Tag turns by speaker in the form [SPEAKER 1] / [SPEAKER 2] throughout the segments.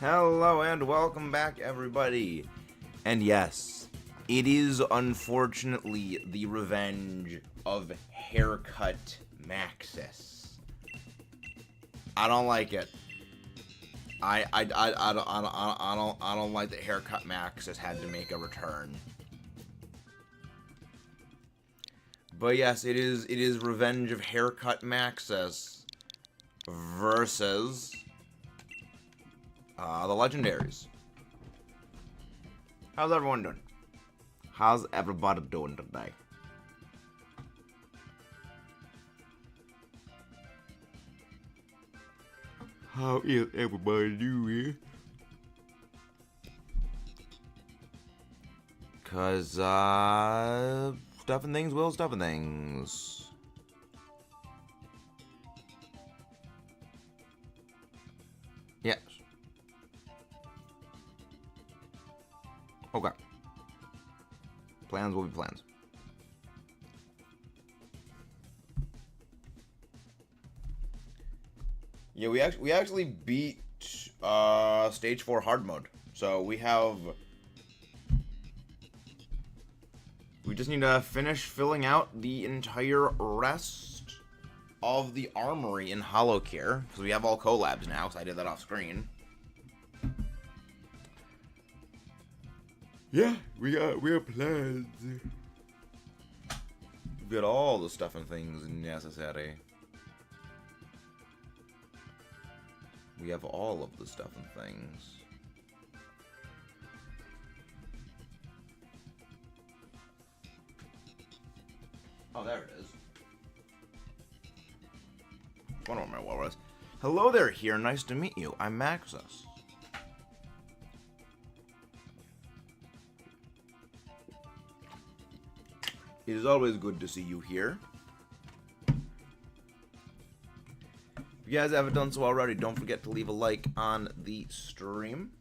[SPEAKER 1] Hello and welcome back, everybody. And yes, it is unfortunately the revenge of Haircut Maxis. I don't like it. I don't like that Haircut Maxis had to make a return. But yes, it is revenge of Haircut Maxis versus the legendaries. How's everyone doing? How's everybody doing today? How is everybody doing? Cause stuffing things will stuffing things. Yes. Okay. Plans will be plans. Yeah, we actually beat stage 4 hard mode. So we just need to finish filling out the entire rest of the armory in Hollow Care, because we have all collabs now, so I did that off screen. Yeah, we got plans. We got all the stuff and things necessary. We have all of the stuff and things. Oh, there it is. One of my walrus. Hello there, here. Nice to meet you. I'm Maxis. It is always good to see you here. If you guys haven't done so already, don't forget to leave a like on the stream.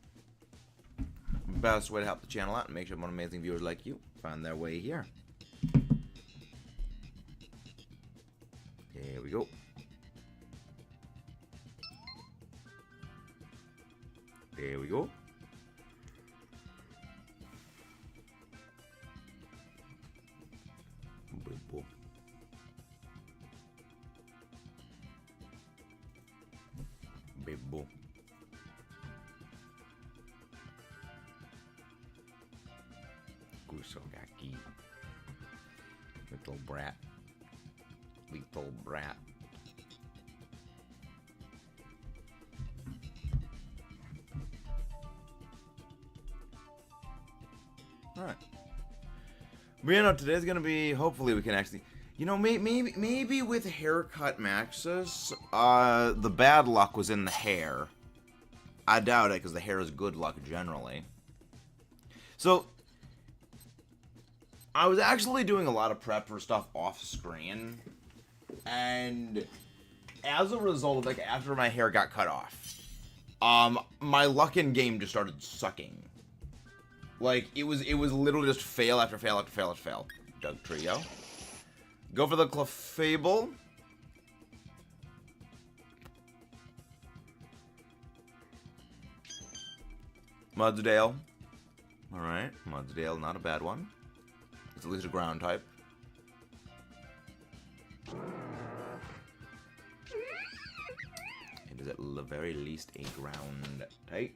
[SPEAKER 1] Best way to help the channel out and make sure more amazing viewers like you find their way here. There we go. There we go. Bimbo. Bimbo. Kusogaki. Little brat. Little brat. Alright. But you know, today's gonna be, hopefully we can actually, you know, maybe with Haircut Maxis, the bad luck was in the hair. I doubt it, because the hair is good luck generally. So, I was actually doing a lot of prep for stuff off screen, and as a result, like, after my hair got cut off, my luck in game just started sucking. Like, it was literally just fail after fail after fail after fail. Doug Trio. Go for the Clefable. Mudsdale. Alright, Mudsdale, not a bad one. It's at least a ground type. It is at the very least a ground type.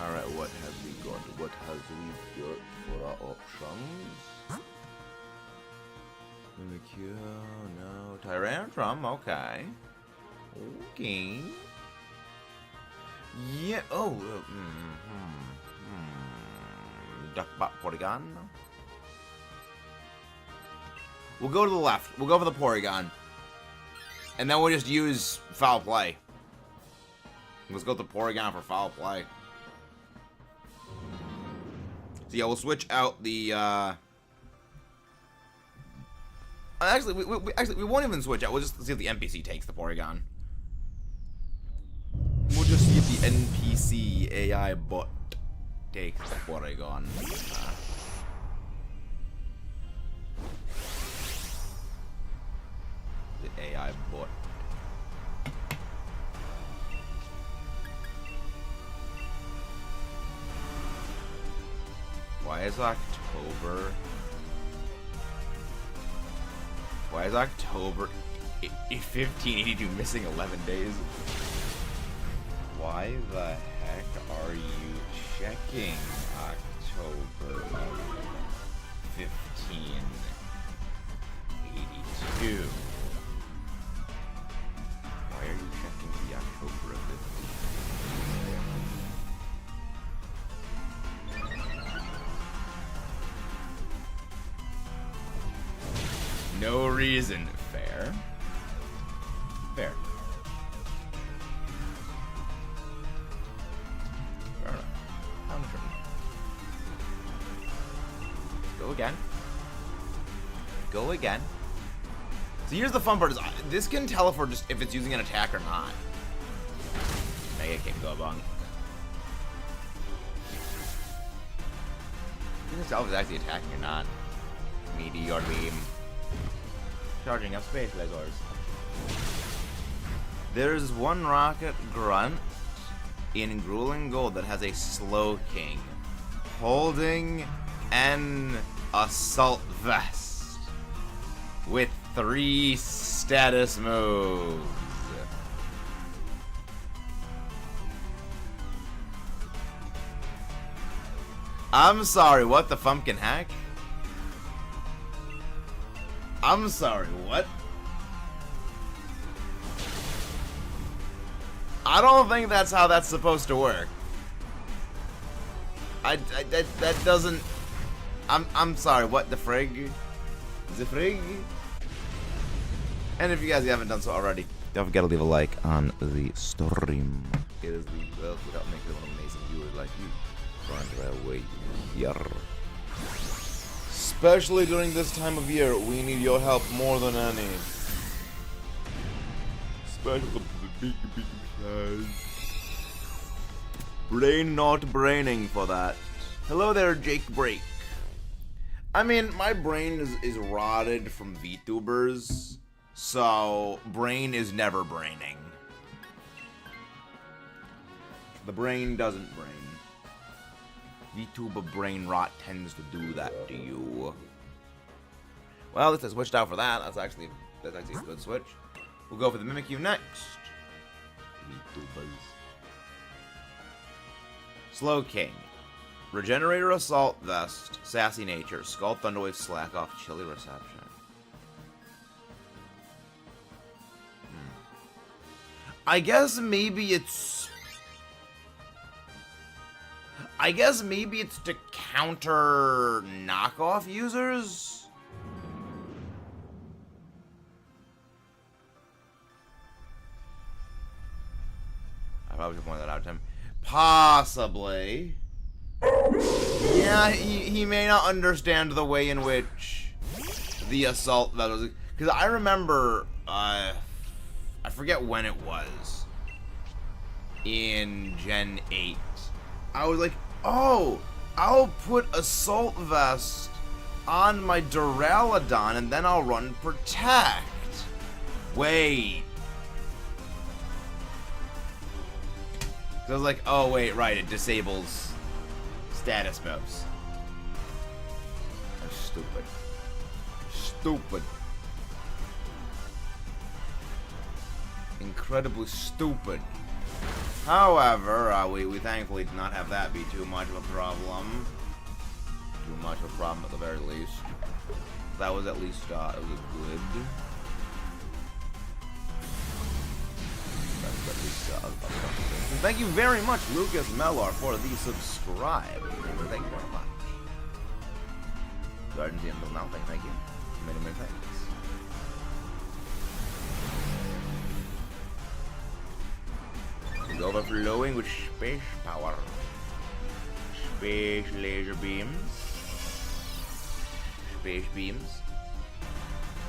[SPEAKER 1] Alright, what have we got? What have we got for our options? Mimikyu, no. Tyrantrum, okay. Okay. Yeah, oh, Duckbot Porygon. We'll go to the left. We'll go for the Porygon. And then we'll just use Foul Play. Let's go with the Porygon for Foul Play. So yeah, we'll switch out the, Actually, we won't even switch out. We'll just see if the NPC takes the Porygon. We'll just see if the NPC AI bot takes the Porygon. The AI bot. Why is October 1582 missing 11 days? Why the heck are you checking October of 1582? Why are you checking the October of 1582? No reason. Fair. Fair. Go again. Go again. So here's the fun part: is this can tell if we're just if it's using an attack or not. Mega Kick, go bunk. You can tell if it's actually attacking or not. Meteor beam. Charging up space lasers. There's one rocket grunt in Grueling Gold that has a Slow King holding an assault vest with 3 status moves. I'm sorry, what the fumpkin heck? I'm sorry, what? I don't think that's how that's supposed to work. That doesn't. I'm sorry. What the frig? The frig? And if you guys haven't done so already, don't forget to leave a like on the stream. It is the wealth without making one amazing viewers like you find their way here. Especially during this time of year, we need your help more than any. Especially the big guys. Brain not braining for that. Hello there, Jake Break. I mean, my brain is rotted from VTubers, so brain is never braining. The brain doesn't brain. VTuber brain rot tends to do that to you. Well, this is switched out for that. That's actually a good switch. We'll go for the Mimikyu next. VTubers. Slow King. Regenerator Assault Vest. Sassy Nature. Skull Thunderwave Slack Off. Chilly Reception. I guess maybe it's to counter knockoff users? I probably should point that out to him. Possibly. Yeah, he may not understand the way in which the assault that was, because I remember I forget when it was in Gen 8. I was like, oh, I'll put Assault Vest on my Duraludon and then I'll run Protect. Wait. So I was like, oh wait, right, it disables status moves. That's stupid. Stupid. Incredibly stupid. However, we thankfully did not have that be too much of a problem. Too much of a problem at the very least. That was at least, it was a good. That's at least, and thank you very much, Lucas Mellar, for the subscribe. Thank you very much. Gardens the Until Now, thank you. Many, many thanks. Overflowing with space power. Space laser beams. Space beams.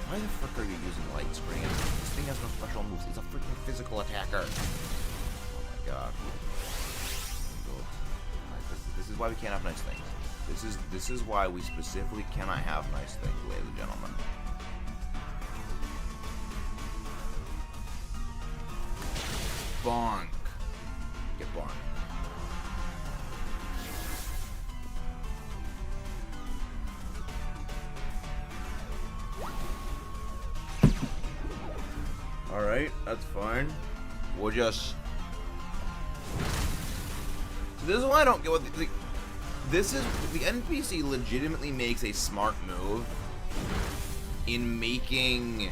[SPEAKER 1] Why the frick are you using light screen? This thing has no special moves. It's a freaking physical attacker. Oh my god. This is why we can't have nice things. This is why we specifically cannot have nice things, ladies and gentlemen. bonk. Get bonk. Alright, that's fine. We'll just... So this is why I don't get what this is... The NPC legitimately makes a smart move in making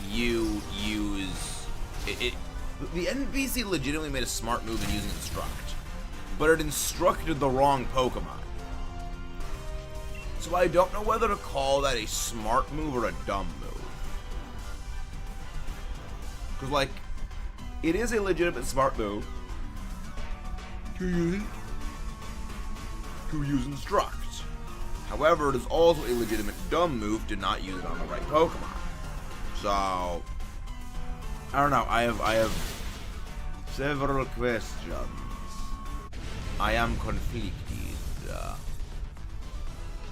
[SPEAKER 1] you use... The NPC legitimately made a smart move in using Instruct, but it instructed the wrong Pokemon. So I don't know whether to call that a smart move or a dumb move. Because, like, it is a legitimate smart move to use Instruct. However, it is also a legitimate dumb move to not use it on the right Pokemon. So, I don't know. I have several questions. I am conflicted.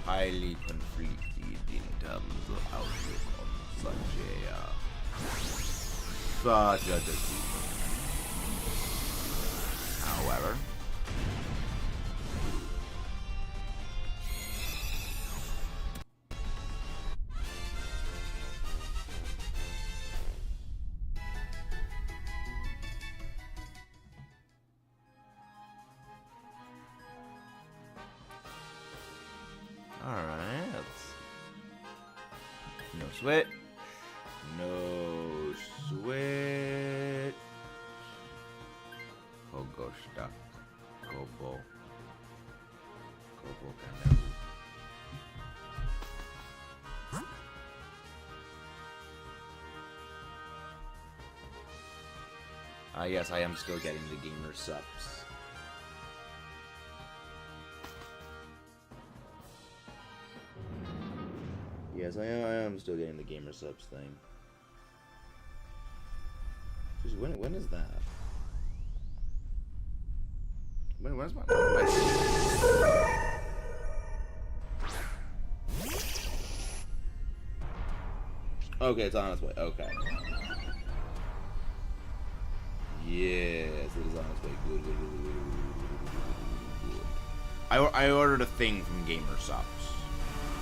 [SPEAKER 1] Highly conflicted in terms of outlook on such a decision. However, alright, no switch. No switch. Pogo stuck. Gobo. Gobo can yes, I am still getting the gamer subs. Yes, I am still getting the gamer subs thing. Just when is that? When's my Okay, it's on its way. Okay. Yes, it is on its way. Good. I ordered a thing from Gamer Subs.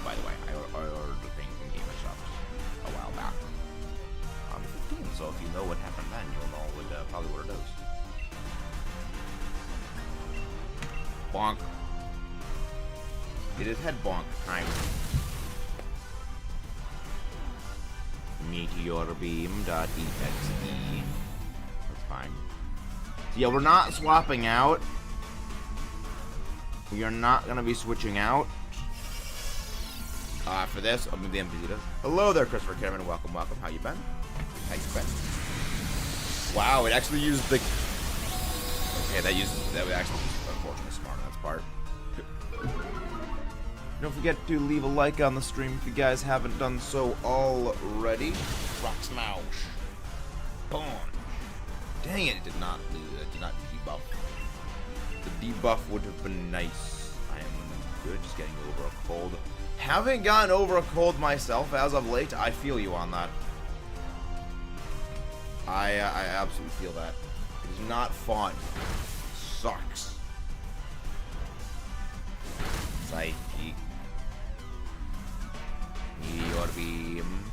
[SPEAKER 1] By the way, I ordered a thing from Gamer Subs a while back. I'm 15, so if you know what happened then, you'll know probably what it is. Bonk. It is head bonk time. Meteor beam.exe. That's fine. So yeah, we're not swapping out. We are not gonna be switching out. For this, I'll move the NPC does. Hello there, Christopher Cameron. Welcome. How you been? How you been? Wow, it actually used the... Okay, that would actually be unfortunately smart on its part. Don't forget to leave a like on the stream if you guys haven't done so already. Rock smash. Boom. Dang it, it did not debuff. The debuff would have been nice. I am good, just getting over a cold. Haven't gotten over a cold myself as of late. I feel you on that. I absolutely feel that. It is not fun. Sucks. Psyche. Meteor beam.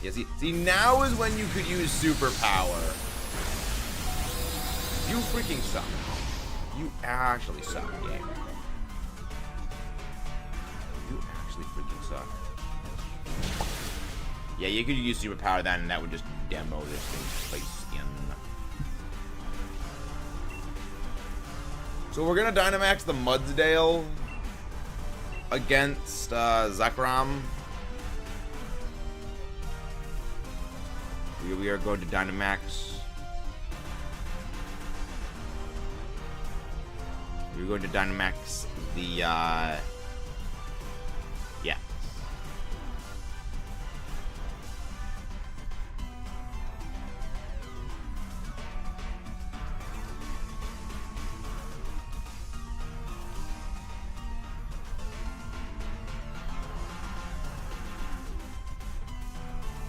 [SPEAKER 1] Yeah, see, now is when you could use superpower. You freaking suck. You actually suck, game. You actually freaking suck. Yeah, you could use superpower then, and that would just demo this thing's place in. So we're gonna Dynamax the Mudsdale against ZEKROM. We are going to Dynamax. We're going to Dynamax the yeah.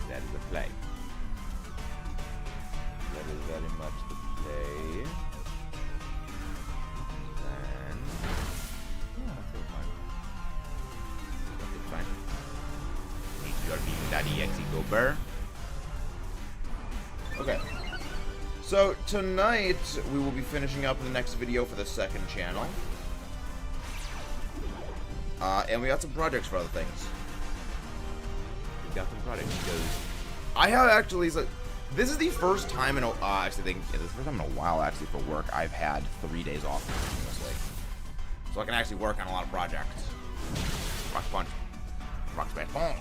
[SPEAKER 1] That is a play. That is goober. Okay. So, tonight, we will be finishing up the next video for the second channel. And we got some projects for other things. We got some projects, because I have actually, so, this is the first time in a, actually, this is the first time in a while, actually, for work, I've had 3 days off continuously. So I can actually work on a lot of projects. Rock Punch. Rock Smash Punch.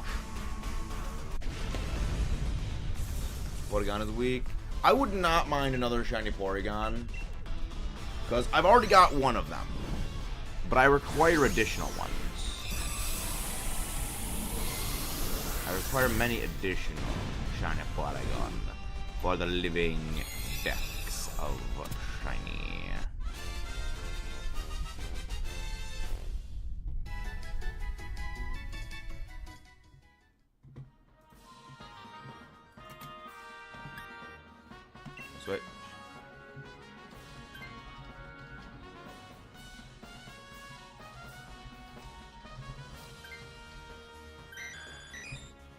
[SPEAKER 1] Porygon is weak. I would not mind another shiny Porygon, because I've already got one of them, but I require additional ones. I require many additional shiny Porygon for the living decks of shiny. Switch.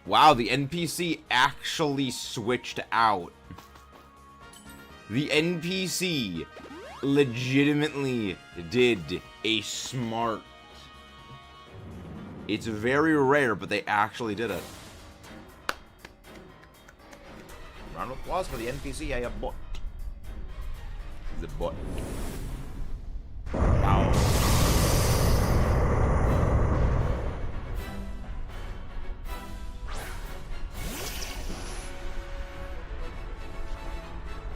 [SPEAKER 1] Wow, the NPC actually switched out. The NPC legitimately did a smart. It's very rare, but they actually did it. Round of applause for the NPC, I have bot. The bot. Wow.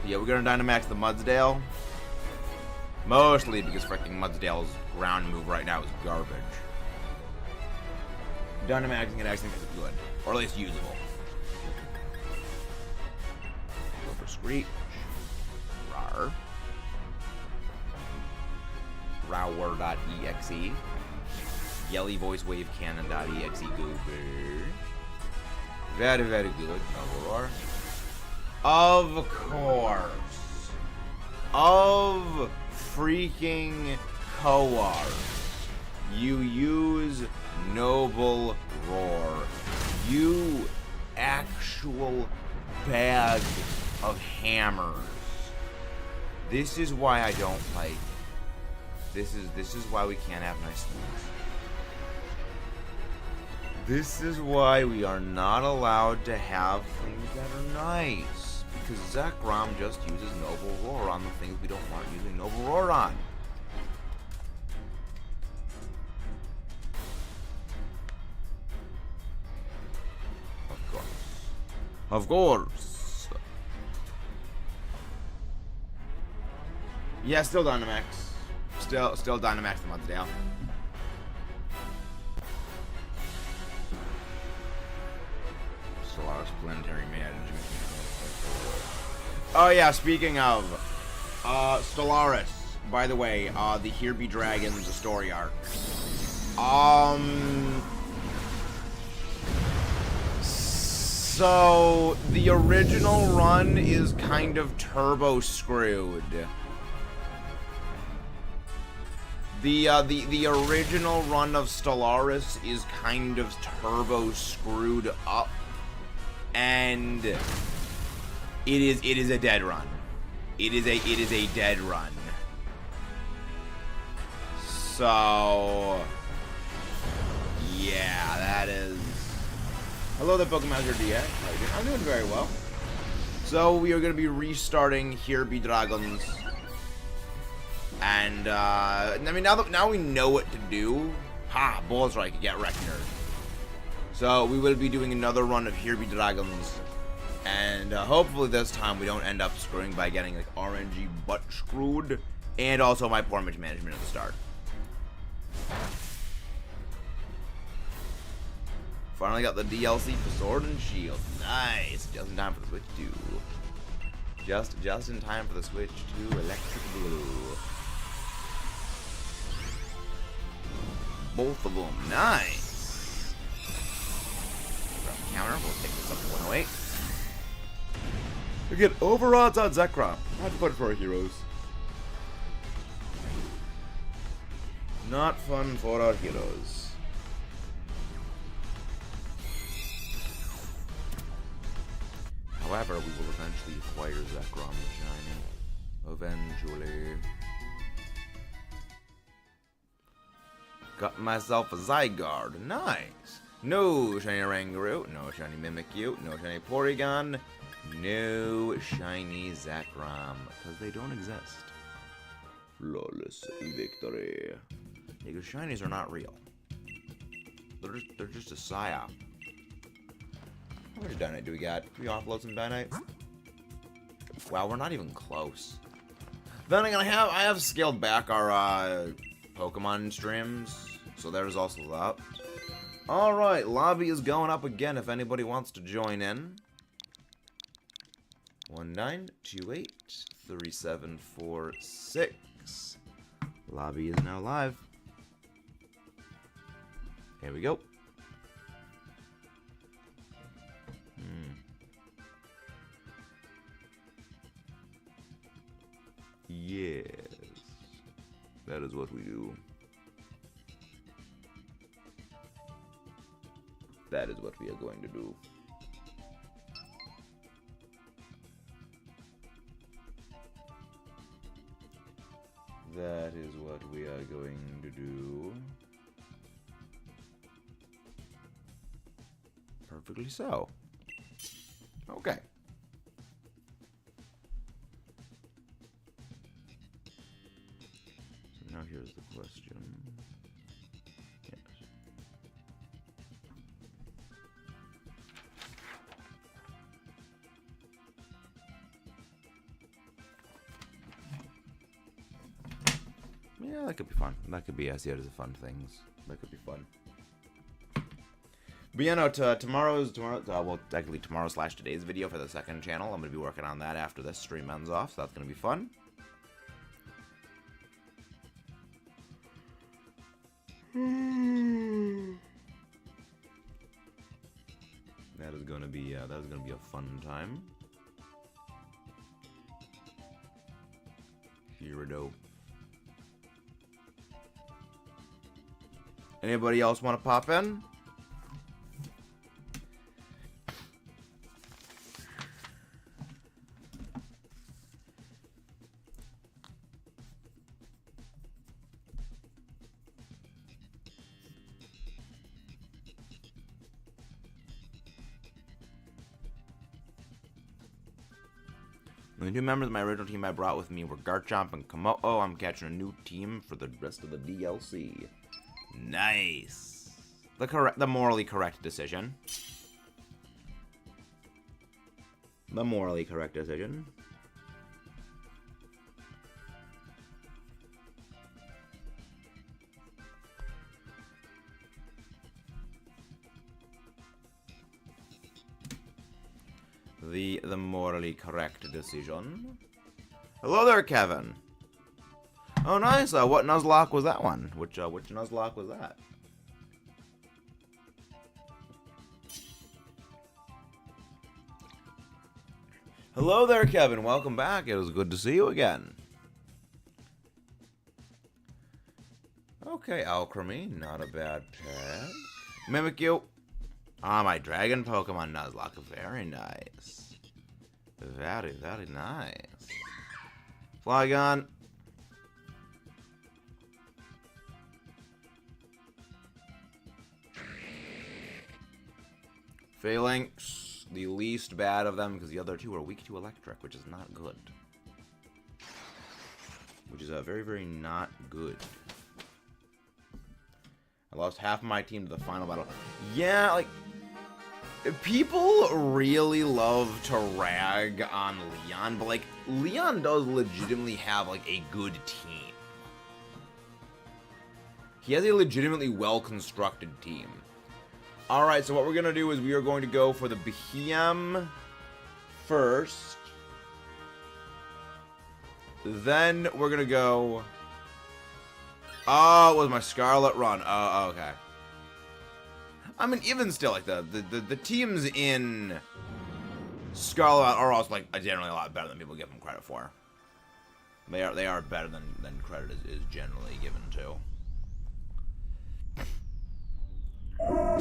[SPEAKER 1] Yeah, we're gonna Dynamax the Mudsdale. Mostly because freaking Mudsdale's ground move right now is garbage. Dynamaxing it actually makes it good. Or at least usable. Go for Screech. Rar. Rower.exe. Yelly Voice Wave Cannon.exe goober. Very, very good. Roar. Of course. Of freaking course. You use Noble Roar. You actual bag of hammers. This is why I don't like. This is why we can't have nice things. This is why we are not allowed to have things that are nice. Because ZEKROM just uses Noble Roar on the things we don't want using Noble Roar on. Of course. Of course. Yeah, still Dynamax. Still Dynamax the Mudsdale. Stellaris Planetary Management. Oh yeah, speaking of Stellaris, by the way, the Here Be Dragons story arc. So the original run is kind of turbo screwed. The original run of Stellaris is kind of turbo screwed up, and it is a dead run. It is a dead run. So yeah, that is. Hello there, Pokemon DX. How are you doing? I'm doing very well. So we are going to be restarting Here Be Dragons. And, I mean, now we know what to do. Ha! Bullseye could get Reckoner. So, we will be doing another run of Here Be Dragons. And, hopefully this time we don't end up screwing by getting, like, RNG butt screwed. And also my poor image management at the start. Finally got the DLC for Sword and Shield. Nice! Just in time for the Switch 2. Just in time for the Switch 2 Electric Blue. Both of them. Nice. Counter. We'll take this up to 108. We get over odds on ZEKROM. Not fun for our heroes. Not fun for our heroes. However, we will eventually acquire ZEKROM Shiny. Eventually. Got myself a Zygarde. Nice. No shiny Rangaroo. No shiny Mimikyu. No shiny Porygon. No shiny ZEKROM. Because they don't exist. Flawless victory. Because shinies are not real. They're just a psyop. How much Dynamite do we got? Can we offload some Dynamite? Wow, we're not even close. Then again, I have scaled back our Pokemon streams, so there's also that. All right, lobby is going up again. If anybody wants to join in, 19283746. Lobby is now live. Here we go. Yes, that is what we do. That is what we are going to do. That is what we are going to do. Perfectly so. Okay. So now here's the question. Yes. Yeah, that could be fun. That could be, I see it as a fun things. That could be fun. But yeah, no, tomorrow's / today's video for the second channel. I'm going to be working on that after this stream ends off, so that's going to be fun. That is going to be a fun time. Gyarados. Anybody else want to pop in? The new members of my original team I brought with me were Garchomp and Komo. Oh, I'm catching a new team for the rest of the DLC. Nice. The morally correct decision. The morally correct decision. The morally correct decision. Hello there, Kevin. Oh, nice. What Nuzlocke was that one? Which Nuzlocke was that? Hello there, Kevin. Welcome back. It was good to see you again. Okay, Alchemy. Not a bad pet. Mimikyu. Ah, my Dragon Pokemon Nuzlocke. Very nice. Very, very nice. Flygon. Phalanx, the least bad of them, because the other two are weak to electric, which is not good. Which is very, very not good. I lost half of my team to the final battle. Yeah, like, people really love to rag on Leon, but, like, Leon does legitimately have, like, a good team. He has a legitimately well-constructed team. Alright, so what we're going to do is we are going to go for the Behem first. Then we're going to go... Oh, it was my Scarlet run. Oh, okay. I mean, even still, like, the teams in Scarlet are also, like, generally a lot better than people give them credit for. They are better than credit is generally given to. Yeah,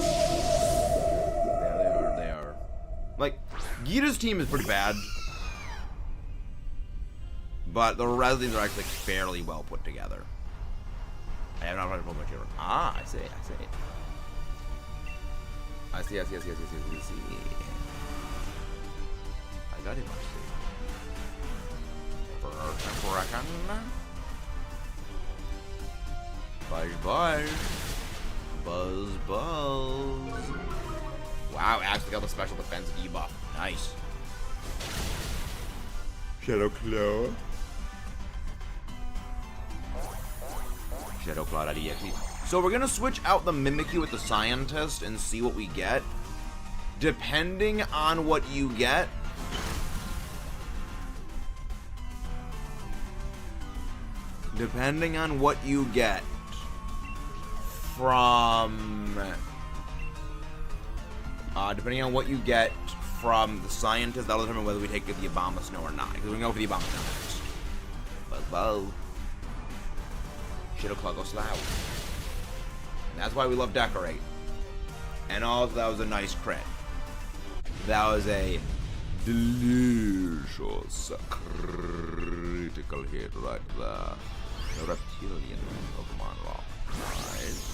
[SPEAKER 1] they are Like, Gita's team is pretty bad. But the rest of these are actually fairly well put together. I have not run a Pokemon here. Ah, I see. I see. I got him, Buzz. Wow, actually got the special defense debuff. Nice. Shadow Claw out of EXE. So we're gonna switch out the Mimikyu with the Scientist and see what we get. Depending on what you get, from the Scientist, that'll determine whether we take the Abomasnow or not. Because we go for the Abomasnow next. Buzz. Shadow Claw goes slow. That's why we love Decorate. And also, that was a nice crit. That was a delicious critical hit right there. The Reptilian Pokemon Rock. Nice.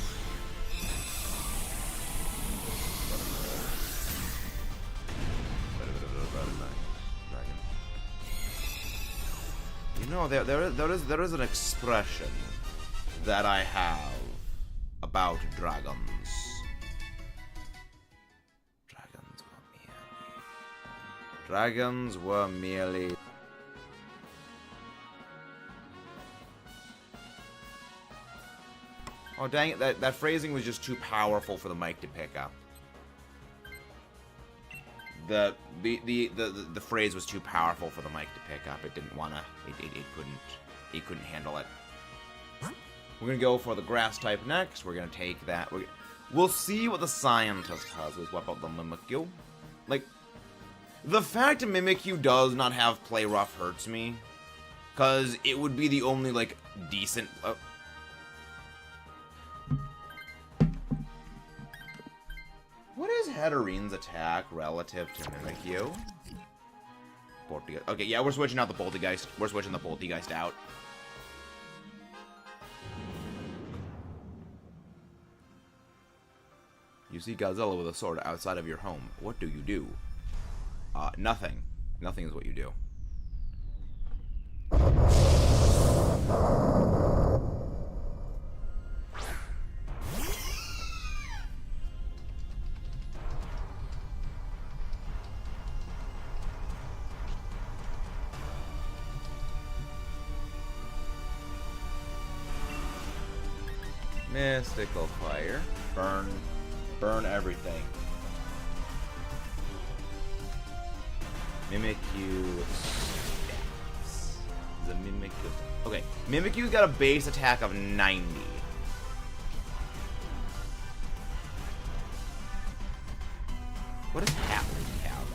[SPEAKER 1] You know, there is an expression that I have about dragons. Dragons were merely... Oh dang it, that phrasing was just too powerful for the mic to pick up. The phrase was too powerful for the mic to pick up. It didn't wanna, it couldn't handle it. We're gonna go for the grass type next. We're gonna take that. We'll see what the Scientist has. Let's wipe out the Mimikyu. Like, the fact that Mimikyu does not have Play Rough hurts me, cause it would be the only like decent. What is Hatterene's attack relative to Mimikyu? Okay, yeah, we're switching out the Poltergeist. We're switching the Poltergeist out. You see Godzilla with a sword outside of your home. What do you do? Nothing. Nothing is what you do. Mystical Fire. Burn everything. Mimikyu stats. The Mimikyu. Okay, Mimikyu's got a base attack of 90. What does Hatterene have?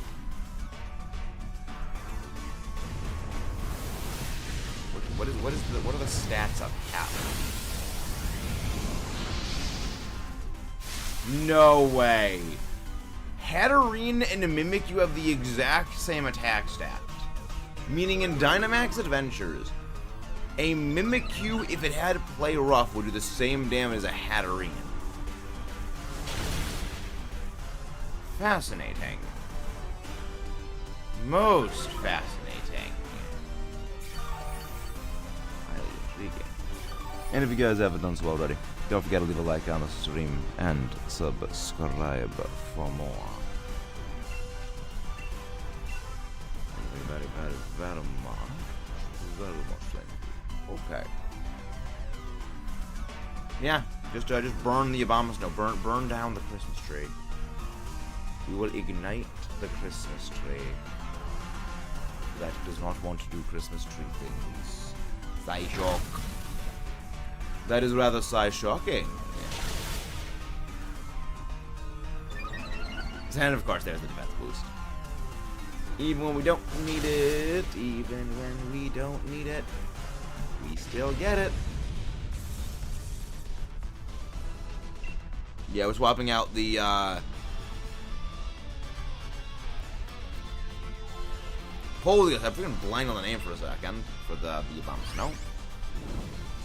[SPEAKER 1] What are the stats of Hatterene? No way. Hatterene and Mimikyu have the exact same attack stat. Meaning in Dynamax Adventures, a Mimikyu, if it had Play Rough, would do the same damage as a Hatterene. Fascinating. Most fascinating. Highly intriguing. And if you guys haven't done so already, don't forget to leave a like on the stream and subscribe for more. Okay. Yeah, just burn the Abomasnow. Burn down the Christmas tree. We will ignite the Christmas tree. That does not want to do Christmas tree things. Psyshock. That is rather shocking. Yeah. And of course, there's the defense boost. Even when we don't need it, we still get it. Yeah, we're swapping out the Holy, I'm freaking blind on the name for a second. For the bomb snow.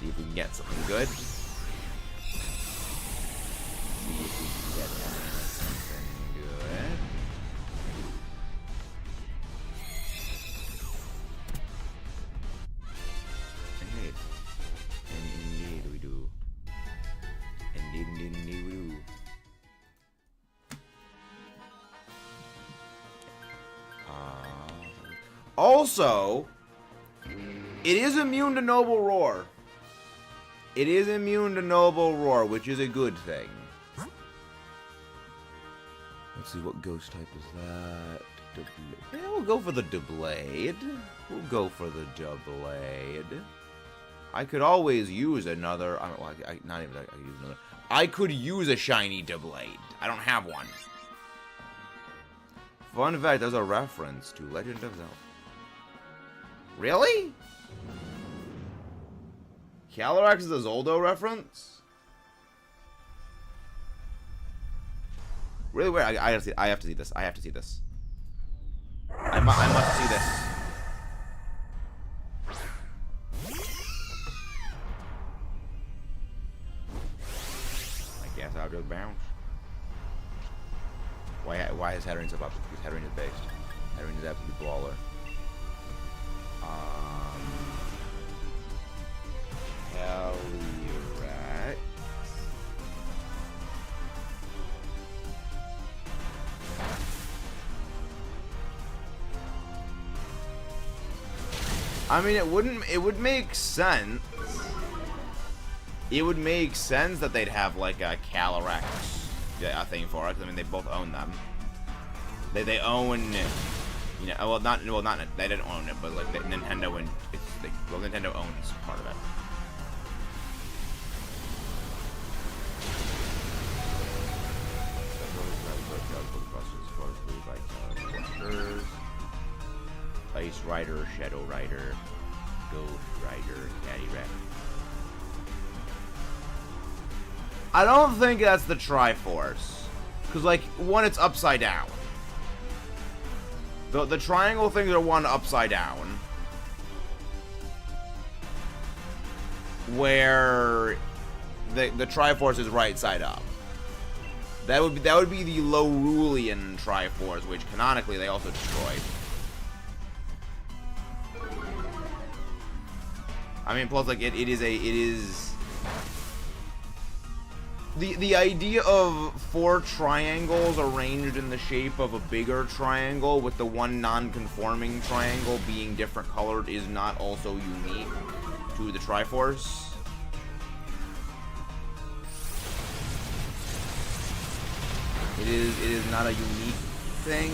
[SPEAKER 1] See if we can get something good. See if we can get something good. Indeed we do. Indeed we do. Also, it is immune to Noble Roar. It is immune to Noble Roar, which is a good thing. Let's see, what ghost type is that? Yeah, we'll go for the Doublade. We'll go for the Doublade. I could always use another. I could use another. I could use a shiny Doublade. I don't have one. Fun fact: there's a reference to Legend of Zelda. Really? Calyrex is a Zoldo reference? Really weird. I have to see this. I have to see this. I must see this. I guess I'll just bounce. Why is Headring so up? Because Headring is based. Headring is absolutely baller. Calyrex. I mean, it would make sense. It would make sense that they'd have like a Calyrex thing for it. I mean, they both own them. They own, you know, well not they didn't own it, but like Nintendo and Nintendo owns part of it. Ice Rider, Shadow Rider, Ghost Rider, Calyrex. I don't think that's the Triforce, because like one, it's upside down. The triangle things are one upside down, where the Triforce is right side up. That would be the Lorulian Triforce, which canonically they also destroyed. I mean, plus like it is the idea of 4 triangles arranged in the shape of a bigger triangle with the one non-conforming triangle being different colored is not also unique to the Triforce. It is not a unique thing.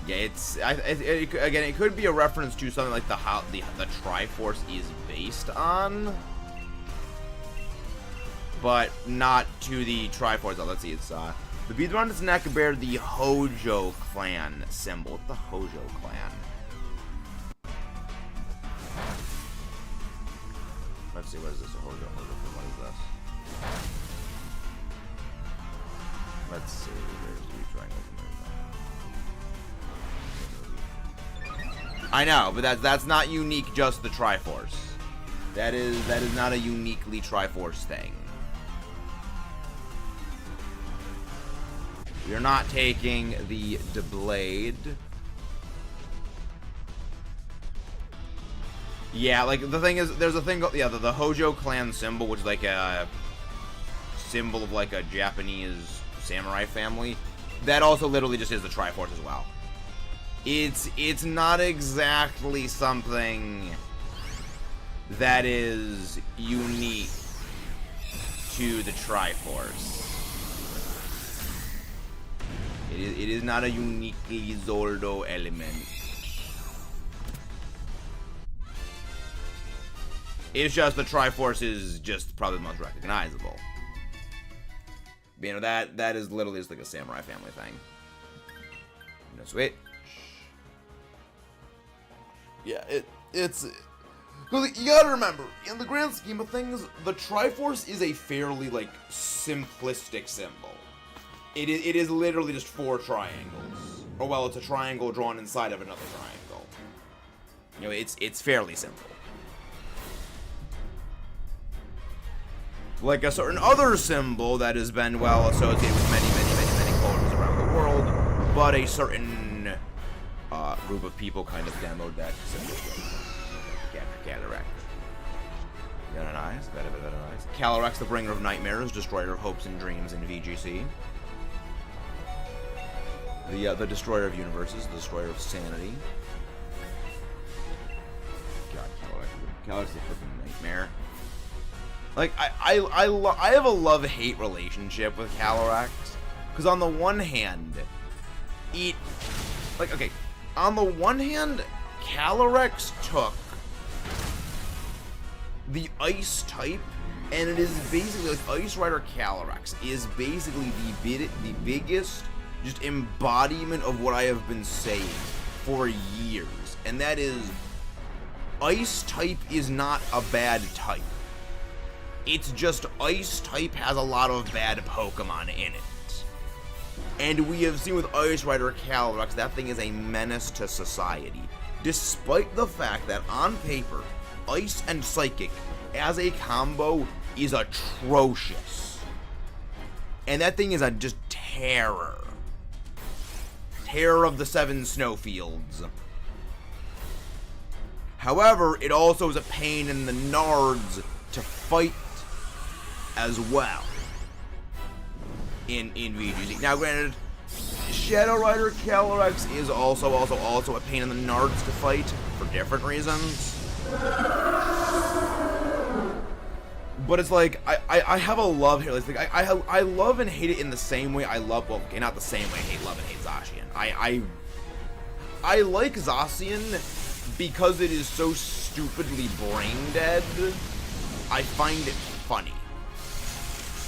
[SPEAKER 1] Yeah, again, it could be a reference to something like the Triforce is based on, but not to the Triforce. Oh, let's see, it's the beads around its neck bear the Hojo clan symbol. What's the Hojo clan? Let's see, what is this? A Hojo? What is this? Let's see. There's 3 triangles. I know, but that's not unique just the Triforce. That is not a uniquely Triforce thing. We're not taking the Doublade. Yeah, like the thing is, there's a thing, yeah, the Hojo clan symbol, which is like a symbol of like a Japanese samurai family. That also literally just is the Triforce as well. It's not exactly something that is unique to the Triforce. It is not a uniquely Zoldo element. It's just the Triforce is just probably the most recognizable. You know, that is literally just like a samurai family thing. You know, sweet. Yeah, it's Because you gotta remember, in the grand scheme of things, the Triforce is a fairly, like, simplistic symbol. It is literally just 4 triangles. Or, well, it's a triangle drawn inside of another triangle. You know, it's fairly simple. Like a certain other symbol that has been well associated with many cultures around the world, but a certain group of people kind of demoed that symbol. Calyrex. Very nice, very nice. Calyrex, the bringer of nightmares, destroyer of hopes and dreams in VGC. The destroyer of universes, the destroyer of sanity. God, Calyrex is a freaking nightmare. Like, I have a love-hate relationship with Calyrex, because on the one hand, on the one hand, Calyrex took the ice type, and it is basically, like, Ice Rider Calyrex is basically the biggest just embodiment of what I have been saying for years, and that is, ice type is not a bad type. It's just ice type has a lot of bad Pokemon in it. And we have seen with Ice Rider Calyrex, that thing is a menace to society. Despite the fact that on paper, Ice and Psychic as a combo is atrocious. And that thing is a just terror. Terror of the 7 snowfields. However, it also is a pain in the nards to fight as well in VGC. Now, granted, Shadow Rider Calyrex is also a pain in the nards to fight for different reasons. But it's like I have a love here. It's like I love and hate it in the same way I love, well, okay, not the same way I love and hate Zacian. I like Zacian because it is so stupidly brain dead. I find it funny.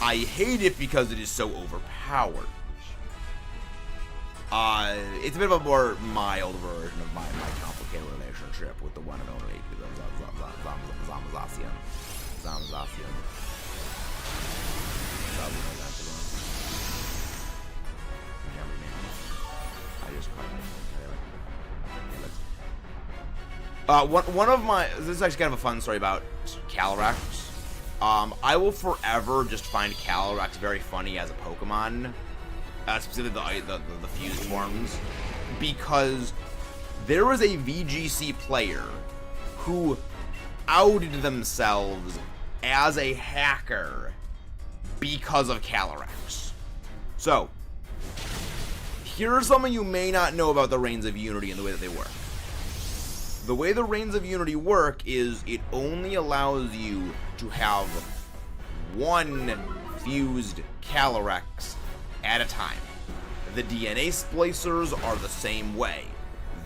[SPEAKER 1] I hate it because it is so overpowered. It's a bit of a more mild version of my complicated relationship with the one and only Zacian. Zacian. I just one of my, this is actually kind of a fun story about Calyrex. I will forever just find Calyrex very funny as a Pokemon, specifically the fused forms, because there was a VGC player who outed themselves as a hacker because of Calyrex. So, here's something you may not know about the Reigns of Unity and the way that they work. The way the Reigns of Unity work is it only allows you to have one fused Calyrex at a time. The DNA splicers are the same way.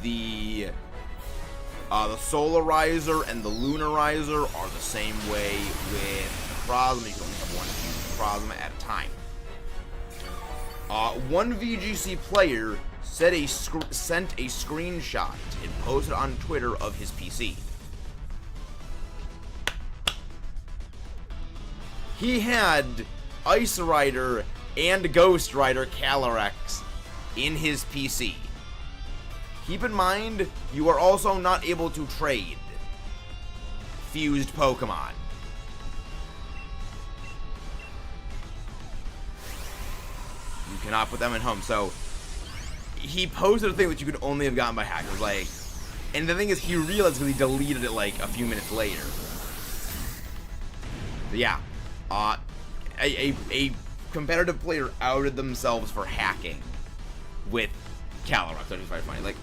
[SPEAKER 1] The Solarizer and the Lunarizer are the same way with Necrozma. You can only have one fused Necrozma at a time. One VGC player sent a screenshot and posted on Twitter of his PC. He had Ice Rider and Ghost Rider Calyrex in his PC. Keep in mind, you are also not able to trade fused Pokemon. You cannot put them in home, so he posted a thing that you could only have gotten by hackers, like, and the thing is, he realized because he deleted it, like, a few minutes later. But yeah, a competitive player outed themselves for hacking with Calyrex, which is very funny. Like,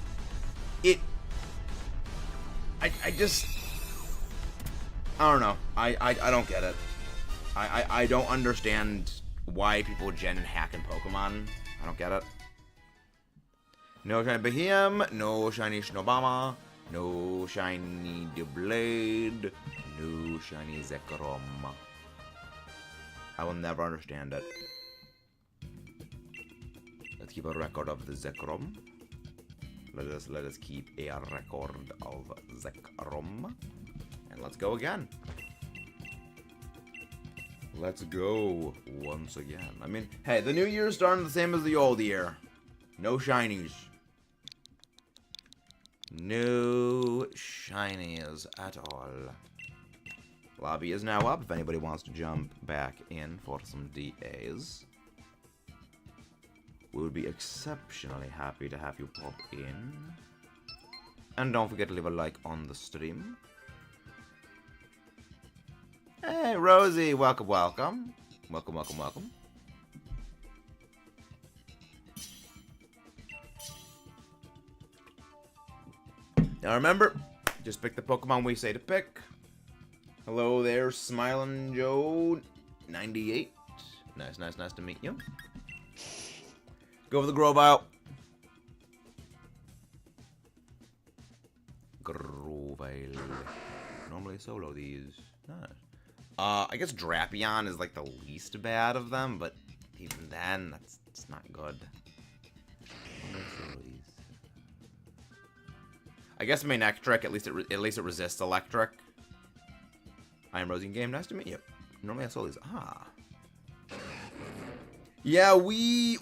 [SPEAKER 1] I just, I don't know, I don't get it. I don't understand why people gen and hack in Pokemon. I don't get it. No shiny Behem, no shiny Shinobama, no shiny Blade, no shiny ZEKROM. I will never understand it. Let's keep a record of the ZEKROM. Let us keep a record of ZEKROM. And let's go again. Let's go once again. I mean, hey, the new year's starting the same as the old year. No shinies. No shinies at all. Lobby is now up if anybody wants to jump back in for some DAs. We would be exceptionally happy to have you pop in. And don't forget to leave a like on the stream. Hey, Rosie, welcome, welcome. Welcome, welcome, welcome. Now remember, just pick the Pokemon we say to pick. Hello there, Smiling Joe 98. Nice to meet you. Go for the Grovyle. Grovyle. Normally solo these. Nice. I guess Drapion is like the least bad of them, but even then, it's not good. I guess Manectric, at least it resists electric. I am Rosie in game. Nice to meet you. Normally I solo these. Yeah, we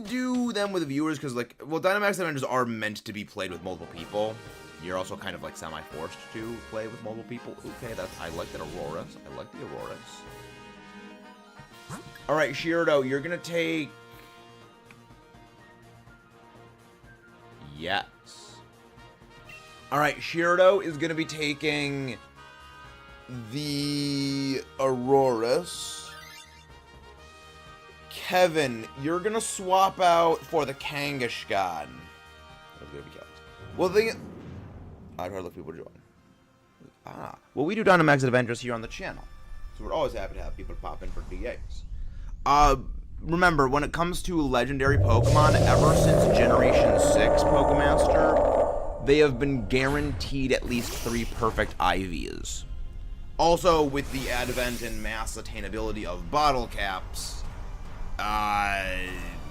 [SPEAKER 1] do them with viewers because, like, well, Dynamax Adventures are meant to be played with multiple people. You're also kind of, like, semi-forced to play with multiple people. Okay, I like that Auroras. I like the Auroras. Alright, Shirdo, you're gonna take... Yes. Alright, Shirdo is gonna be taking... the Auroras. Kevin, you're gonna swap out for the Kangaskhan. Well, I've heard people join. Well, we do Dynamax Adventures here on the channel, so we're always happy to have people pop in for DAs. Remember, when it comes to legendary Pokemon, ever since Generation 6 Pokemaster, they have been guaranteed at least 3 perfect IVs. Also, with the advent and mass attainability of bottle caps, the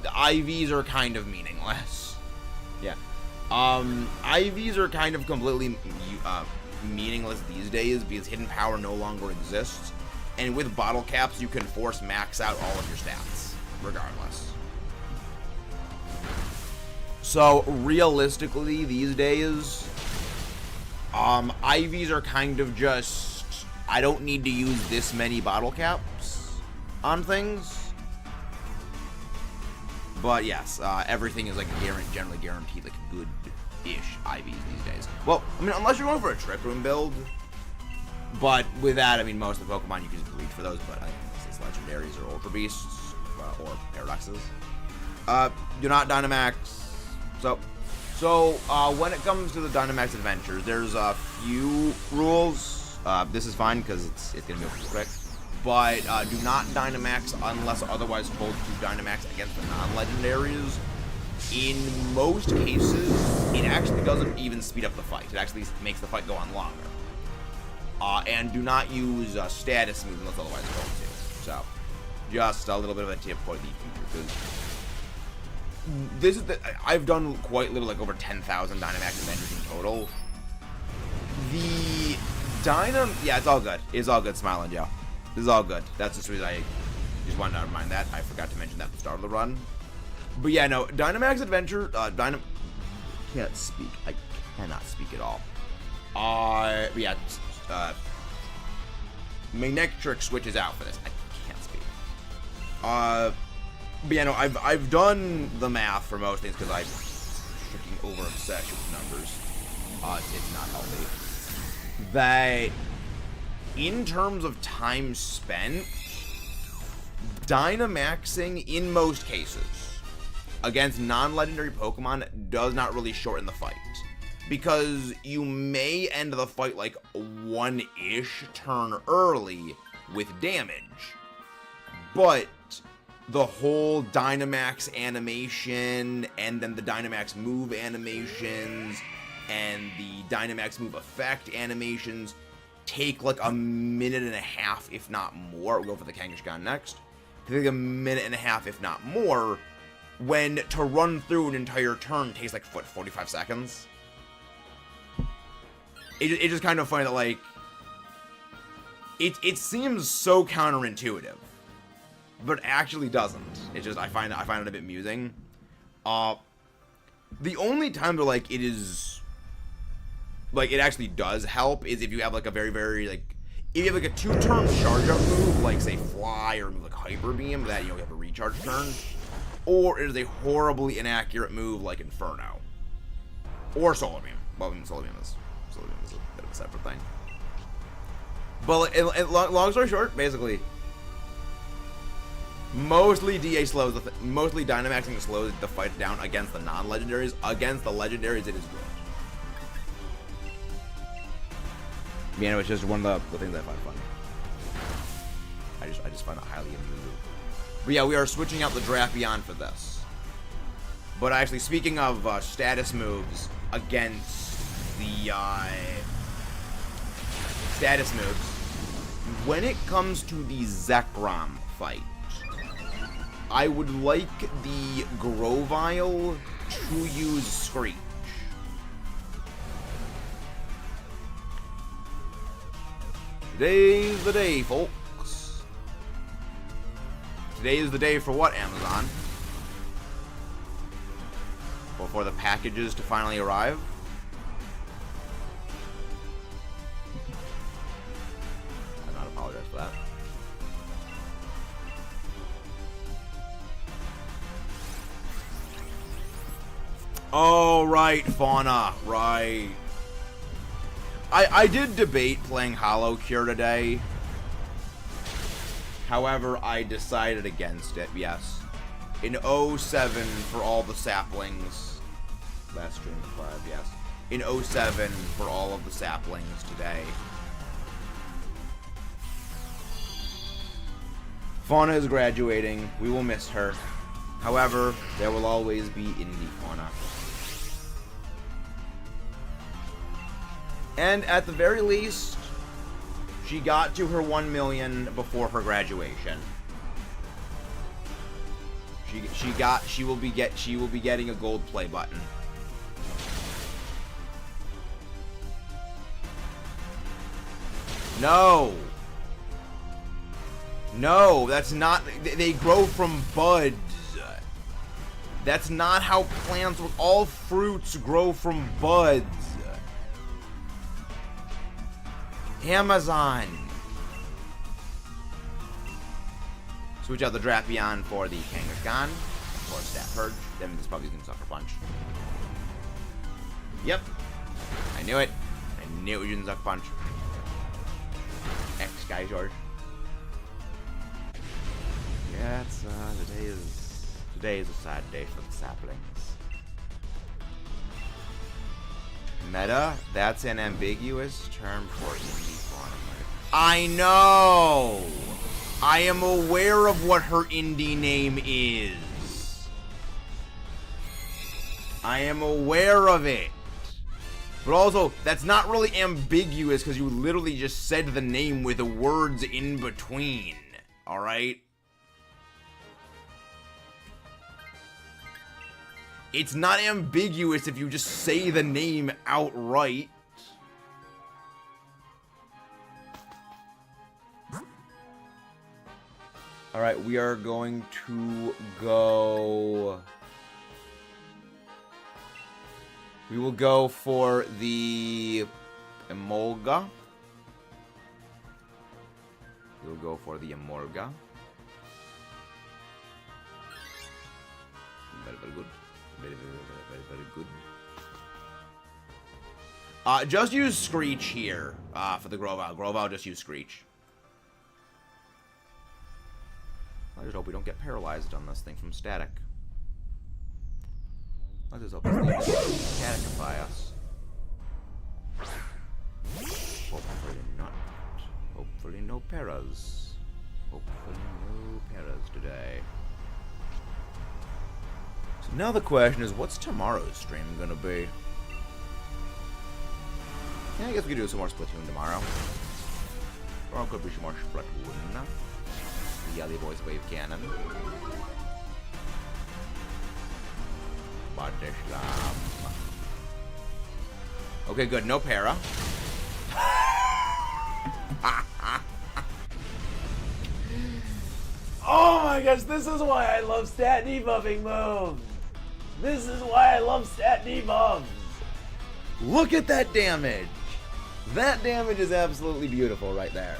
[SPEAKER 1] IVs are kind of meaningless. Yeah. IVs are kind of completely meaningless these days because hidden power no longer exists. And with bottle caps, you can force max out all of your stats, regardless. So, realistically, these days, IVs are kind of just, I don't need to use this many bottle caps on things. But yes, everything is like generally guaranteed like good-ish IVs these days. Well, I mean, unless you're going for a Trick Room build. But with that, I mean, most of the Pokemon you can just breed for those, but I think it's legendaries or Ultra Beasts or Paradoxes. Do not Dynamax. So when it comes to the Dynamax Adventures, there's a few rules. This is fine because it's gonna be quick. But do not Dynamax unless otherwise told to Dynamax against the non-legendaries. In most cases, it actually doesn't even speed up the fight. It actually makes the fight go on longer. And do not use status moves unless otherwise told to. So, just a little bit of a tip for the future. Because this is I've done quite little, like over 10,000 Dynamax Adventures in total. Yeah, it's all good. It's all good, Smiling Joe. This is all good. That's just the reason I just wanted to remind that. I forgot to mention that at the start of the run. But yeah, no, Dynamax Adventure, can't speak. I cannot speak at all. Yeah, Manectric switches out for this. I can't speak. But yeah, no, I've done the math for most things because I'm freaking over obsessed with numbers. It's not healthy. That in terms of time spent, Dynamaxing in most cases against non-legendary Pokemon does not really shorten the fight. Because you may end the fight like one-ish turn early with damage. But the whole Dynamax animation and then the Dynamax move animations and the Dynamax move effect animations take like a minute and a half, if not more. We'll go for the Kangaskhan next. Take a minute and a half, if not more, when to run through an entire turn takes like, what, 45 seconds? It's just kind of funny that, like, It seems so counterintuitive, but it actually doesn't. It's just I find it a bit amusing. The only time that like it is like it actually does help is if you have like a very like if you have like a 2-turn charge up move like say fly or move like hyper beam that you have a recharge turn, or it is a horribly inaccurate move like Inferno or Solar Beam. Well, I mean, Solar Beam is a bit of a separate thing. But long story short, basically, mostly mostly Dynamaxing slows the fight down against the non-legendaries. Against the legendaries, it is good. Man, it's just one of the things I find funny. I just find it highly amusing. But yeah, we are switching out the Drapion for this. But actually, speaking of status moves against the status moves, when it comes to the ZEKROM fight, I would like the Grovyle to use Screech. Today's the day, folks. Today is the day for what, Amazon? Or for the packages to finally arrive? I do not apologize for that. Oh, right, Fauna, right. I did debate playing Hollow Cure today. However, I decided against it, yes. In 07 for all the saplings. Last stream of 5, yes. In 07 for all of the saplings today. Fauna is graduating. We will miss her. However, there will always be indie Fauna. And at the very least, she got to her 1 million before her graduation. She will be getting a gold play button. No. No, that's not. They grow from buds. That's not how plants work. All fruits grow from buds. Amazon. Switch out the Drapion for the Kangaskhan or Stat Purge. Then this probably gonna Sucker Punch. Yep. I knew it. I knew it was using Sucker Punch. X Sky George. Yeah, it's today is a sad day for the saplings. Meta, that's an ambiguous term for indie Fauna. I know! I am aware of what her indie name is. I am aware of it. But also, that's not really ambiguous because you literally just said the name with the words in between. Alright? It's not ambiguous if you just say the name outright. Alright, we are going to go... We will go for the Emolga. We'll go for the Emolga. Very, very good. Very good. Just use Screech here for the Grovyle. Grovyle, just use Screech. I just hope we don't get paralyzed on this thing from static. I just hope this thing doesn't staticify us. Hopefully not. Hopefully no paras. Hopefully no paras today. So now the question is, what's tomorrow's stream gonna be? Yeah, I guess we could do some more Splatoon tomorrow. Or it could be some more Splatoon. The Yelly Boys Wave Cannon. Body Slam. Okay, good. No para.
[SPEAKER 2] I guess this is why I love stat debuffing moves. This is why I love stat debuffs.
[SPEAKER 1] Look at that damage. That damage is absolutely beautiful right there.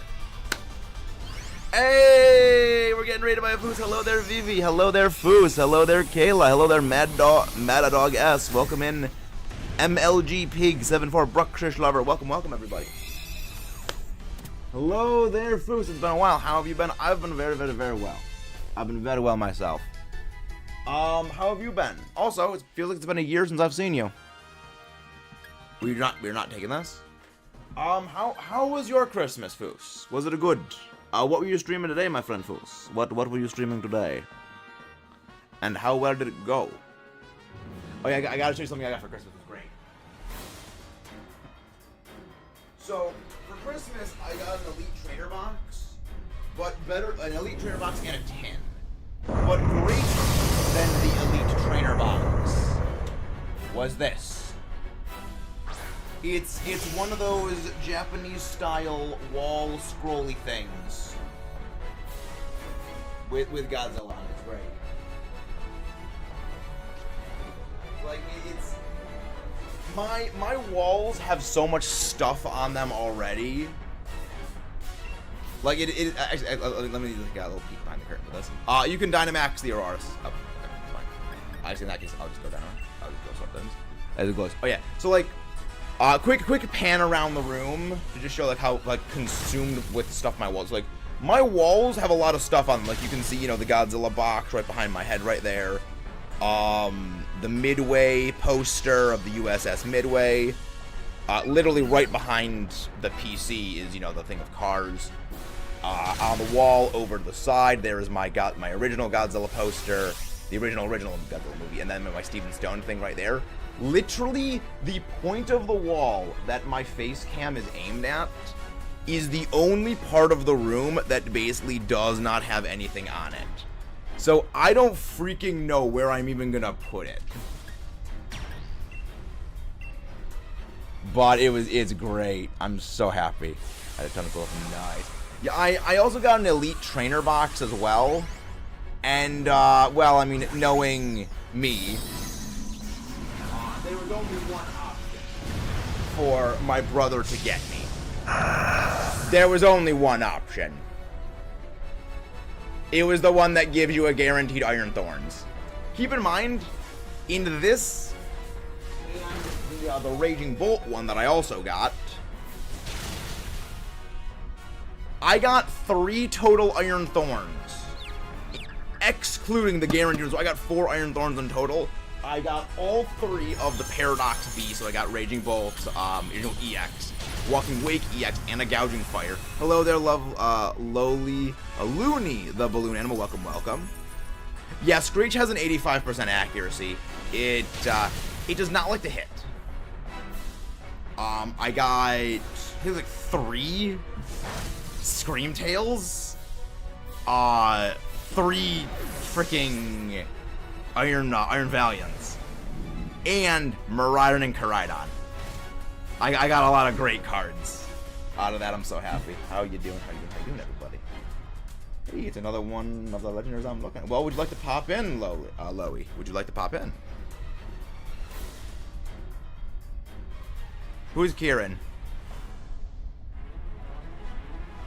[SPEAKER 1] Hey, we're getting raided by a Foos. Hello there, Vivi. Hello there, Foos. Hello there, Kayla. Hello there, Madadog S. Welcome in, MLG Pig 74 Bruckshish Lover. Welcome, welcome, everybody. Hello there, Foos. It's been a while. How have you been? I've been very, very, very well. I've been very well myself. How have you been? Also, it feels like it's been a year since I've seen you. We're not taking this. How was your Christmas, Foos? Was it a good? What were you streaming today, my friend Foos? What were you streaming today? And how well did it go? Oh yeah, I gotta show you something I got for Christmas. It was great. So, for Christmas, I got an Elite Trainer box, but an Elite Trainer box and a 10. But greater than the Elite Trainer box was this. It's one of those Japanese-style wall scrolly things with Godzilla on it. It's great. Like it's my walls have so much stuff on them already. Like actually, let me get a little peek behind the curtain with this. You can Dynamax the Auroras. Oh, okay, fine. Actually, in that case, I'll just go down. I'll just go something as it goes. Oh yeah. So like. Quick pan around the room to just show like how like consumed with stuff my walls. Like my walls have a lot of stuff on them. Like you can see, you know, the Godzilla box right behind my head right there. The Midway poster of the USS Midway. Literally right behind the PC is, you know, the thing of cars. On the wall over to the side there is my original Godzilla poster, the original Godzilla movie, and then my Steven Stone thing right there. Literally, the point of the wall that my face cam is aimed at is the only part of the room that basically does not have anything on it. So I don't freaking know where I'm even gonna put it. But it's great. I'm so happy. I had a ton of stuff. Nice. Yeah, I also got an Elite Trainer box as well. And, well, I mean, knowing me, there was only one option for my brother to get me. There was only one option. It was the one that gives you a guaranteed Iron Thorns. Keep in mind, in this, and the Raging Bolt one that I also got, I got 3 total Iron Thorns, excluding the guaranteed. So I got 4 Iron Thorns in total. I got all 3 of the Paradox B, so I got Raging Bolt, EX, Walking Wake EX, and a Gouging Fire. Hello there, Looney, the balloon animal. Welcome, welcome. Yeah, Screech has an 85% accuracy. It does not like to hit. I got, I think like 3 Scream Tails, 3 freaking Iron Valiants, and Miraidon and Koraidon. I got a lot of great cards out of that. I'm so happy. How you doing? How you doing, everybody? Hey, it's another one of the legendaries I'm looking at. Well, would you like to pop in, Loey? Would you like to pop in? Who's Kieran?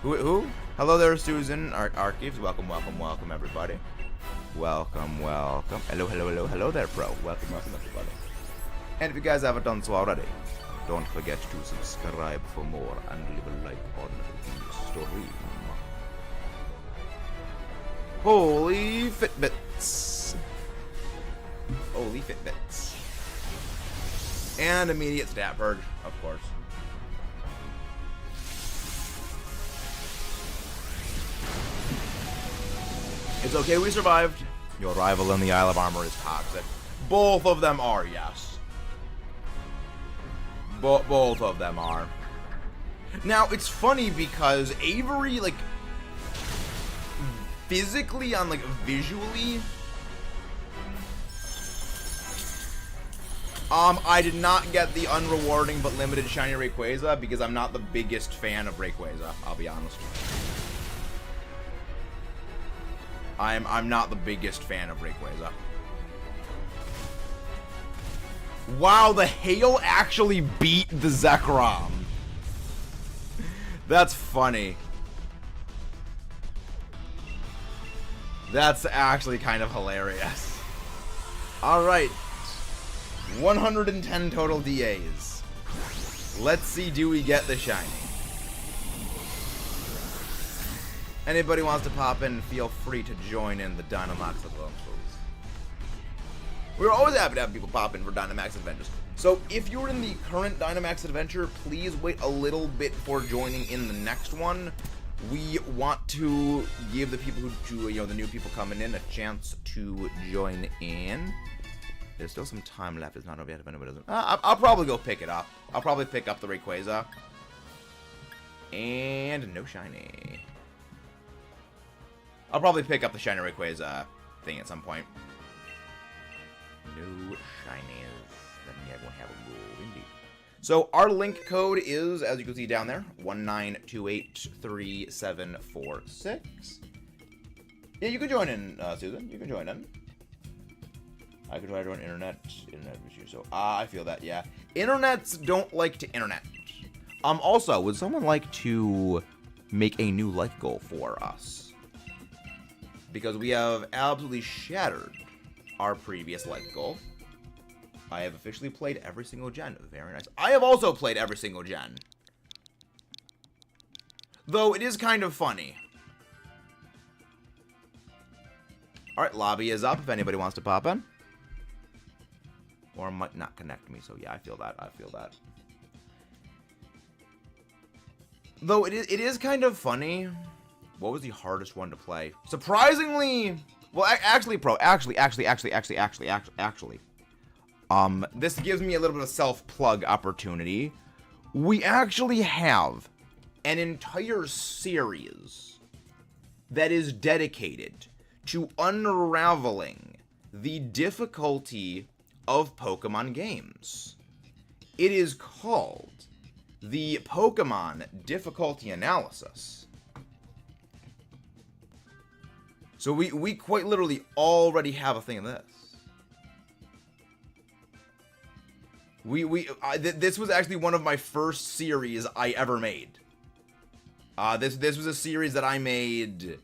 [SPEAKER 1] Who? Hello there, Susan. Archives. Welcome, welcome, welcome, everybody. Welcome, welcome. Hello there, bro. Welcome, welcome, everybody. And if you guys haven't done so already, don't forget to subscribe for more and leave a like on the stream. Holy Fitbits. Holy Fitbits. And immediate stat purge, of course. It's okay, we survived. Your rival in the Isle of Armor is toxic. Both of them are, yes. Both of them are. Now, it's funny because Avery, like, physically, on, like, visually, I did not get the unrewarding but limited shiny Rayquaza because I'm not the biggest fan of Rayquaza, I'll be honest. I'm not the biggest fan of Rayquaza. Wow, the hail actually beat the ZEKROM. That's funny. That's actually kind of hilarious. Alright. 110 total DAs. Let's see, do we get the shiny? Anybody wants to pop in, feel free to join in the Dynamax Adventures. We're always happy to have people pop in for Dynamax Adventures. So if you're in the current Dynamax Adventure, please wait a little bit before joining in the next one. We want to give the people who, the new people coming in a chance to join in. There's still some time left. It's not over yet if anybody doesn't. I'll probably go pick it up. I'll probably pick up the Rayquaza. And no shiny. I'll probably pick up the shiny Rayquaza thing at some point. No shinies. Then we won't have a gold indeed. So our link code is, as you can see down there, 19283746. Yeah, you can join in, Susan. You can join in. I could try to join internet issue. So I feel that, yeah. Internets don't like to internet. Also, would someone like to make a new like goal for us? Because we have absolutely shattered our previous like goal. I have officially played every single gen. Very nice. I have also played every single gen. Though it is kind of funny. Alright, lobby is up if anybody wants to pop in. Or might not connect me, so yeah, I feel that. I feel that. Though it is kind of funny. What was the hardest one to play? Surprisingly, well, actually, this gives me a little bit of self-plug opportunity. We actually have an entire series that is dedicated to unraveling the difficulty of Pokemon games. It is called the Pokemon Difficulty Analysis. So we quite literally already have a thing of this. This was actually one of my first series I ever made. This was a series that I made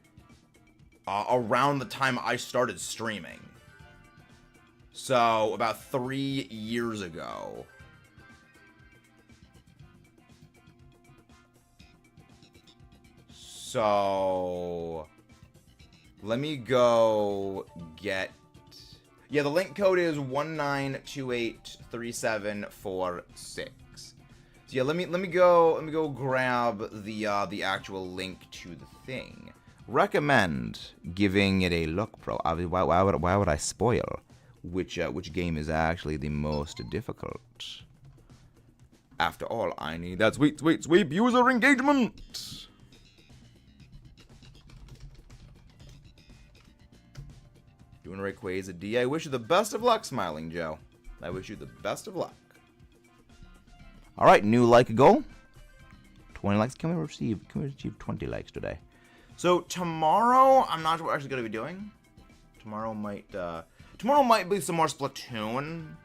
[SPEAKER 1] around the time I started streaming. So about 3 years ago. So let me go get. Yeah, the link code is 19283746. So yeah, let me go grab the actual link to the thing. Recommend giving it a look, pro. Why would I spoil which game is actually the most difficult? After all, I need that sweet user engagement. Doing Rayquaza D. I wish you the best of luck, Smiling Joe. I wish you the best of luck. Alright, new like goal. 20 likes. Can we achieve 20 likes today? So tomorrow, I'm not sure what we're actually going to be doing. Tomorrow might be some more Splatoon.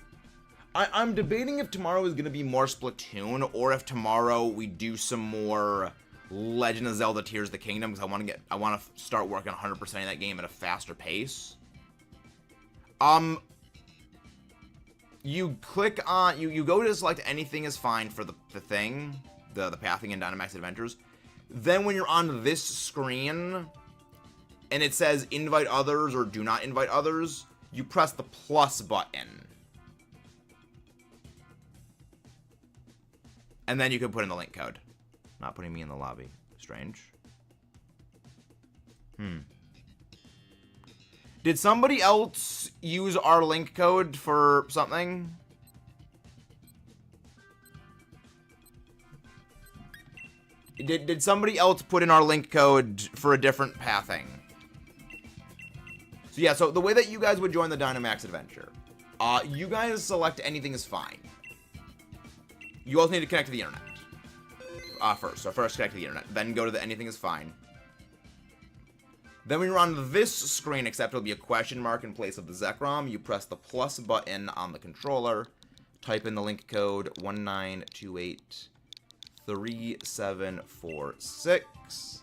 [SPEAKER 1] I'm debating if tomorrow is going to be more Splatoon, or if tomorrow we do some more Legend of Zelda Tears of the Kingdom, because I want to start working 100% of that game at a faster pace. You click on, you go to select anything is fine for the thing, the pathing in Dynamax Adventures. Then when you're on this screen, and it says invite others or do not invite others, you press the plus button. And then you can put in the link code. Not putting me in the lobby. Strange. Did somebody else use our link code for something? Did somebody else put in our link code for a different pathing? So yeah, so the way that you guys would join the Dynamax Adventure, you guys select anything is fine. You also need to connect to the internet. First. So first connect to the internet, then go to the anything is fine. Then when you're on this screen, except it'll be a question mark in place of the ZEKROM, you press the plus button on the controller, type in the link code 19283746,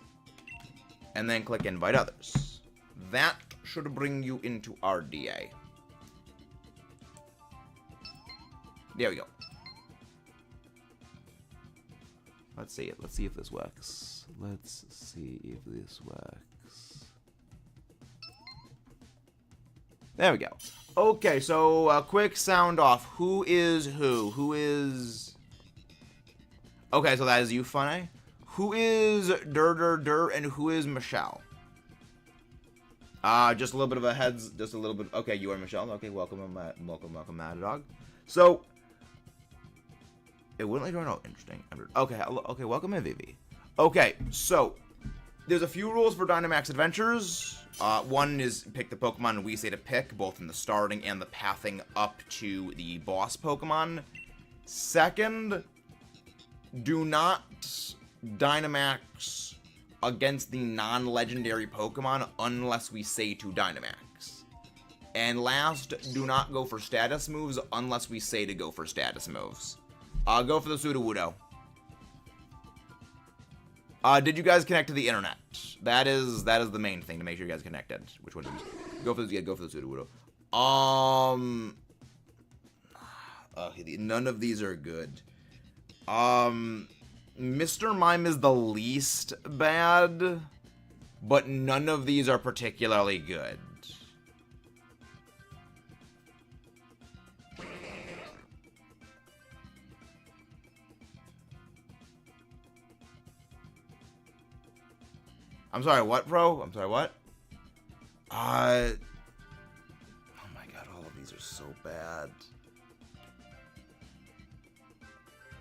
[SPEAKER 1] and then click invite others. That should bring you into RDA. There we go. Let's see it. Let's see if this works. Let's see if this works. There we go. Okay, so a quick sound off. Who is who? Who is... Okay, so that is you, Funny. Who is Dur, and who is Michelle? Just a little bit of a heads, just a little bit. Okay, you are Michelle. Okay, welcome, Mad Dog. So, it wouldn't let you know. Interesting. Okay, welcome, MVV. Okay, so there's a few rules for Dynamax Adventures. One is pick the Pokemon we say to pick, both in the starting and the pathing up to the boss Pokemon. Second, do not Dynamax against the non-legendary Pokemon unless we say to Dynamax. And last, do not go for status moves unless we say to go for status moves. Go for the Sudowoodo. Did you guys connect to the internet? That is the main thing to make sure you guys connected. Which one did you go for? Go for the Sudowoodo. None of these are good. Mr. Mime is the least bad, but none of these are particularly good. I'm sorry, what, bro? I'm sorry, what? Oh my god, all of these are so bad.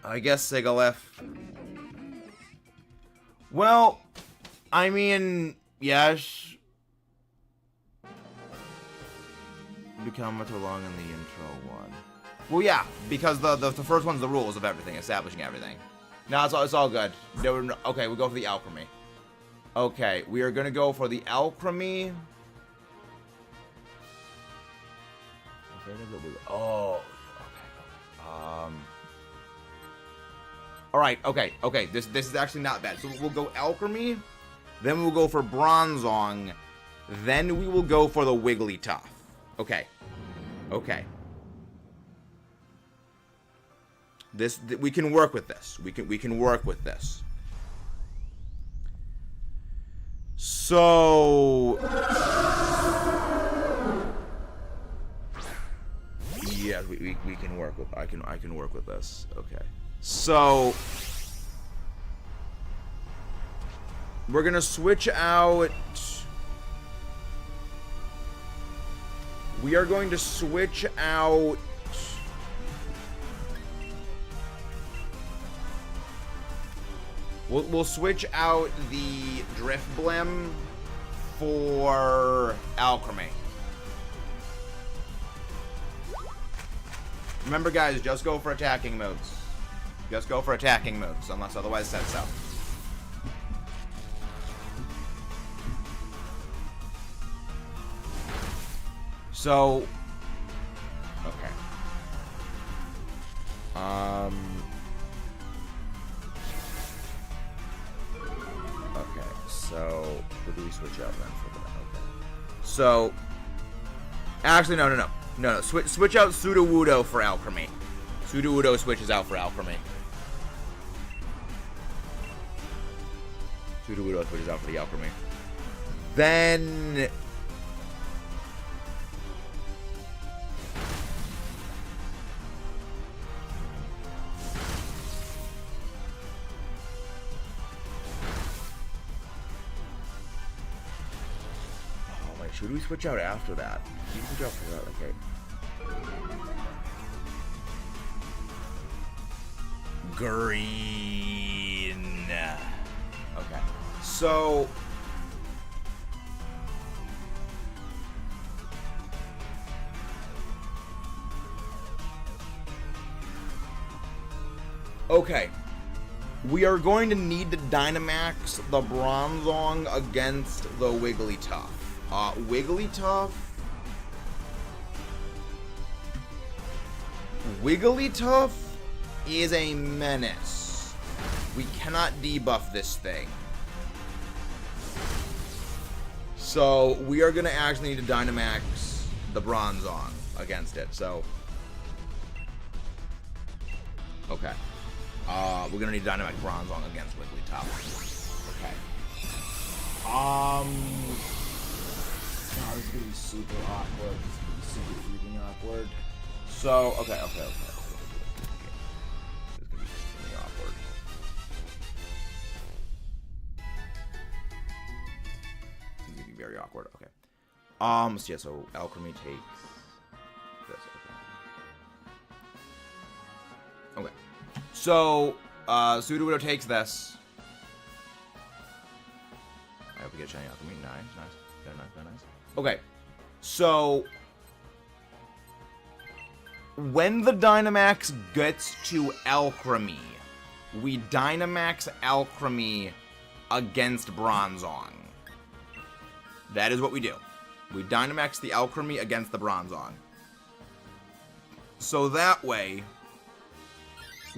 [SPEAKER 1] I guess Sigalef. Well, I mean, yes. Become too long in the intro one. Well, yeah, because the first one's the rules of everything, establishing everything. No, it's all good. Okay, we'll go for the alchemy. Okay, we are gonna go for the alchemy. Oh, okay. All right, okay. This is actually not bad. So we'll go alchemy, then we'll go for Bronzong, then we will go for the Wigglytuff. Okay. We can work with this. We can work with this. So, yeah, we can work with. I can work with this. Okay. So, we're gonna switch out. We are going to switch out. We'll switch out the Drifblim for Alchemy. Remember, guys, just go for attacking moves. Just go for attacking moves, unless otherwise said so. So, okay. Okay, so what do we switch out then for that? Okay. So, actually, no. Switch out Sudowoodo for Alchemy. Sudowoodo switches out for Alchemy. Sudowoodo switches out for the Alchemy. Then... should we switch out after that? Should we switch out for that? Okay. Green. Okay. So... okay. we are going to need to Dynamax the Bronzong against the Wigglytuff. Wigglytuff is a menace. We cannot debuff this thing. So we are going to actually need to Dynamax the Bronzong against it. So, okay. We're going to need to Dynamax Bronzong against Wigglytuff. Okay. This is going to be super awkward. This is going to be super freaking awkward. So, okay. This is going to be extremely awkward. This is going to be very awkward. Okay. So yeah, so Alchemy takes this. Okay. So, Sudowoodo takes this. I hope we get shiny Alchemy. Nice. Very nice. Okay. So, when the Dynamax gets to Alchemy, we Dynamax Alchemy against Bronzong. That is what we do. We Dynamax the Alchemy against the Bronzong. So that way,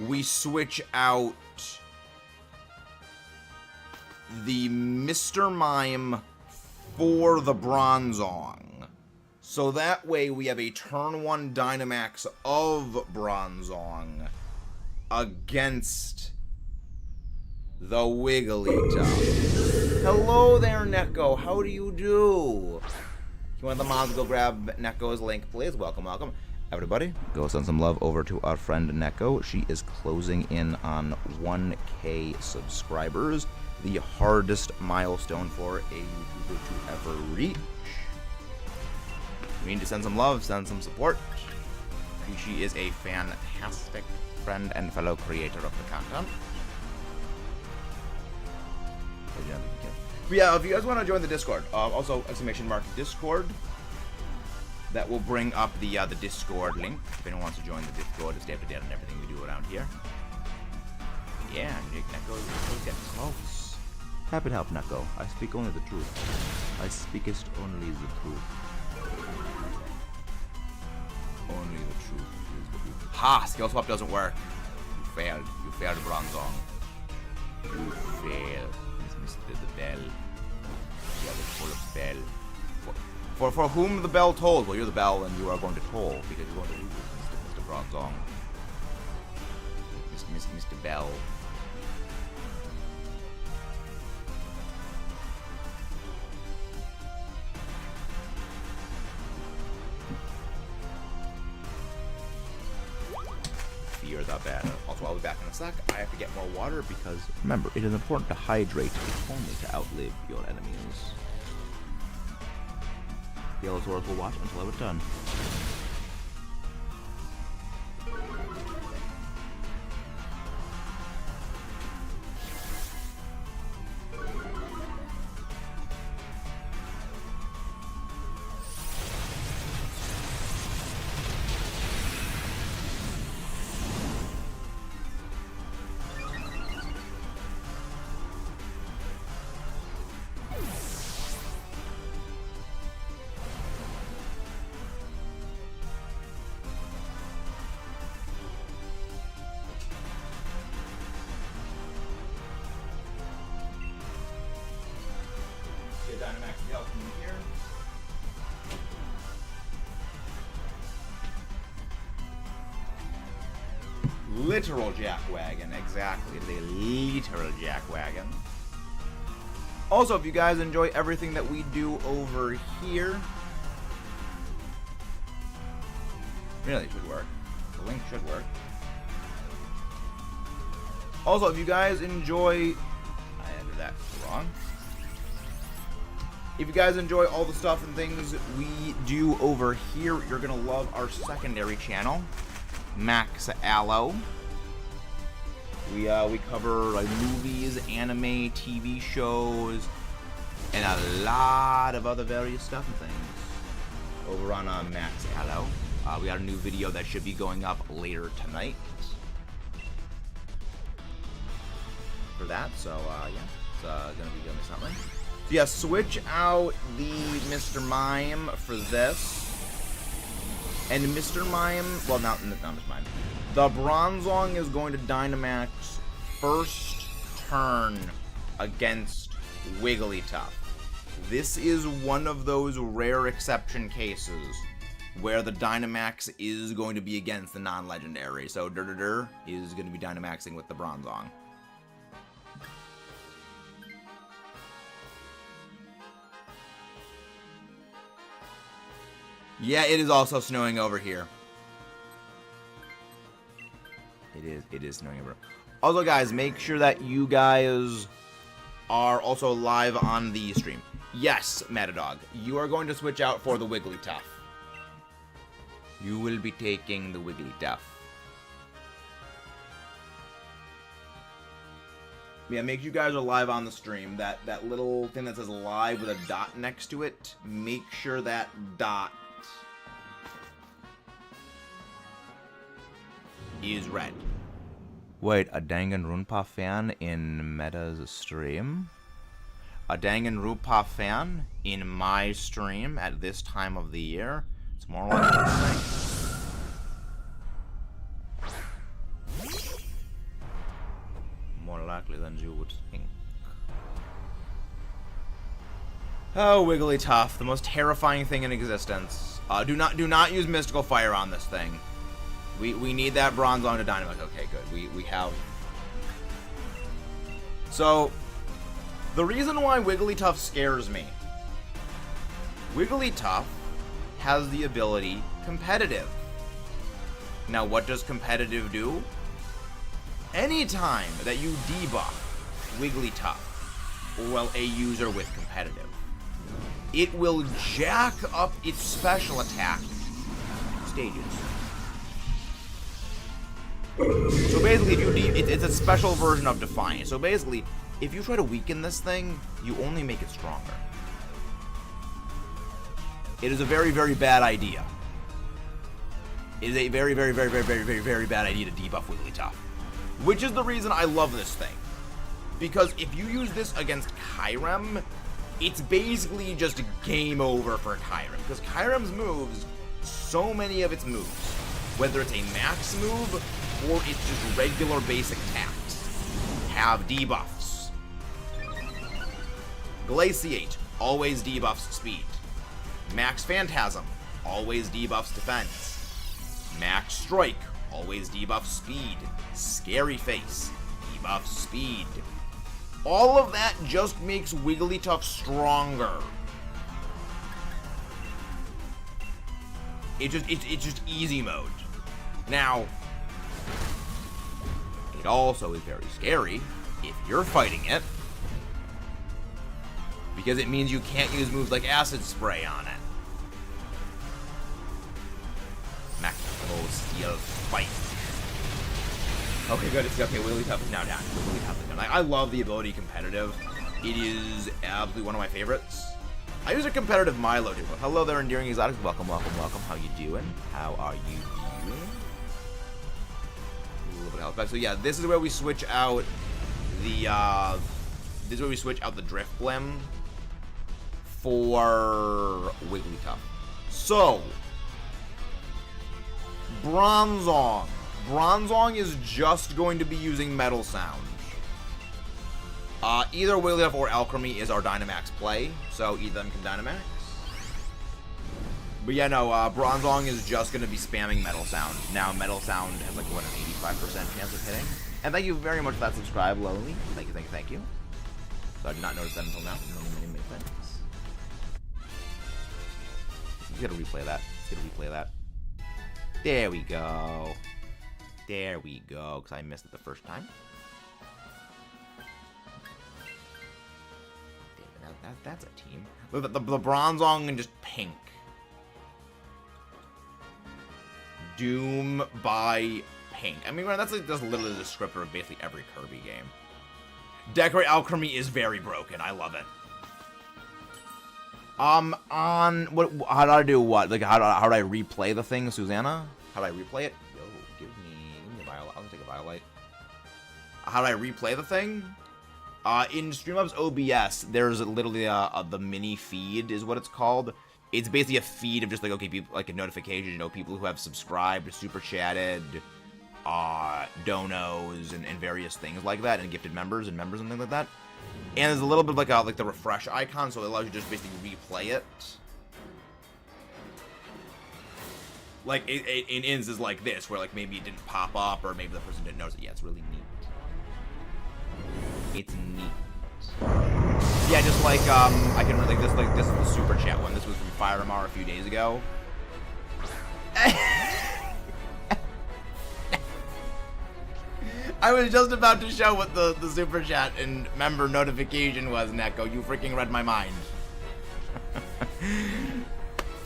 [SPEAKER 1] we switch out the Mr. Mime for the Bronzong. So that way we have a turn 1 Dynamax of Bronzong against the Wigglytuff. Hello there, Neko. How do you do? If you want the mods to go grab Neko's link, please. Welcome. Everybody, go send some love over to our friend Neko. She is closing in on 1K subscribers. The hardest milestone for a YouTuber to ever reach. We need to send some love, send some support. She is a fantastic friend and fellow creator of the content. But yeah, if you guys want to join the Discord, also !Discord. That will bring up the Discord link. If anyone wants to join the Discord to stay up to date on everything we do around here. Yeah, Neko, get close. Happy to help, Neko. I speak only the truth. I speakest only the truth. Only the truth is the truth. Ha! Skill swap doesn't work. You failed. You failed, Bronzong. You failed. Mr. the Bell. You are full of bell. For whom the bell tolls? Well, you're the bell, and you are going to toll because you're going to lose, Mr. Bronzong. Mr. Bell. Fear the battle. Also, I'll be back in a sec. I have to get more water because, remember, it is important to hydrate if only to outlive your enemies. Yellow Swords will watch until I was done. Dynamax help me here. Literal jackwagon, exactly. It is a literal jackwagon. Also, if you guys enjoy everything that we do over here, really, it should work. The link should work. Also, if you guys enjoy, I entered that wrong. If you guys enjoy all the stuff and things we do over here, you're going to love our secondary channel, Max Allo. We cover like movies, anime, TV shows, and a lot of other various stuff and things over on Max Allo. We got a new video that should be going up later tonight. for that. So, yeah, it's gonna be giving me something. So, yeah, switch out the Mr. Mime for this. And Mr. Mime, well, not Mr. Mime. The Bronzong is going to Dynamax first turn against Wigglytuff. This is one of those rare exception cases where the Dynamax is going to be against the non-legendary. So Dur is going to be Dynamaxing with the Bronzong. Yeah, it is also snowing over here. It is snowing over. Also, guys, make sure that you guys are also live on the stream. Yes, Matadog, you are going to switch out for the Wigglytuff. You will be taking the Wigglytuff. Yeah, make sure you guys are live on the stream. That little thing that says live with a dot next to it, make sure that dot is red. Wait, a Danganronpa fan in Meta's stream? A Danganronpa fan in my stream at this time of the year? It's more likely than think. More likely than you would think. Oh, Wigglytuff, the most terrifying thing in existence. Do not use Mystical Fire on this thing. We need that Bronzong to Dynamax. Okay, good. We have. So, the reason why Wigglytuff scares me. Wigglytuff has the ability Competitive. Now, what does Competitive do? Anytime that you debuff Wigglytuff, or well, a user with Competitive, it will jack up its special attack stages. So basically, if it's a special version of Defiant. So basically, if you try to weaken this thing, you only make it stronger. It is a very, very bad idea. It is a very, very, very, very, very, very, very bad idea to debuff Wigglytuff. Which is the reason I love this thing. Because if you use this against Kyurem, it's basically just game over for Kyurem. Because Kyurem's moves, so many of its moves, whether it's a max move or it's just regular basic attacks, have debuffs. Glaciate always debuffs speed. Max Phantasm always debuffs defense. Max Strike always debuffs speed. Scary Face debuffs speed. All of that just makes Wigglytuff stronger. It's just easy mode. Now, it also is very scary if you're fighting it, because it means you can't use moves like Acid Spray on it. Maximal Steel Fight. Okay, good. It's okay. Wigglytuff is now down. Wigglytuff is down. I love the ability Competitive. It is absolutely one of my favorites. I use a competitive Milo too. Hello there, Endearing Exotics. Welcome, welcome, welcome. How you doing? How are you doing? A little bit of health back. So yeah, this is where we switch out the Drift Blim for Wigglytuff. So Bronzong. Bronzong is just going to be using Metal Sound. Either Wigglytuff or Alchemy is our Dynamax play, so either of them can Dynamax. But yeah, no, Bronzong is just going to be spamming Metal Sound. Now, Metal Sound has like, what, an 85% chance of hitting? And thank you very much for that subscribe, Lonely. Thank you, thank you, thank you. So I did not notice that until now. Many thanks. You gotta replay that. Replay that. There we go. There we go, because I missed it the first time. Damn, that's a team. Look at the Bronzong and just pink. Doom by pink. I mean, that's like just literally the descriptor of basically every Kirby game. Decorate Alchemy is very broken. I love it. On what? How do I do what? Like, how do I replay the thing, Susanna? How do I replay it? Yo, give me a Violet. I'll take a Violet. How do I replay the thing? In Streamlabs OBS, there's literally the mini feed is what it's called. It's basically a feed of just like, okay, people, like a notification, you know, people who have subscribed, super chatted, donos, and various things like that, and gifted members and things like that. And there's a little bit of like the refresh icon, so it allows you to just basically replay it. Like in instances like this, where like maybe it didn't pop up, or maybe the person didn't notice it. Yeah, it's really neat. It's neat. Yeah, just like I can like this is the super chat one. This was from Fire Amar a few days ago. I was just about to show what the super chat and member notification was, Neko. You freaking read my mind.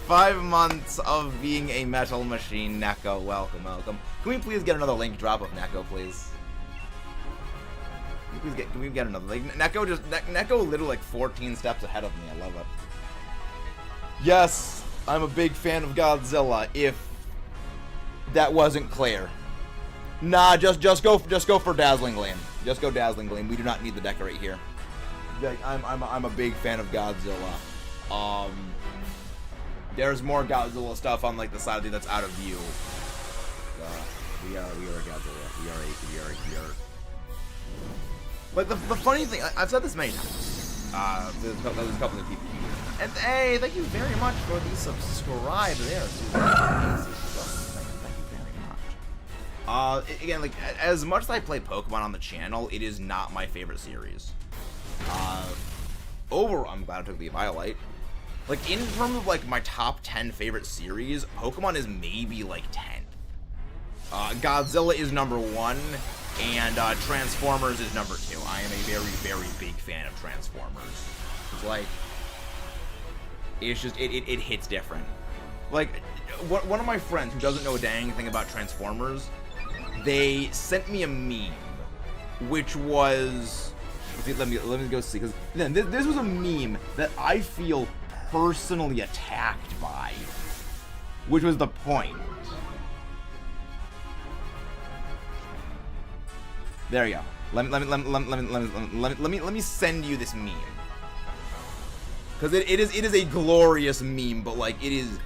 [SPEAKER 1] 5 months of being a metal machine, Neko. Welcome, welcome. Can we please get another link drop of Neko, please? Can we get another link? Neko literally like 14 steps ahead of me. I love it. Yes, I'm a big fan of Godzilla. If that wasn't clear. Nah, just go for Dazzling Gleam. Just go Dazzling Gleam. We do not need the decorate here. Like, I'm a big fan of Godzilla. There's more Godzilla stuff on like the side of the that's out of view. We are Godzilla. We are. But the funny thing, I've said this many times. There's a couple of people here. And hey, thank you very much for the subscribe there. Thank you very much. Again, like, as much as I play Pokemon on the channel, it is not my favorite series. Overall, I'm glad I took the Violet. Like, in terms of, like, my top 10 favorite series, Pokemon is maybe, like, 10. Godzilla is number 1, and Transformers is number 2. I am a very, very big fan of Transformers. It's like, it's just, it hits different. Like, one of my friends who doesn't know a dang thing about Transformers, they sent me a meme, which was, let me go see, because this was a meme that I feel personally attacked by, which was the point. There you go. Let me send you this meme, because it is a glorious meme, but like it is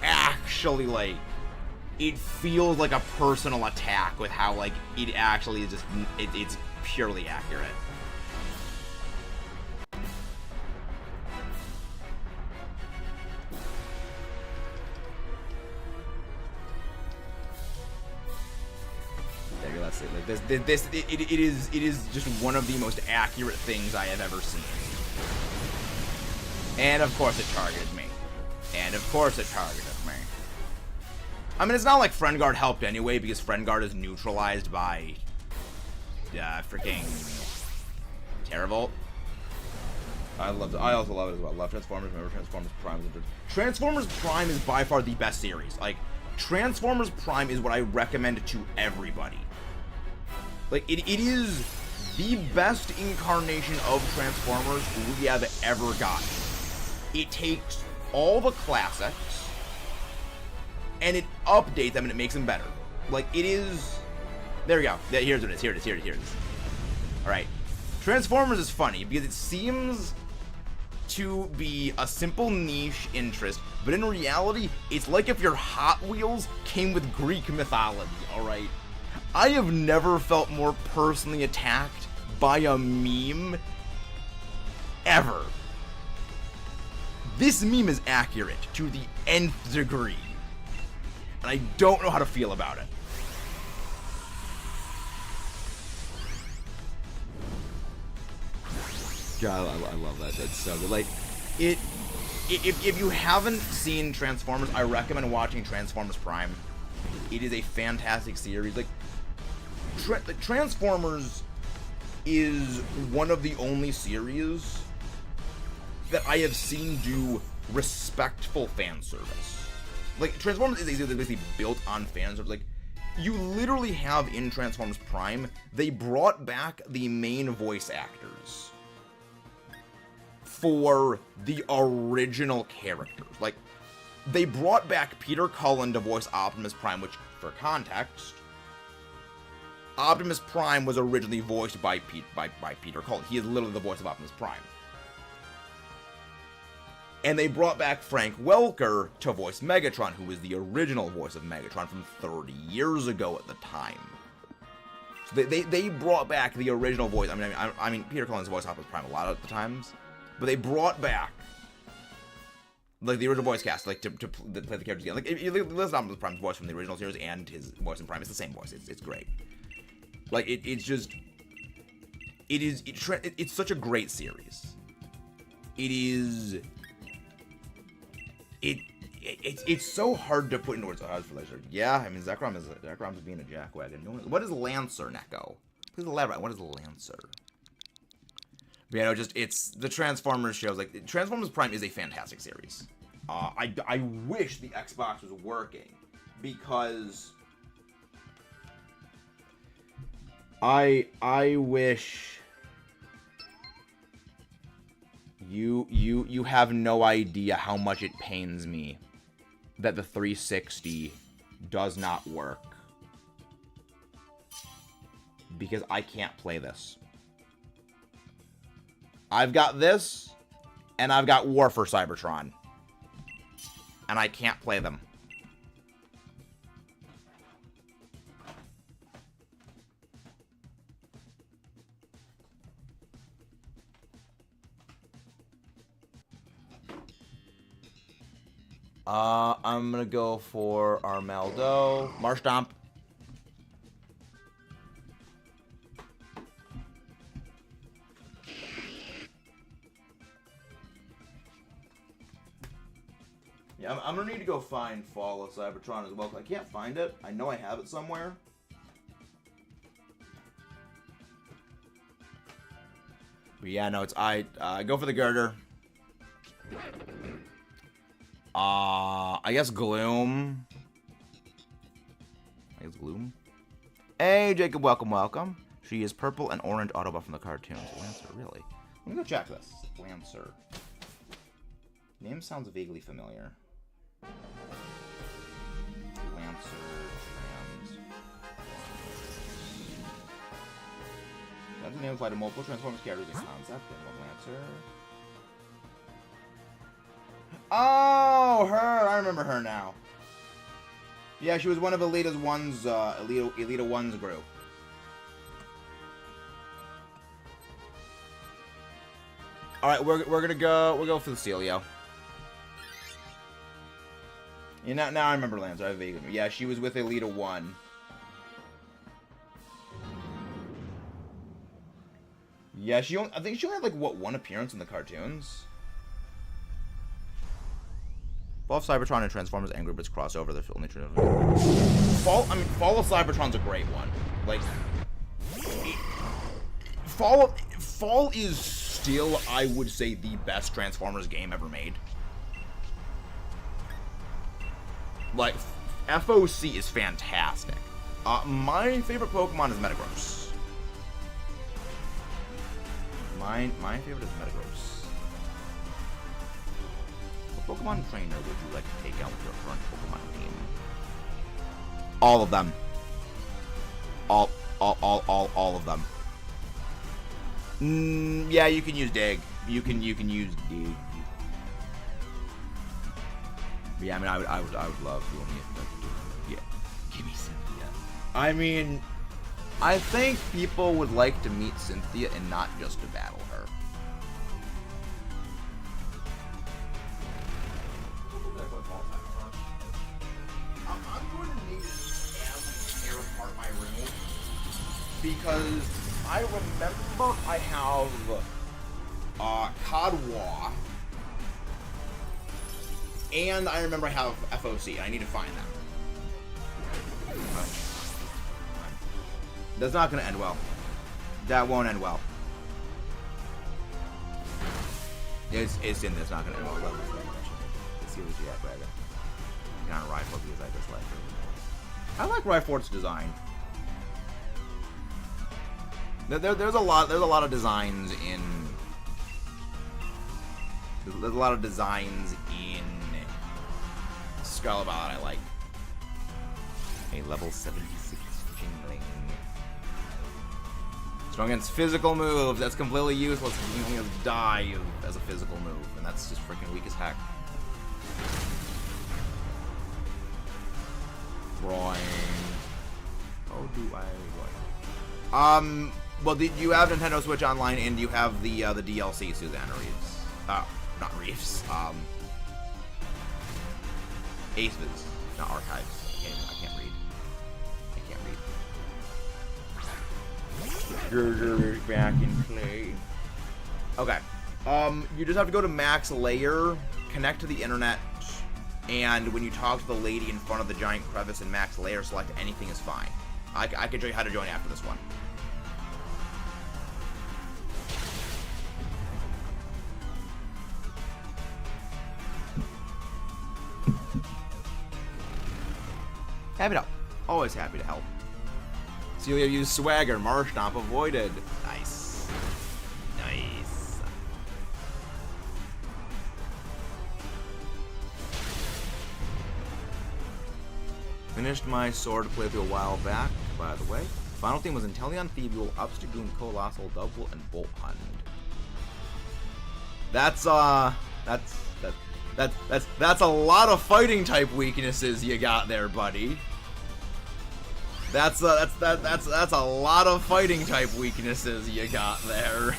[SPEAKER 1] actually like it feels like a personal attack with how like it actually is just it's purely accurate. Let's see. Like it is just one of the most accurate things I have ever seen. And of course it targeted me. I mean, it's not like Friend Guard helped anyway, because Friend Guard is neutralized by freaking Terravolt. I also love it as well. Love Transformers. Remember Transformers Prime. Transformers Prime is by far the best series. Like, Transformers Prime is what I recommend to everybody. Like, it is the best incarnation of Transformers we have ever gotten. It takes all the classics, and it updates them, and it makes them better. Like, it is... There we go. Yeah, here it is. Alright. Transformers is funny, because it seems to be a simple niche interest, but in reality, it's like if your Hot Wheels came with Greek mythology, alright? I have never felt more personally attacked by a meme ever. This meme is accurate to the nth degree, and I don't know how to feel about it. God, I love that. That's so good. Like, if you haven't seen Transformers, I recommend watching Transformers Prime. It is a fantastic series. Like, Transformers is one of the only series that I have seen do respectful fan service. Like, Transformers is basically built on fan service. Like, you literally have in Transformers Prime, they brought back the main voice actors for the original characters. Like, they brought back Peter Cullen to voice Optimus Prime, which, for context, Optimus Prime was originally voiced by Peter Cullen. He is literally the voice of Optimus Prime. And they brought back Frank Welker to voice Megatron, who was the original voice of Megatron from 30 years ago at the time. So they brought back the original voice. I mean, Peter Cullen's voiced Optimus Prime a lot of the times, but they brought back like the original voice cast, like to play the characters again. Like if you listen to Optimus Prime's voice from the original series and his voice in Prime, it's the same voice. It's great. Like it's such a great series. It's so hard to put into words. Yeah, I mean Zekrom's being a jackwagon. What is Lancer, Neko? Please elaborate. What is Lancer? But yeah, no, it's the Transformers shows. Like Transformers Prime is a fantastic series. I wish the Xbox was working because I wish you have no idea how much it pains me that the 360 does not work because I can't play this. I've got this and I've got War for Cybertron and I can't play them. I'm gonna go for Armaldo. Marshtomp. Yeah, I'm gonna need to go find Fall of Cybertron as well. I can't find it. I know I have it somewhere. But yeah, no, it's I go for the girder. I guess Gloom. Hey, Jacob, welcome. She is purple and orange Autobot from the cartoons. Lancer, really? Let me go check this. Lancer. Name sounds vaguely familiar. Lancer, Trans. That's a name applied to multiple Transformers characters in concept. Lancer. Oh, her! I remember her now. Yeah, she was one of Elita One's group. All right, we're gonna go for the Celio. Yeah, now I remember Lancer. I vaguely remember. Yeah, she was with Elita One. Yeah, I think she only had like one appearance in the cartoons. Fall of Cybertron and Transformers and Angry Birds crossover. They're only Fall of Cybertron's a great one. Like, Fall is still, I would say, the best Transformers game ever made. Like, FOC is fantastic. My favorite Pokemon is Metagross. My favorite is Metagross. What Pokemon trainer would you like to take out with your current Pokemon team? All of them. All of them. Yeah, you can use Dig. You can use Dig. Yeah, I mean, I would love to yeah, give me Cynthia. I mean, I think people would like to meet Cynthia and not just to battle her. I'm going to need to tear apart my room because I remember I have Kadwa. And I remember I have FOC. I need to find them. That's not going to end well. That won't end well. It's in. That's not going to end well. Let's see what you have, Braga. You got a rifle because I just like it. I like Rhyfort's design. There's a lot of designs in. There's a lot of designs in Scarlet Violet I like. A level 76 Jingling. Strong against physical moves. That's completely useless. You can only die as a physical move, and that's just freaking weak as heck. Drawing. Oh, do I? What? Well, you have Nintendo Switch Online, and you have the DLC Susanna Reeves. Not Reeves. Aces, not Archives. I can't read. Gerger is back in play. Okay. You just have to go to max layer, connect to the internet, and when you talk to the lady in front of the giant crevice in max layer, select anything is fine. I can show you how to join after this one. Happy to help. Always happy to help. Celia used swagger. Marsh stomp avoided. Nice. Nice. Finished my sword playthrough a while back, by the way. Final theme was Inteleon, Thievial, Upstagoon, Colossal, Double, and Bolt Hunt. That's a lot of fighting type weaknesses you got there, buddy. That's a lot of fighting type weaknesses you got there.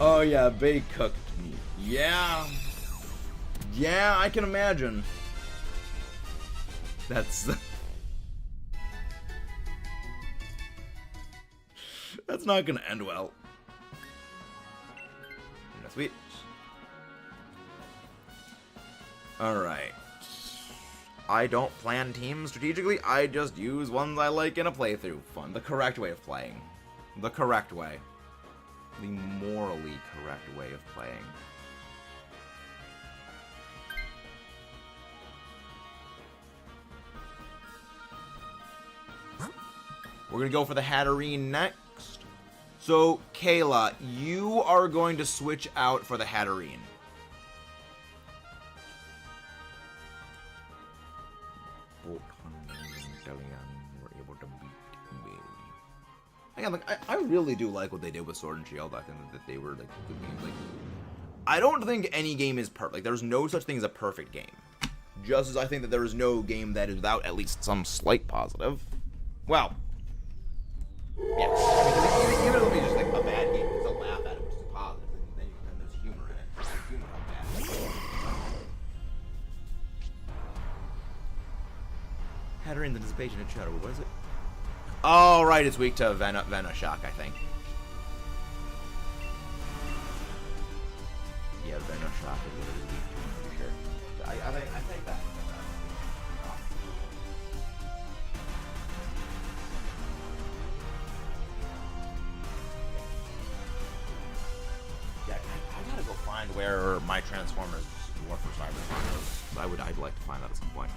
[SPEAKER 1] Oh yeah, Bay cooked me. Yeah. Yeah, I can imagine. That's not gonna end well. Sweet. Alright. I don't plan teams strategically, I just use ones I like in a playthrough. Fun. The correct way of playing. The correct way. The morally correct way of playing. We're gonna go for the Hatterene next. So, Kayla, you are going to switch out for the Hatterene. Were able to beat me. Again, like, I really do like what they did with Sword and Shield. I think that they were like good games. Like, I don't think any game is perfect. Like, there's no such thing as a perfect game. Just as I think that there is no game that is without at least some slight positive. Well. Yeah, I mean, even if it's just like a bad game, you still laugh at it, which is positive, and then there's humor in it. There's humor in bad. Hatterene, the dissipation and shadow. What is it? Oh, right, it's weak to Venoshock, I think. Yeah, Venoshock is what it is weak to, I'm pretty sure. I think that. Where my Transformers War for Cybertron is. I'd like to find that at some point.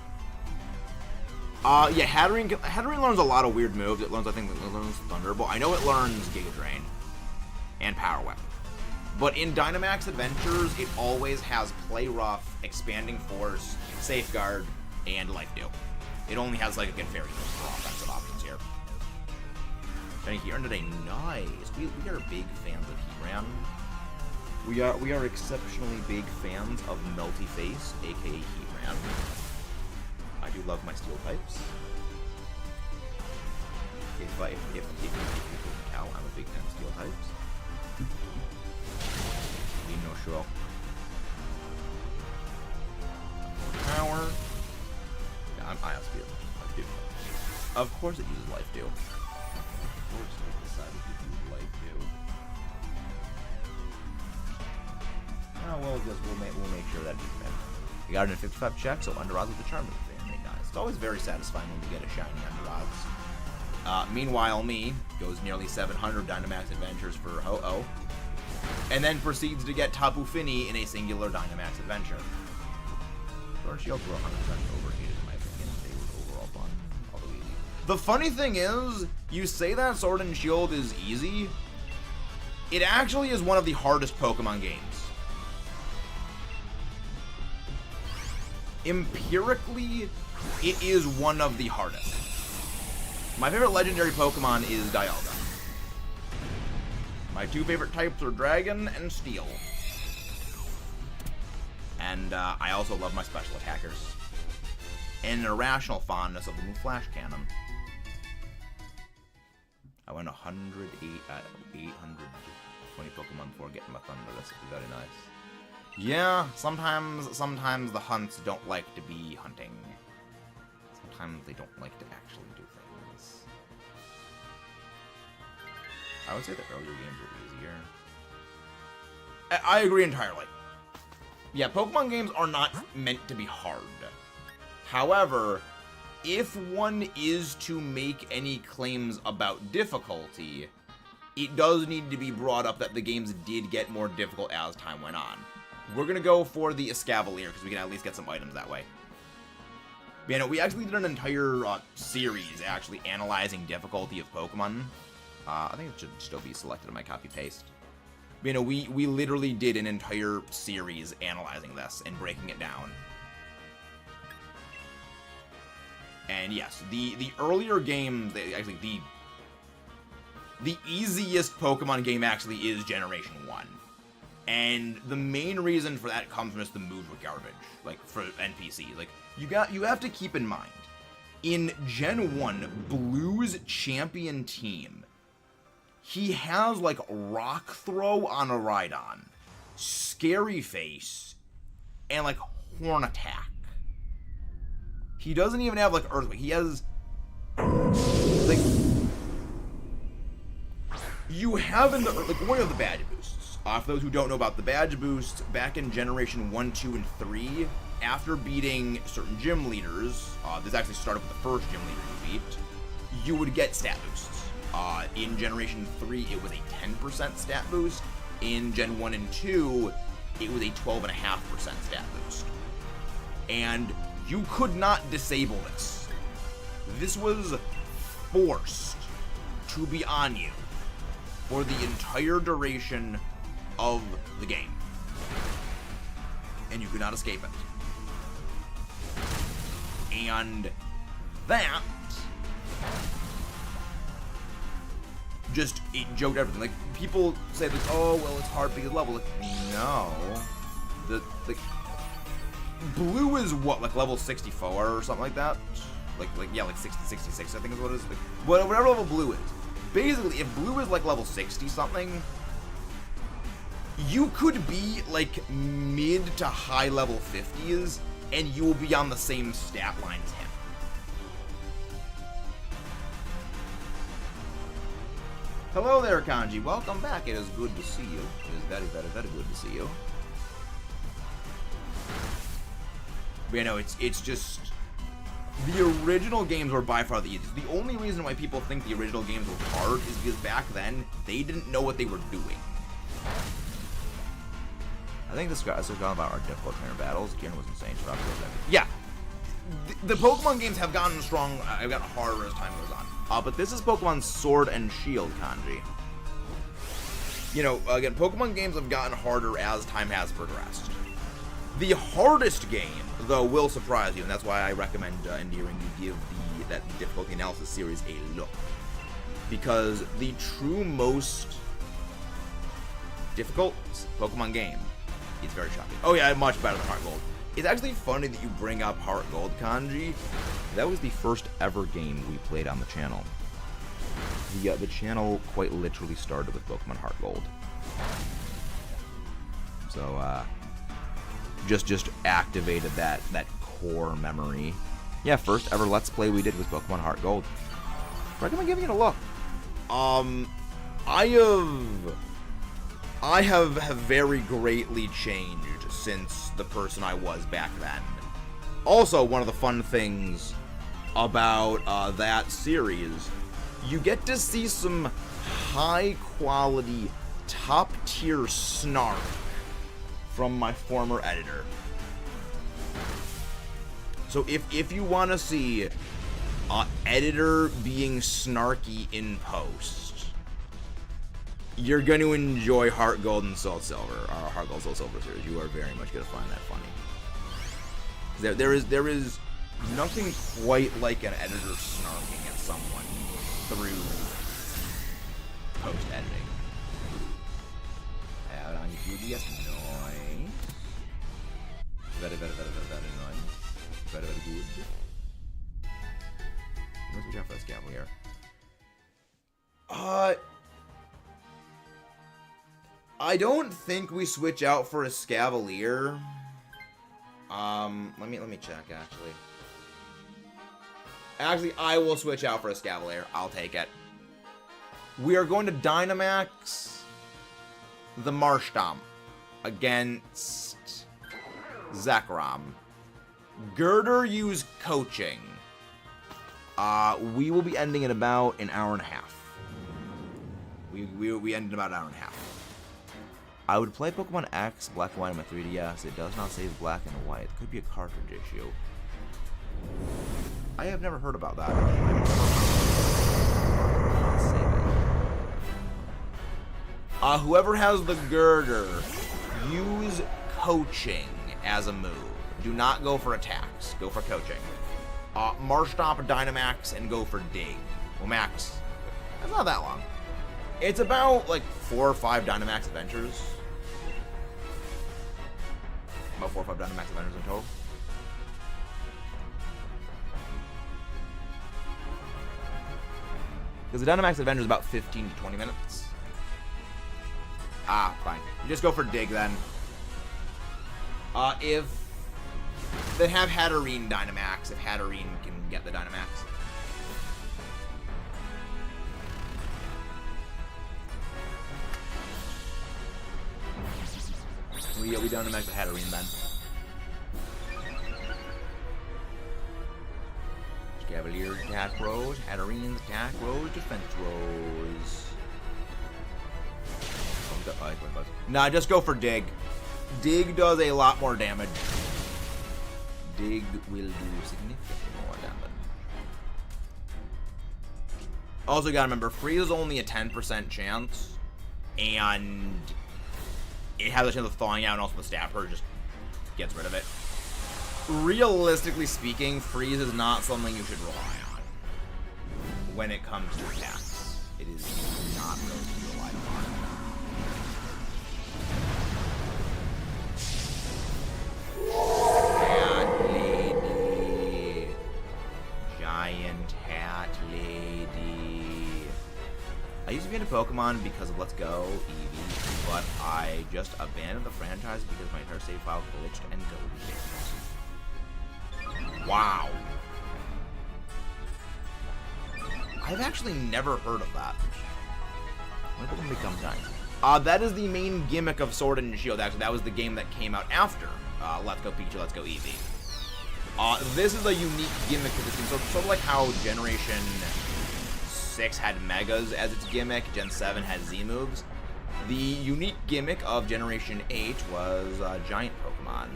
[SPEAKER 1] Yeah, Hatterene learns a lot of weird moves. It learns Thunderbolt. I know it learns Giga Drain and Power Whip. But in Dynamax Adventures, it always has Play Rough, Expanding Force, Safeguard, and Life Dew. It only has like again fairy moves for offensive options here. Shiny Heatran today, nice. We are big fans of Heatran. We are exceptionally big fans of Melty Face, aka Heatran. I do love my steel types. If you can tell, I'm a big fan of steel types. No show. Power. Yeah, I have speed. Life Dew. Of course it uses Life Dew. Of course they decided to use Life Dew. Oh, well, we'll make sure that it doesn't matter. We got it in 55 checks, so Under Odds with the Charm is very nice. It's always very satisfying when we get a shiny Under Odds. Meanwhile, me goes nearly 700 Dynamax Adventures for Ho-Oh, and then proceeds to get Tapu Fini in a singular Dynamax Adventure. Sword and Shield were 100% overrated in my opinion. They were overall fun, although easy. The funny thing is, you say that Sword and Shield is easy, it actually is one of the hardest Pokemon games. Empirically, it is one of the hardest. My favorite legendary Pokemon is Dialga. My two favorite types are Dragon and Steel. And I also love my special attackers. And an irrational fondness of the new Flash Cannon. I went 820 Pokemon before getting my Thunder. That's very nice. Yeah, sometimes the hunts don't like to be hunting. Sometimes they don't like to actually do things. I would say the earlier games are easier. I agree entirely. Yeah, Pokemon games are not meant to be hard. However, if one is to make any claims about difficulty, it does need to be brought up that the games did get more difficult as time went on. We're gonna go for the Escavalier, because we can at least get some items that way. You know, we actually did an entire series actually analyzing difficulty of Pokemon. I think it should still be selected in my copy-paste. You know, we literally did an entire series analyzing this and breaking it down. And yes, the earlier games, actually the easiest Pokemon game actually is Generation 1. And the main reason for that comes from just the moves were garbage, like for NPCs. Like you have to keep in mind, in Gen 1, Blue's champion team, he has like Rock Throw on a Rhydon, Scary Face, and like Horn Attack. He doesn't even have like Earthquake. He has like you have in the like one of the badge boosts. For those who don't know about the badge boosts, back in Generation 1, 2, and 3, after beating certain gym leaders, this actually started with the first gym leader you beat, you would get stat boosts. In Generation 3, it was a 10% stat boost. In Gen 1 and 2, it was a 12.5% stat boost. And you could not disable this. This was forced to be on you for the entire duration of the game. And you could not escape it. And that just, it joked everything. Like, people say, like, oh, well, it's hard because level. Like, no. The Blue is what, like level 64 or something like that? Like 60, 66, I think is what it is. Like, whatever level Blue is. Basically, if Blue is like level 60 something, you could be like mid to high level 50s and you will be on the same stat line as him. Hello there, Kanji. Welcome back. It is good to see you. It is very, very, very good to see you. But, you know, it's just the original games were by far the easiest. The only reason why people think the original games were hard is because back then they didn't know what they were doing. I think this guy's talking about our difficult trainer battles. Kieran was insane. Yeah, the Pokemon games have gotten strong. Have gotten harder as time goes on. But this is Pokemon Sword and Shield, Kanji. You know, again, Pokemon games have gotten harder as time has progressed. The hardest game, though, will surprise you, and that's why I recommend Endearing you give that difficulty analysis series a look. Because the true most difficult Pokemon game is very shocking. Oh yeah, much better than Heart Gold. It's actually funny that you bring up Heart Gold, Kanji. That was the first ever game we played on the channel. The channel quite literally started with Pokemon Heart Gold. So, just activated that core memory. Yeah, first ever Let's Play we did was Pokemon Heart Gold. Recommend giving it a look. I have very greatly changed since the person I was back then. Also, one of the fun things about that series, you get to see some high quality, top tier snark from my former editor. So if you want to see editor being snarky in post, you're going to enjoy Heart Gold and Soul Silver, or Heart Gold Soul Silver series. You are very much going to find that funny. There is Nothing quite like an editor snarking at someone through post-editing. Lang YouTube, yes, nice. Very, very, very, very, very nice. Very, very good. Let's switch out for this Cavalier. I don't think we switch out for a Scavalier. Let me check actually. Actually, I will switch out for a Scavalier. I'll take it. We are going to Dynamax the Marshtomp against ZEKROM. Girder use coaching. We will be ending in about an hour and a half. We end in about an hour and a half. I would play Pokemon X, Black and White on my 3DS. It does not save Black and White. It could be a cartridge issue. I have never heard about that. Whoever has the Girder, use coaching as a move. Do not go for attacks. Go for coaching. Marshtomp, Dynamax, and go for Dig. Well, Max, that's not that long. It's about like 4 or 5 Dynamax Adventures. About 4 or 5 Dynamax Adventures in total. Because the Dynamax Adventure is about 15 to 20 minutes. Fine. You just go for Dig then. If they have Hatterene Dynamax, if Hatterene can get the Dynamax. We Dynamax the Hatterene then. Cavalier attack rose, Hatterene's attack rose, defense rose. Nah, just go for Dig. Dig does a lot more damage. Dig will do significantly more damage. Also, gotta remember, Freeze is only a 10% chance, and it has a chance of thawing out, and also the Stapper just gets rid of it. Realistically speaking, Freeze is not something you should rely on when it comes to attacks. It is not really to be relied upon. Hat lady. Giant hat lady. I used to be into Pokemon because of Let's Go, Eevee, but I just abandoned the franchise because my entire save file glitched and deleted. Wow. I've actually never heard of that. When did it become time? That is the main gimmick of Sword and Shield. Actually, that was the game that came out after Let's Go Pikachu, Let's Go Eevee. This is a unique gimmick to this game. So sort of like how Generation 6 had Megas as its gimmick, Gen 7 had Z moves. The unique gimmick of Generation 8 was Giant Pokemon.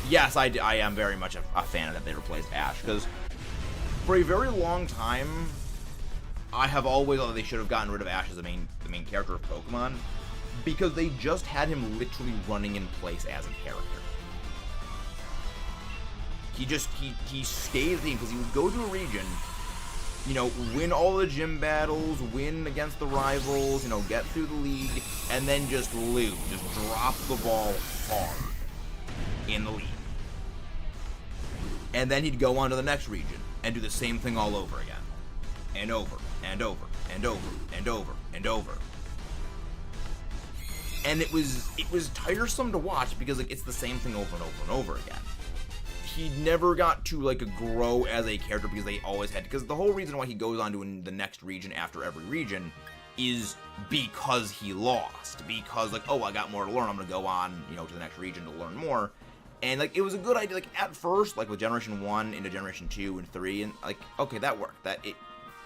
[SPEAKER 1] Yes, I am very much a fan of that they replaced Ash, because for a very long time, I have always thought they should have gotten rid of Ash as the main character of Pokemon, because they just had him literally running in place as a character. He stayed the theme, because he would go to a region, you know, win all the gym battles, win against the rivals, you know, get through the league, and then just lose, just drop the ball hard in the league. And then he'd go on to the next region and do the same thing all over again. And over, and over, and over, and over, and over. And it was tiresome to watch because like it's the same thing over and over and over again. He never got to like grow as a character because they always had, because the whole reason why he goes on to the next region after every region is because he lost. Because like, oh, I got more to learn, I'm gonna go on, you know, to the next region to learn more. And like it was a good idea, like at first, like with Generation 1 into Generation 2 and 3, and like, okay, that worked.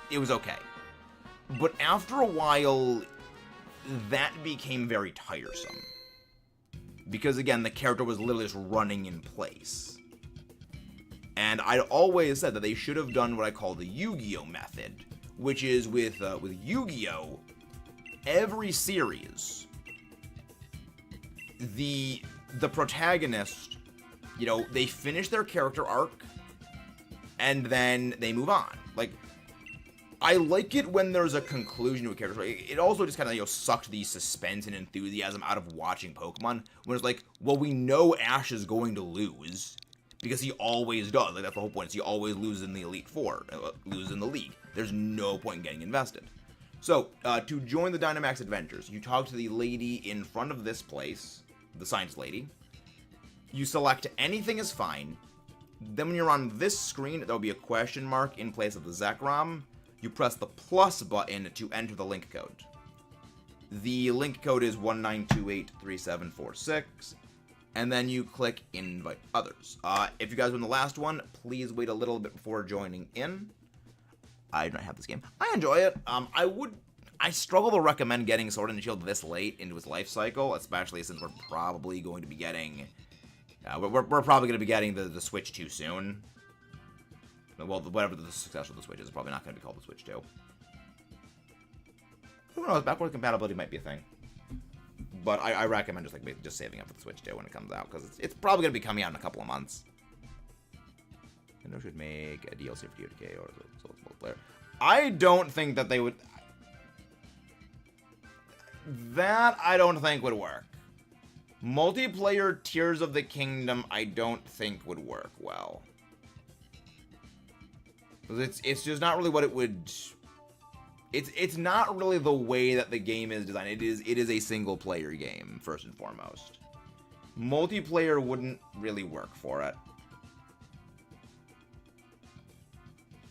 [SPEAKER 1] It was okay. But after a while, that became very tiresome. Because again, the character was literally just running in place. And I'd always said that they should have done what I call the Yu-Gi-Oh method, which is with Yu-Gi-Oh, every series, the protagonist, you know, they finish their character arc, and then they move on. Like, I like it when there's a conclusion to a character. It also just kind of, sucked the suspense and enthusiasm out of watching Pokemon, when it's like, well, we know Ash is going to lose, because he always does. Like, that's the whole point. He always loses in the Elite Four, loses in the league. There's no point in getting invested. So, to join the Dynamax Adventures, you talk to the lady in front of this place, the science lady. You select anything is fine. Then when you're on this screen, there'll be a question mark in place of the ZEKROM. You press the plus button to enter the link code. The link code is 19283746, and then you click invite others. If you guys were in the last one, please wait a little bit before joining in. I do not have this game. I enjoy it. I struggle to recommend getting Sword and Shield this late into its life cycle, especially since we're probably going to be getting, we're probably going to be getting the Switch 2 soon. Well, whatever the successor of the Switch is probably not going to be called the Switch 2. Who knows? Backward compatibility might be a thing. But I recommend just saving up for the Switch 2 when it comes out, because it's probably going to be coming out in a couple of months. Nintendo should make a DLC for TOTK or so multiplayer. I don't think that they would. That I don't think would work. Multiplayer Tears of the Kingdom, I don't think would work well. It's just not really what it would. It's not really the way that the game is designed. It is a single player game first and foremost. Multiplayer wouldn't really work for it.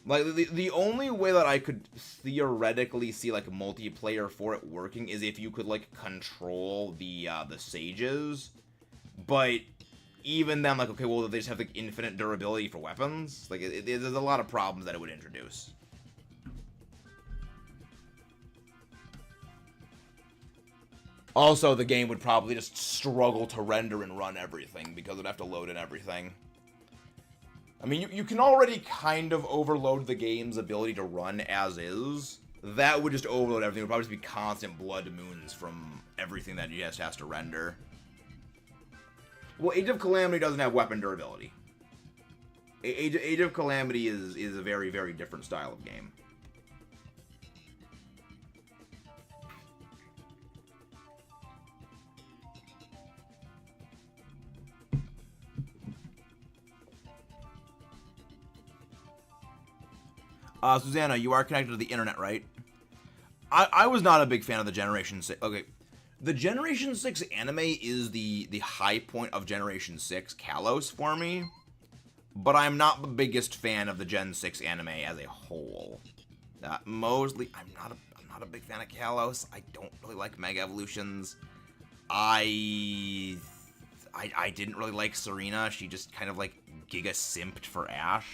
[SPEAKER 1] Like the only way that I could theoretically see like multiplayer for it working is if you could like control the sages, but even then, like, okay, well, they just have like infinite durability for weapons. Like, there's a lot of problems that it would introduce. Also, the game would probably just struggle to render and run everything because it'd have to load in everything. I mean, you can already kind of overload the game's ability to run as is. That would just overload everything. It would probably just be constant blood moons from everything that it just has to render. Well, Age of Calamity doesn't have weapon durability. Age of Calamity is a very, very different style of game. Susanna, you are connected to the internet, right? I was not a big fan of the Generation 6. Okay. The Generation 6 anime is the high point of Generation 6 Kalos for me, but I'm not the biggest fan of the Gen 6 anime as a whole. Mostly, I'm not a big fan of Kalos. I don't really like Mega Evolutions. I didn't really like Serena. She just kind of like giga simped for Ash.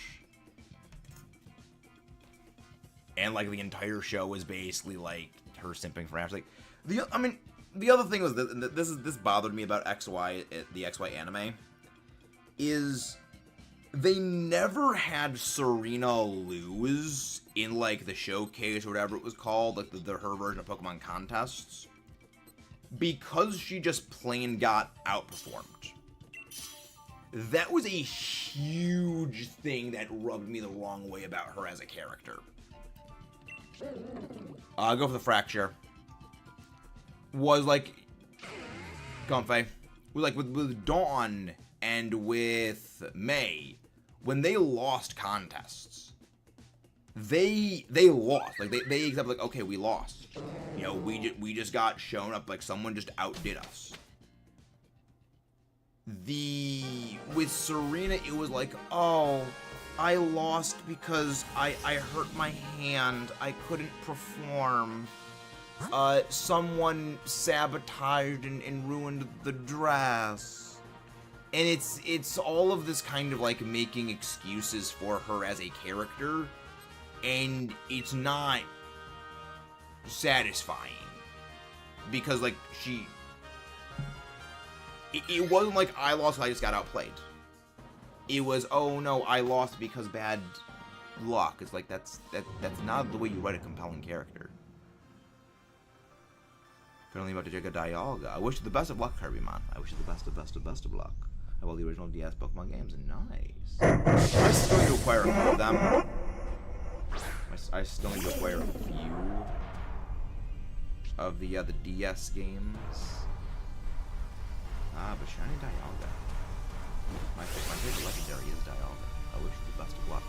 [SPEAKER 1] And like the entire show is basically like her simping for Ash. Like the other thing was that this bothered me about the XY anime, is they never had Serena lose in like the showcase or whatever it was called, like her version of Pokemon contests, because she just plain got outperformed. That was a huge thing that rubbed me the wrong way about her as a character. I'll go for the Fracture. Was like Comfey. With Dawn and with May, when they lost contests, they lost. Like they accept like, okay, we lost. You know, we just got shown up, like someone just outdid us. With Serena, it was like, oh, I lost because I hurt my hand. I couldn't perform. Someone sabotaged and ruined the dress. And it's all of this kind of like making excuses for her as a character, and it's not satisfying. Because like it wasn't like I lost, I just got outplayed. It was, oh no, I lost because bad luck. It's like that's not the way you write a compelling character. Currently about to check a Dialga. I wish you the best of luck, Kirby, man. I wish you the best of luck. have all the original DS Pokemon games. Nice. I still need to acquire a few of them. I still need to acquire a few of the DS games. But shiny Dialga. My favorite legendary is Dialga. I wish you the best of luck.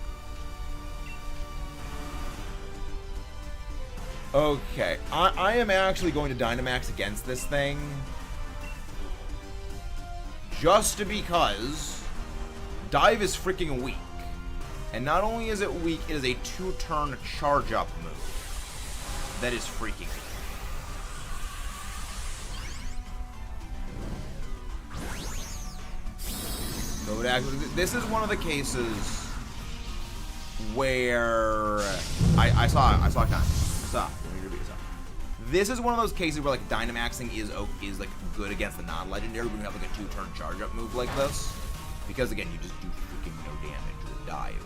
[SPEAKER 1] Okay, I am actually going to Dynamax against this thing. Just because Dive is freaking weak. And not only is it weak, it is a 2-turn charge-up move. That is freaking weak. So it actually, this is one of the cases where I saw. This is one of those cases where like Dynamaxing is like good against the non-legendary when you have like a 2-turn charge-up move like this, because again you just do freaking no damage with Dive.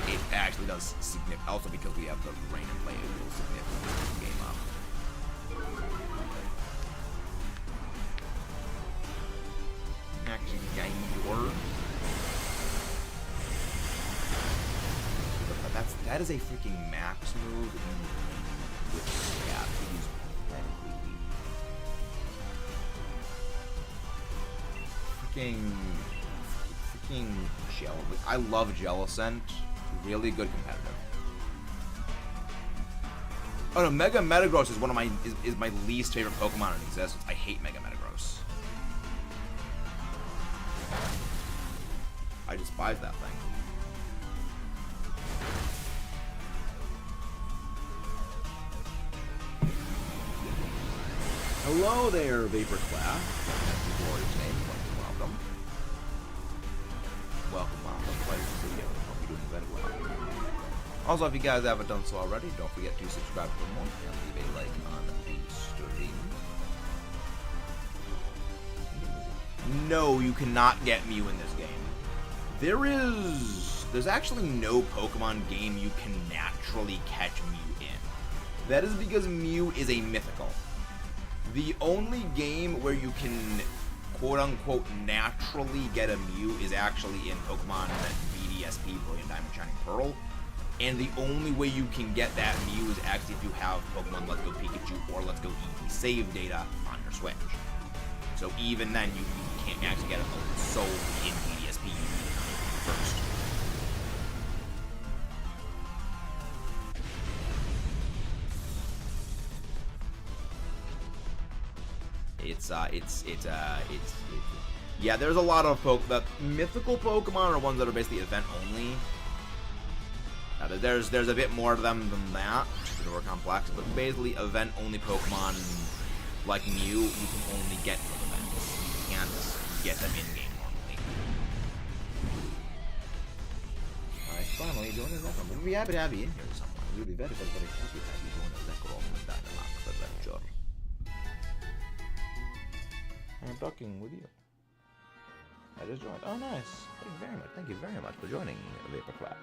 [SPEAKER 1] It actually does significant. Also because we have the rain and play, it will significantly move the game up. Actually, that is a freaking max move. Yeah, he's pathetically weak. Freaking Gel. I love Jellicent. Really good competitive. Oh no, Mega Metagross is one of my is my least favorite Pokemon in existence. I hate Mega Metagross. I despise that thing. Hello there, Vaporclaw. That's the glorious name. Welcome. Welcome. Pleasure to see you. Hope you're doing very well. Also, if you guys haven't done so already, don't forget to subscribe for more and leave a like on the stream. No, you cannot get Mew in this game. There's actually no Pokemon game you can naturally catch Mew in. That is because Mew is a mythical. The only game where you can quote-unquote naturally get a Mew is actually in Pokemon BDSP, Brilliant Diamond Shining Pearl. And the only way you can get that Mew is actually if you have Pokemon Let's Go Pikachu or Let's Go Eevee save data on your Switch. So even then, you can't actually get it solely in BDSP. You need it first. Yeah, there's a lot of the mythical Pokemon are ones that are basically event only. There's a bit more to them than that, which is a bit more complex, but basically event only Pokemon like Mew, you can only get from events. You can't get them in game normally. Alright, finally join the ZEKROM. We'll be happy to have you in here somewhere. We'll be very, very, very happy to have you join the ZEKROM and Dynamax Adventure. I'm talking with you. I just joined. Oh, nice. Thank you very much. Thank you very much for joining Vaporclaw.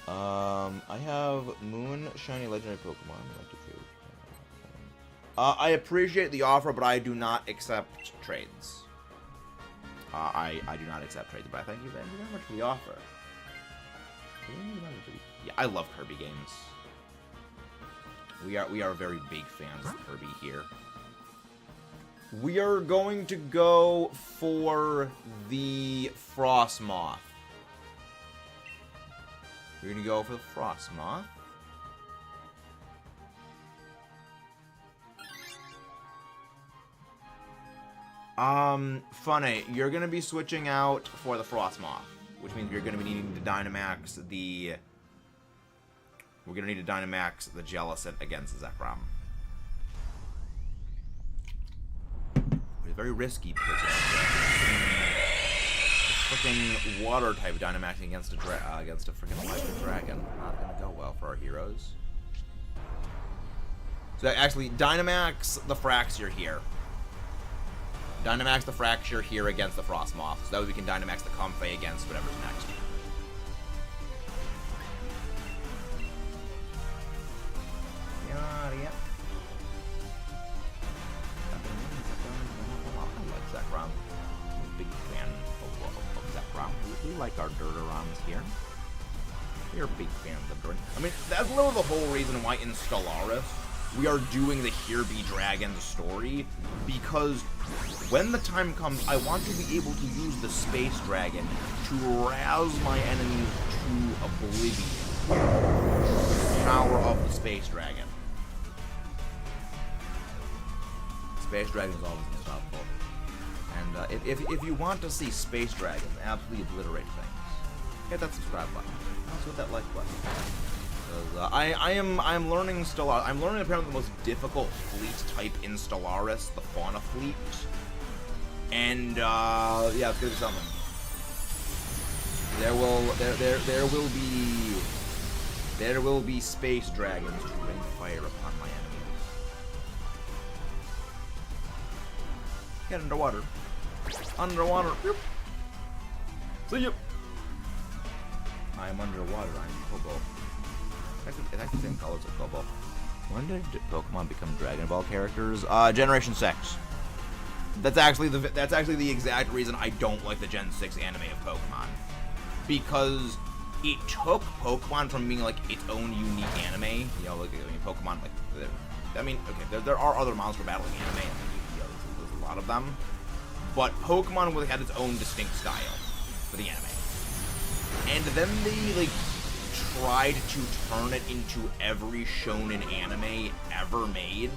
[SPEAKER 1] I have Moon Shiny Legendary Pokemon. I'd like to trade. I appreciate the offer, but I do not accept trades. I do not accept trades, but I thank you very much for the offer. Yeah, I love Kirby games. We are very big fans of Kirby here. We are going to go for the Frostmoth. We're going to go for the Frostmoth. Funny, you're going to be switching out for the Frostmoth, which means you're going to be needing to Dynamax the... We're going to need to Dynamax the Jellicent against the ZEKROM. It's very risky because freaking water type Dynamaxing against a freaking electric dragon. Not gonna go well for our heroes. So actually, Dynamax the Fraxure here. Dynamax the Fraxure here against the Frostmoth. So that way we can Dynamax the Comfey against whatever's next. Yeah. ZEKROM. We like our Durarons here. We're big fans of Duran. I mean, that's literally the whole reason why in Stellaris we are doing the Here Be Dragons story, because when the time comes, I want to be able to use the Space Dragon to razz my enemies to oblivion. The power of the Space Dragon. Space Dragon is always unstoppable. And if you want to see Space Dragons absolutely obliterate things, hit that subscribe button. Also hit that like button. I am learning Stellaris. I'm learning apparently the most difficult fleet type in Stellaris, the Fauna fleet. And yeah, it's gonna be something. There will be space dragons to rain fire upon my enemies. Get underwater. Underwater. Yep. See ya. I am underwater. I'm Kobo. It's actually the same colors as Kobo. When did Pokemon become Dragon Ball characters? Generation 6. That's actually the exact reason I don't like the Gen 6 anime of Pokemon. Because it took Pokemon from being like its own unique anime. You know, like Pokemon, like okay, there are other monster battling anime. You know, there's a lot of them, but Pokemon had its own distinct style for the anime. And then they like tried to turn it into every shonen anime ever made,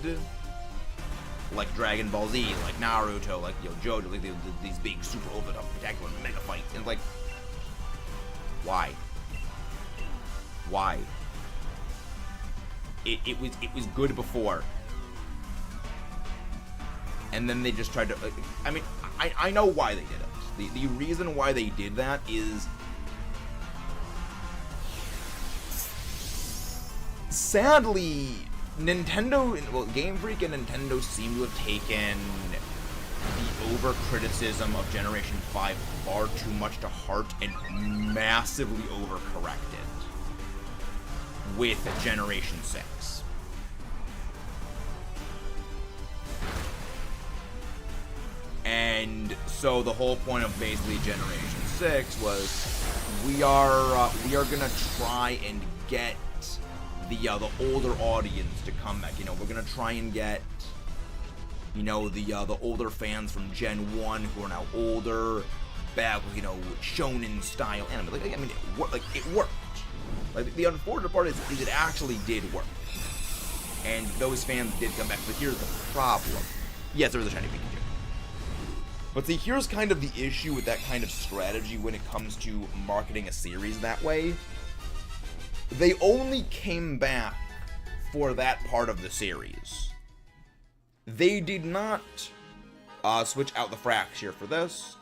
[SPEAKER 1] like Dragon Ball Z, like Naruto, like JoJo, like these big super over the top spectacular mega fights, and like, why? Why? It was good before, and then they just tried to. I mean, I know why they did it. The reason why they did that is, sadly, Game Freak and Nintendo seem to have taken the over-criticism of Generation 5 far too much to heart and massively overcorrected with Generation 6. And so the whole point of basically Generation 6 was we are gonna try and get the older audience to come back. You know, we're gonna try and get, you know, the older fans from Gen 1 who are now older back with, you know, shonen style anime. Like, I mean, it worked. Like, the unfortunate part is it actually did work, and those fans did come back. But here's the problem. Yes, there was a shiny Pikachu. But see, here's kind of the issue with that kind of strategy when it comes to marketing a series that way. They only came back for that part of the series. They did not switch out the Fraxure for this.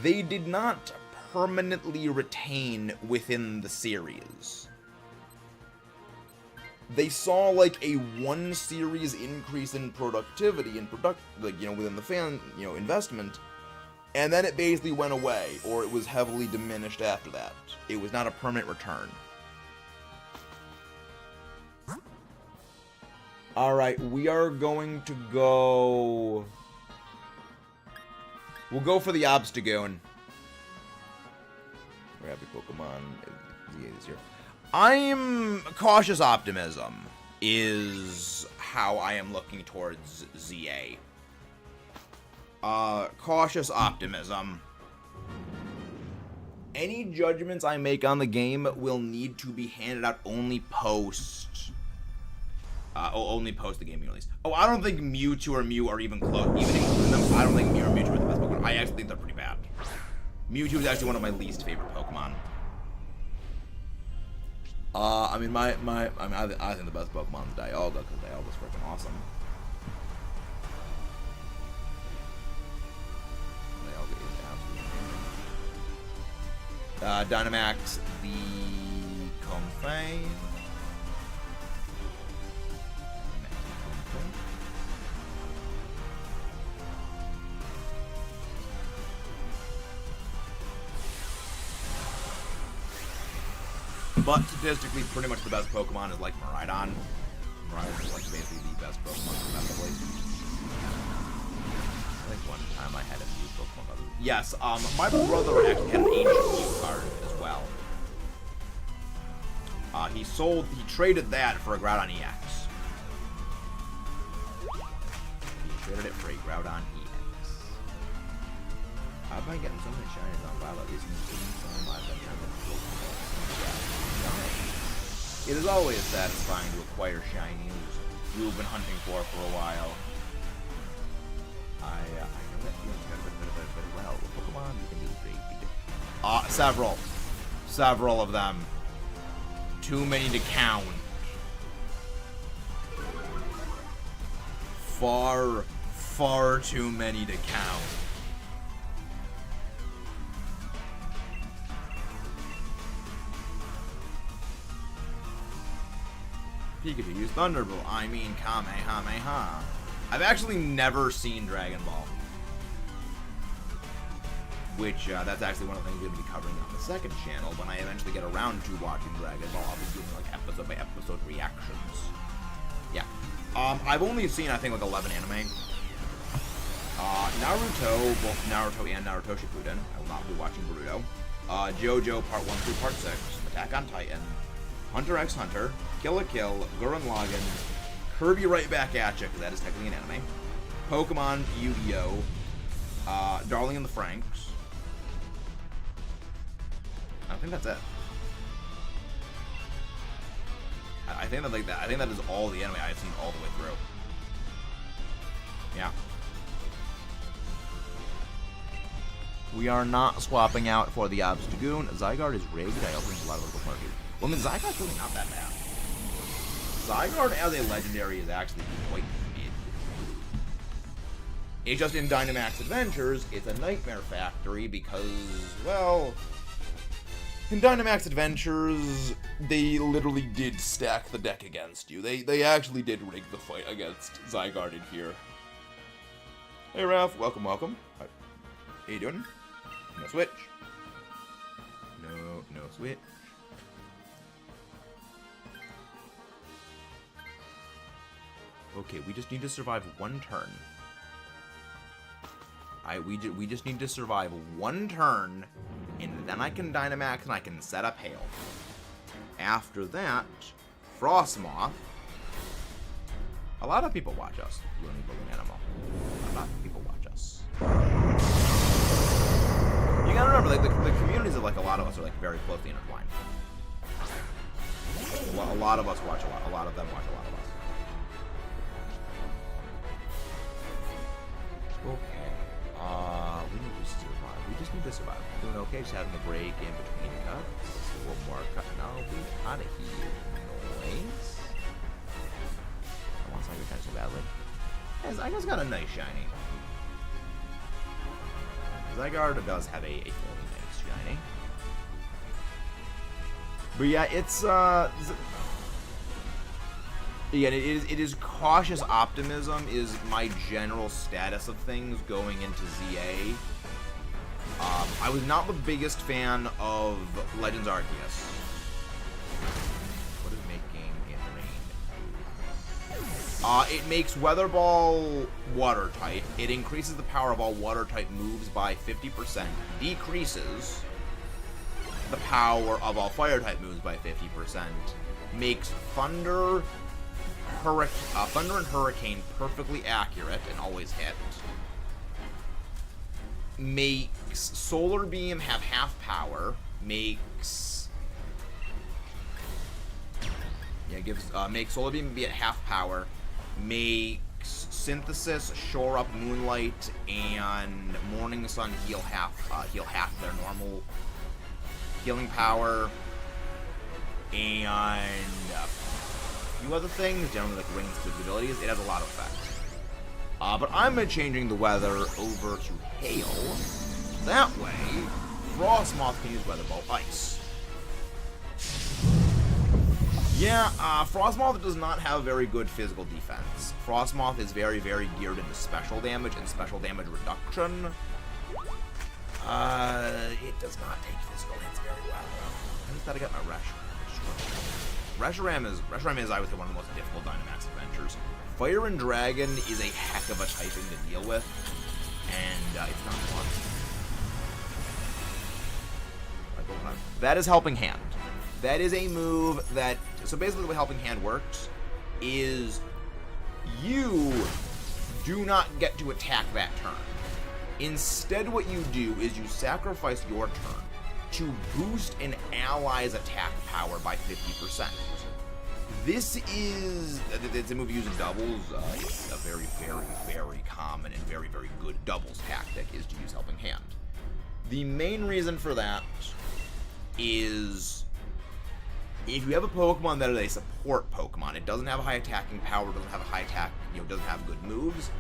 [SPEAKER 1] They did not permanently retain within the series. They saw like a one series increase in productivity and within the fan, investment, and then it basically went away, or it was heavily diminished after that. It was not a permanent return. Alright, we are going to go... We'll go for the Obstagoon. Grab the Pokemon. ZA is here. I'm... Cautious optimism is how I am looking towards ZA. Cautious optimism. Any judgments I make on the game will need to be handed out only post the game release. Oh, I don't think Mewtwo or Mew are even close. Even including them, I don't think Mew or Mewtwo are the best Pokemon. I actually think they're pretty bad. Mewtwo is actually one of my least favorite Pokemon. I think the best Pokemon is Dialga, because Dialga's freaking awesome. Dialga is absolutely amazing. Dynamax, the Comfey. But statistically, pretty much the best Pokemon is like Miraidon. Miraidon is like basically the best Pokemon defensively. one time I had a Mew Pokemon. Yes, my brother actually had an ancient Mew card as well. He traded that for a Groudon EX. He traded it for a Groudon EX. I've been getting so many shinies on Violet recently. I've been trying to... It is always satisfying to acquire shinies you've been hunting for a while. I know that feeling very well. Pokemon, you can do great. Several of them. Too many to count. Far too many to count. Pikachu used Thunderbolt. I mean Kamehameha. I've actually never seen Dragon Ball. Which, that's actually one of the things we're going to be covering on the second channel. When I eventually get around to watching Dragon Ball, I'll be doing, like, episode-by-episode reactions. Yeah. I've only seen, I think, like, 11 anime. Naruto, both Naruto and Naruto Shippuden. I will not be watching Boruto. JoJo Part 1 through Part 6. Attack on Titan. Hunter x Hunter. Kill la Kill. Gurren Lagann. Kirby Right Back At Ya, because that is technically an anime. Pokemon, Yu-Gi-Oh! Darling in the Franxx. I think that's it. I think that I think that is all the anime I've seen all the way through. Yeah. We are not swapping out for the Obstagoon. Zygarde is rigged. I also think a lot of local market. Well, I mean, Zygarde's really not that bad. Zygarde as a legendary is actually quite mid. It's just in Dynamax Adventures, it's a nightmare factory because, well, in Dynamax Adventures, they literally did stack the deck against you. They actually did rig the fight against Zygarde in here. Hey, Ralph. Welcome. How you doing? No switch. No switch. Okay, we just need to survive one turn. We just need to survive one turn, and then I can Dynamax and I can set up Hail. After that, Frostmoth. A lot of people watch us. Learning Balloon Animal. A lot of people watch us. You gotta remember, like the communities of like a lot of us are like very closely intertwined. A lot of us watch a lot. A lot of them watch a lot of us. Okay. We need to survive. We just need to survive. Doing okay, just having a break in between cuts. One more cut. Now we out of here. Noise. I want something kind of so badly. Yes, I just got a nice shiny. Zygarde does have a fairly nice shiny. But yeah, it's yeah, it is cautious optimism is my general status of things going into ZA. I was not the biggest fan of Legends Arceus. What is making it rain? It makes Weather Ball water type. It increases the power of all water type moves by 50%. Decreases the power of all fire type moves by 50%. Makes Thunder and Hurricane perfectly accurate and always hit. Makes Solar Beam have half power. Makes Solar Beam be at half power. Makes Synthesis, Shore Up, Moonlight, and Morning Sun heal half their normal healing power. And a few other things, generally like rings to abilities. It has a lot of effects. But I'm changing the weather over to Hail. That way, Frostmoth can use Weather Ball Ice. Yeah, Frostmoth does not have very good physical defense. Frostmoth is very, very geared into special damage and special damage reduction. It does not take physical hits very well. I just gotta get my Reshiram is, I would say, one of the most difficult Dynamax Adventures. Fire and Dragon is a heck of a typing to deal with, it's not one. That is Helping Hand. That is a move that... So basically the way Helping Hand works is you do not get to attack that turn. Instead, what you do is you sacrifice your turn to boost an ally's attack power by 50%. This is... It's a move used in doubles. It's a very, very, very common and very, very good doubles tactic is to use Helping Hand. The main reason for that is if you have a Pokemon that is a support Pokemon, it doesn't have a high attacking power, doesn't have a high attack, doesn't have good moves,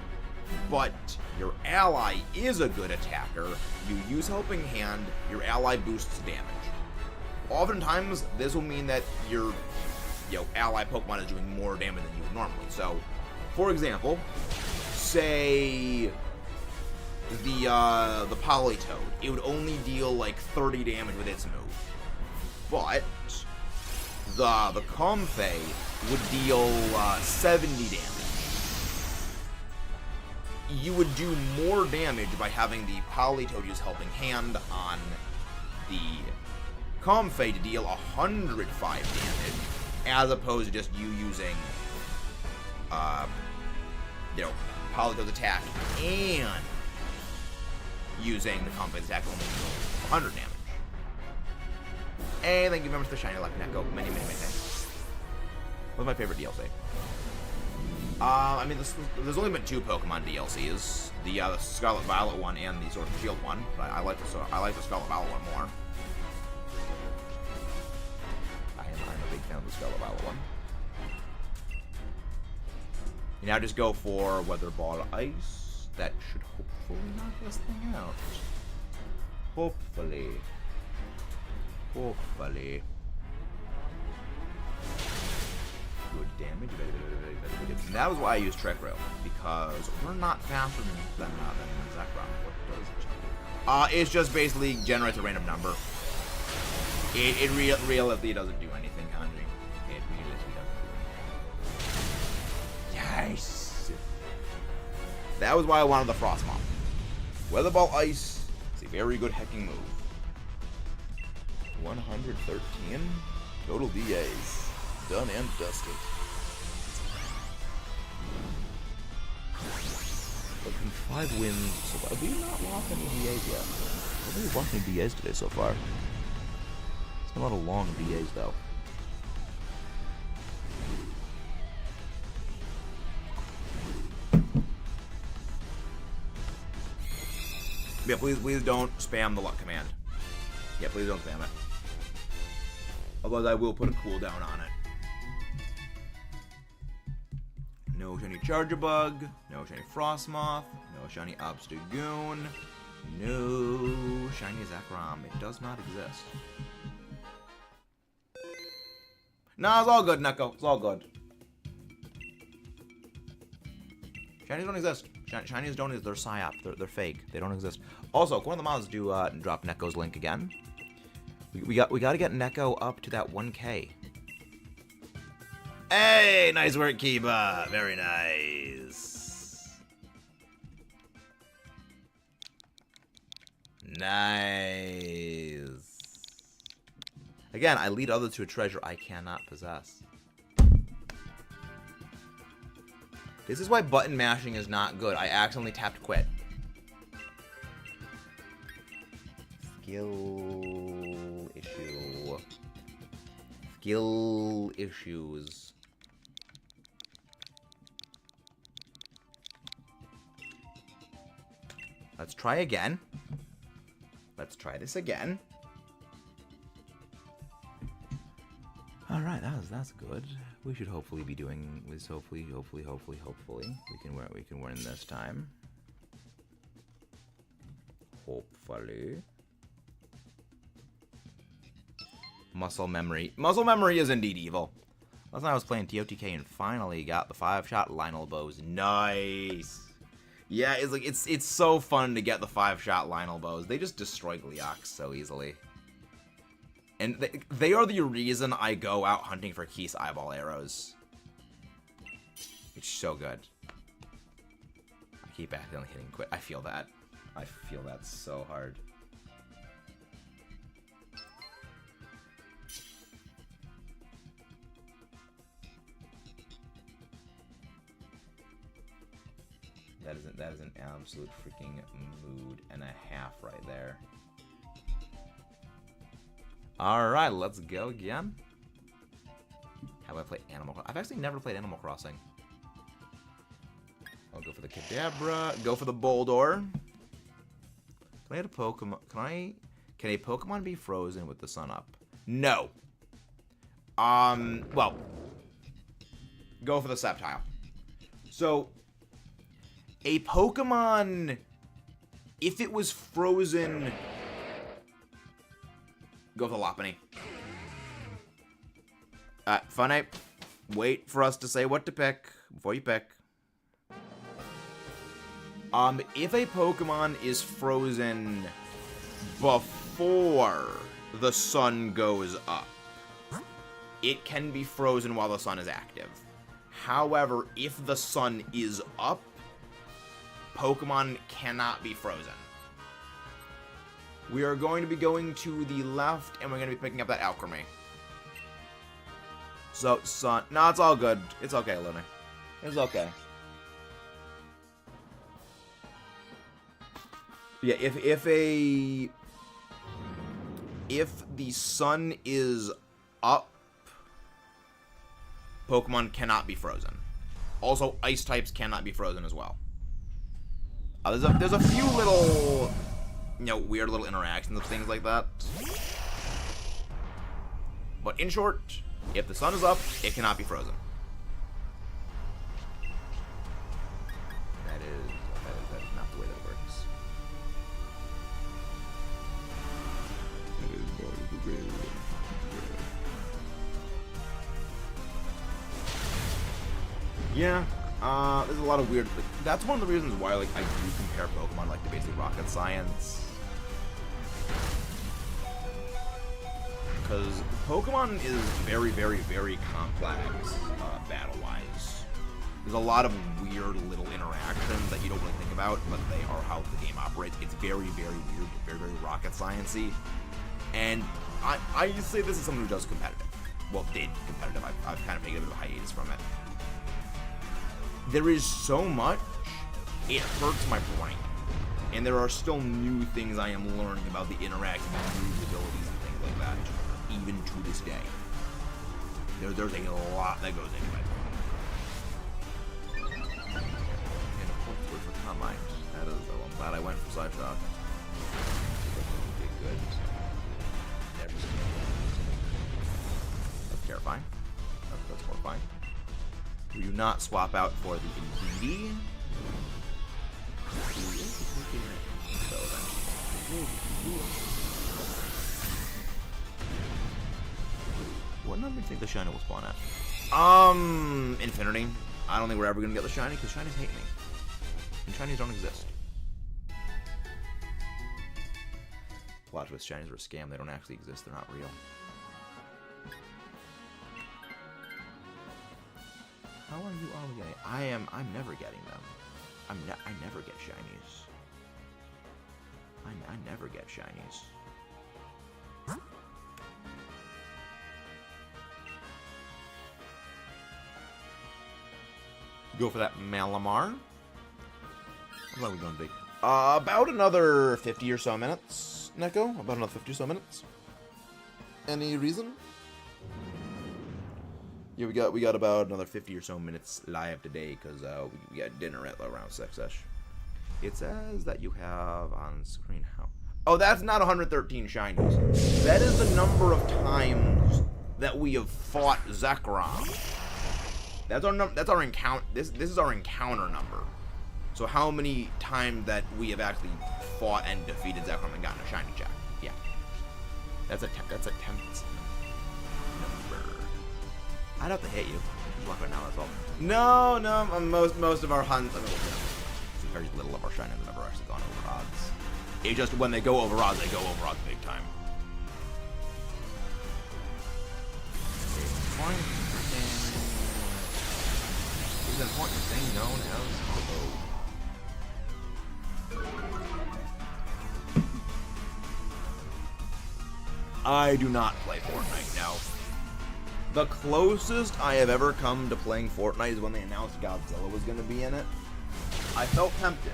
[SPEAKER 1] but your ally is a good attacker, you use Helping Hand, your ally boosts damage. Oftentimes, this will mean that your ally Pokemon is doing more damage than you would normally. So, for example, say the Politoed, it would only deal like 30 damage with its move. But the Comfey would deal 70 damage. You would do more damage by having the Politoed use Helping Hand on the Comfey to deal 105 damage, as opposed to just you using Politoed's attack and using the Comfey's attack only to deal 100 damage. And thank you very much for the shiny luck, Neko. Many, many, many thanks. What's my favorite DLC? I mean, there's only been 2 Pokemon DLCs: the Scarlet Violet one and the Sword and Shield one. But I like the Scarlet Violet one more. I'm a big fan of the Scarlet Violet one. You now just go for Weather Ball Ice. That should hopefully knock this thing out. Hopefully. Hopefully. Good damage. And that was why I used Trick Room, because we're not faster than ZEKROM. What does it? It's just basically generates a random number. It realistically doesn't do anything, Kanji. It realistically doesn't do anything. Yes! That was why I wanted the Frostmoth. Weather Ball Ice is a very good hecking move. 113 total DAs. Done and dusted. But in 5 wins, so far, we've not lost any DAs yet. I don't think we've lost any DAs today so far. It's been a lot of long DAs though. Yeah, please don't spam the luck command. Yeah, please don't spam it. Otherwise, I will put a cooldown on it. No shiny Charjabug, no shiny Frostmoth, no shiny Obstagoon, no shiny ZEKROM. It does not exist. Nah, it's all good, Neko. It's all good. Shinies don't exist. Shinies don't exist. They're psyop. They're fake. They don't exist. Also, one of the mods do drop Neko's link again. We got to get Neko up to that 1K. Hey, nice work, Kiba. Very nice. Nice. Again, I lead others to a treasure I cannot possess. This is why button mashing is not good. I accidentally tapped quit. Skill issue. Skill issues. Let's try again. Let's try this again. All right, that's good. We should hopefully be doing this. Hopefully, we can win this time. Hopefully. Muscle memory. Muscle memory is indeed evil. Last night I was playing TOTK and finally got the 5-shot Lionel bows. Nice. Yeah, it's so fun to get the 5-shot Lionel bows. They just destroy Gleeok so easily. And they are the reason I go out hunting for Keith's eyeball arrows. It's so good. I keep accidentally hitting quit. I feel that. I feel that's so hard. That is an absolute freaking mood and a half right there. Alright, let's go again. Have I played Animal Crossing? I've actually never played Animal Crossing. I'll go for the Kadabra. Go for the Boldore. Can I hit a Pokemon? Can a Pokemon be frozen with the sun up? No. Well. Go for the Sceptile. So, a Pokemon, if it was frozen, go for the Lopunny. Funny, wait for us to say what to pick before you pick. If a Pokemon is frozen before the sun goes up, it can be frozen while the sun is active. However, if the sun is up, Pokemon cannot be frozen. We are going to be going to the left, and we're going to be picking up that Alchemy. So, sun... No, it's all good. It's okay, Luna. It's okay. Yeah, if the sun is up, Pokemon cannot be frozen. Also, ice types cannot be frozen as well. There's a few little, weird little interactions of things like that. But in short, if the sun is up, it cannot be frozen. That is not the way that works. That is not the way that works. Yeah. There's a lot of weird... That's one of the reasons why, like, I do compare Pokemon, like, to basically rocket science. Because Pokemon is very, very, very complex, battle-wise. There's a lot of weird little interactions that you don't really think about, but they are how the game operates. It's very, very weird, very, very rocket science-y. And I used to say this is someone who does competitive. Well, did competitive. I've kind of taken a bit of a hiatus from it. There is so much, it hurts my brain. And there are still new things I am learning about the interaction and move abilities and things like that, even to this day. There's a lot that goes into it. And of course, we're for Combine. That is, I'm glad I went for Side Shock. Good. That's terrifying. That's horrifying. Do you not swap out for the Indeedee? What number do you think the shiny will spawn at? Infinity. I don't think we're ever gonna get the shiny because shinies hate me. And shinies don't exist. Plot twist, shinies are a scam. They don't actually exist. They're not real. How are you all getting? I'm never getting them. I never get shinies. I never get shinies. Go for that Malamar. How long are we going to be? About another 50 or so minutes, Neko. About another 50 or so minutes. Any reason? Yeah, we got about another 50 or so minutes live today because we got dinner at around 6-ish. It says that you have on screen how... Oh, that's not 113 shinies. That is the number of times that we have fought ZEKROM. That's our encounter. This is our encounter number. So how many times that we have actually fought and defeated ZEKROM and gotten a shiny check? Yeah. That's a temp number. I'd have to hit you. Just walk right now, that's all. No, most of our hunts, I mean, very little of our shiny have ever actually gone over odds. It's just when they go over odds, they go over odds big time. There's an important thing known as I do not play Fortnite, no. The closest I have ever come to playing Fortnite is when they announced Godzilla was going to be in it. I felt tempted.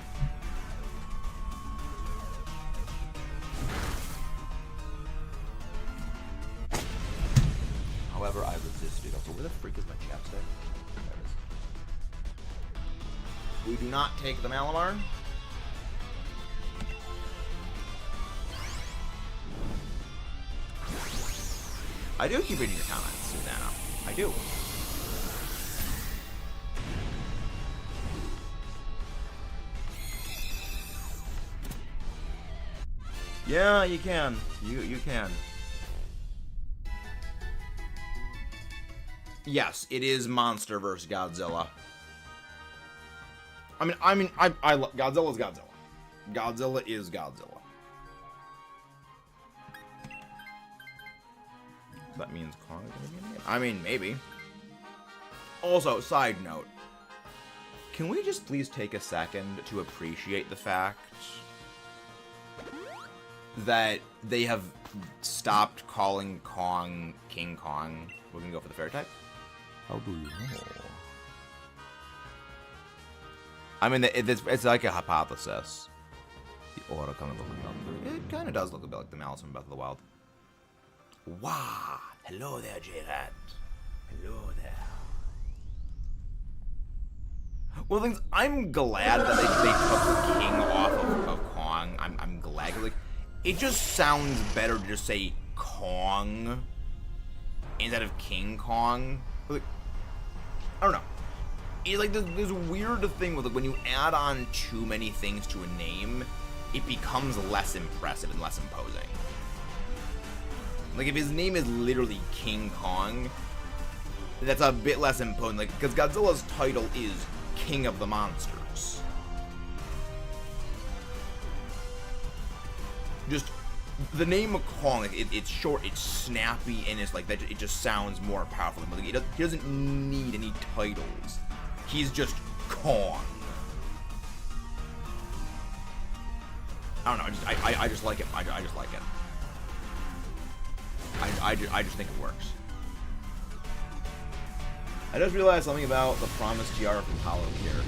[SPEAKER 1] However, I resisted. Also, where the freak is my chapstick? There it is. We do not take the Malamar. I do keep reading your comments, Susanna. I do. Yeah, you can. You can. Yes, it is Monster vs. Godzilla. I mean, Godzilla's Godzilla. Godzilla is Godzilla. That means Kong is gonna be in the game? I mean, maybe. Also, side note. Can we just please take a second to appreciate the fact that they have stopped calling Kong King Kong? We're gonna go for the fairy type? How do you know? I mean, it's like a hypothesis. The aura kind of looking up. It kind of does look a bit like the Malice from Breath of the Wild. Wow! Hello there, J-Rat. Hello there. Well, things. I'm glad that they took King off of Kong. I'm glad. Like, it just sounds better to just say Kong instead of King Kong. Like, I don't know. It's like this weird thing with, like, when you add on too many things to a name, it becomes less impressive and less imposing. Like, if his name is literally King Kong, that's a bit less imposing. Like, because Godzilla's title is King of the Monsters. Just, the name of Kong, like, it's short, it's snappy, and it's like, that. It just sounds more powerful. Like, he doesn't need any titles. He's just Kong. I don't know, I just like it. I just like it. I just think it works. I just realized something about the promised tiara from Hollow here.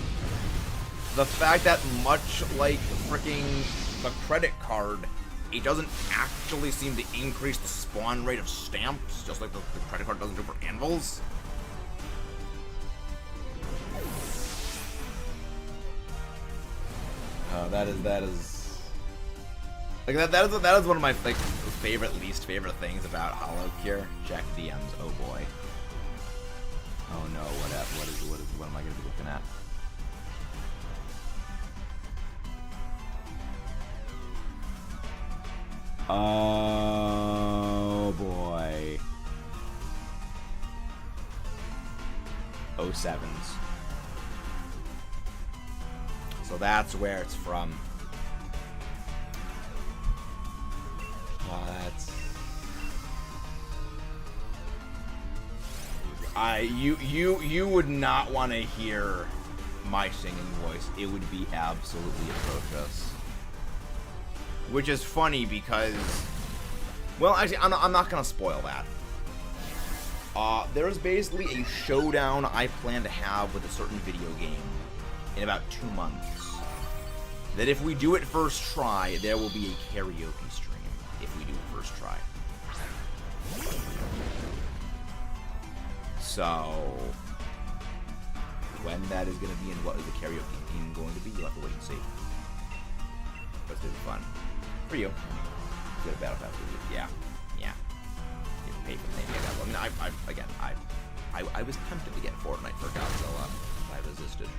[SPEAKER 1] The fact that, much like freaking the credit card, it doesn't actually seem to increase the spawn rate of stamps, just like the credit card doesn't do for anvils. That is like that is one of my like least favorite things about Hollow Cure. Check DMs. Oh boy. Oh no. What am I gonna be looking at? Oh boy. 07s. So that's where it's from. Oh, that's... You would not want to hear my singing voice. It would be absolutely atrocious. Which is funny because... Well, actually, I'm not going to spoil that. There's basically a showdown I plan to have with a certain video game in about 2 months. That if we do it first try, there will be a karaoke stream if we do it first try. So, when that is going to be and what is the karaoke theme going to be, you'll have to wait and see. But it's going to be fun. For you. Get a battle pass with you. Yeah. Yeah. You can pay for the name. Yeah, I mean, I was tempted to get Fortnite for Godzilla. I resisted.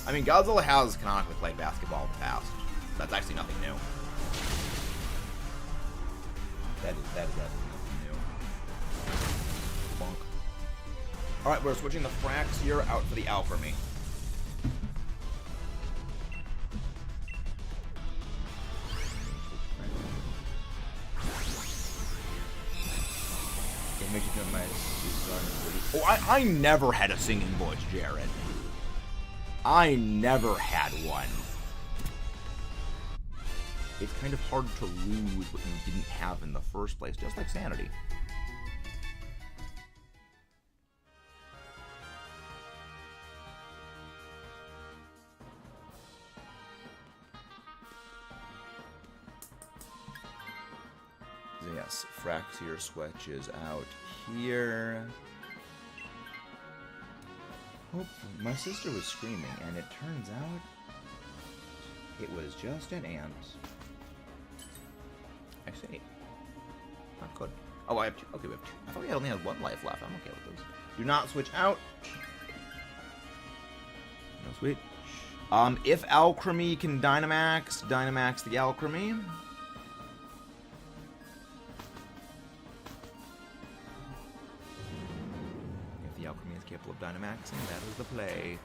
[SPEAKER 1] I mean, Godzilla has canonically played basketball in the past. That's actually nothing new. That is absolutely nothing new. Bonk. Alright, we're switching the Frax here out for the Alchemy. It makes you feel nice. Oh, I never had a singing voice, Jared. I never had one. it's kind of hard to lose what you didn't have in the first place, just like sanity. Yes, Fraxier switches out here. Oh, my sister was screaming, and it turns out it was just an ant. I see. Not good. Oh, I have two. Okay, we have two. I thought we only had one life left. I'm okay with those. Do not switch out. No sweet. If Alchemy can Dynamax the Alchemy. If the Alchemy is capable of Dynamaxing, that is the play.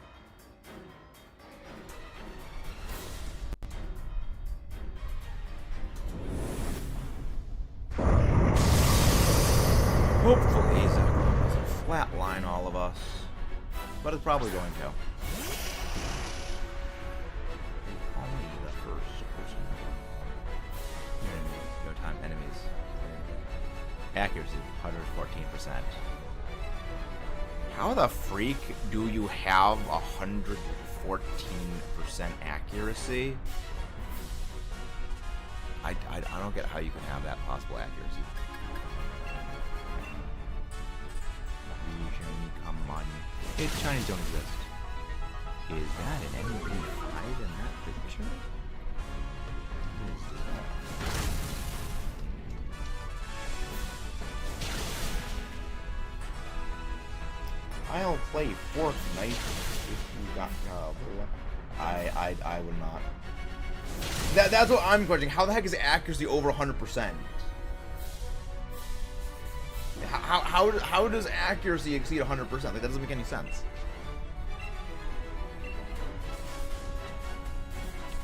[SPEAKER 1] Hopefully, ZEKROM doesn't flatline all of us, but it's probably going to. Only the first person. No time enemies. Accuracy, 114%. How the freak do you have 114% accuracy? I don't get how you can have that possible accuracy. Come on. Shinies don't exist. Is that an MP5 in that picture? What is that? I'll play Fortnite if you got I would not. That's what I'm questioning. How the heck is accuracy over 100%? How does accuracy exceed 100%? Like, that doesn't make any sense.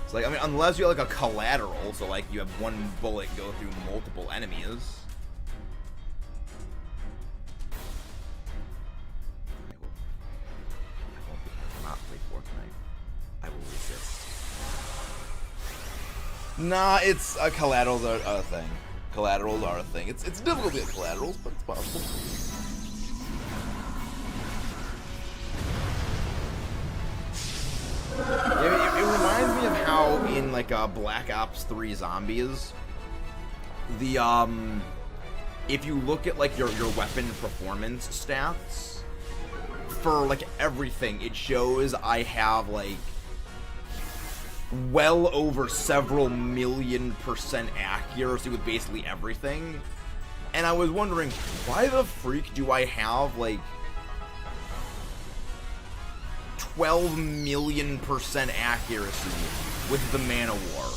[SPEAKER 1] It's like, I mean, unless you have like a collateral, so like you have one bullet go through multiple enemies. I will not play Fortnite. I will resist. Nah, it's collaterals are a thing. Collaterals are a thing. It's difficult to get collaterals, but it's possible. It reminds me of how in like Black Ops 3 Zombies, the if you look at like your weapon performance stats for like everything, it shows I have like well over several million% accuracy with basically everything. And I was wondering, why the freak do I have like 12 million% accuracy with the Mana War?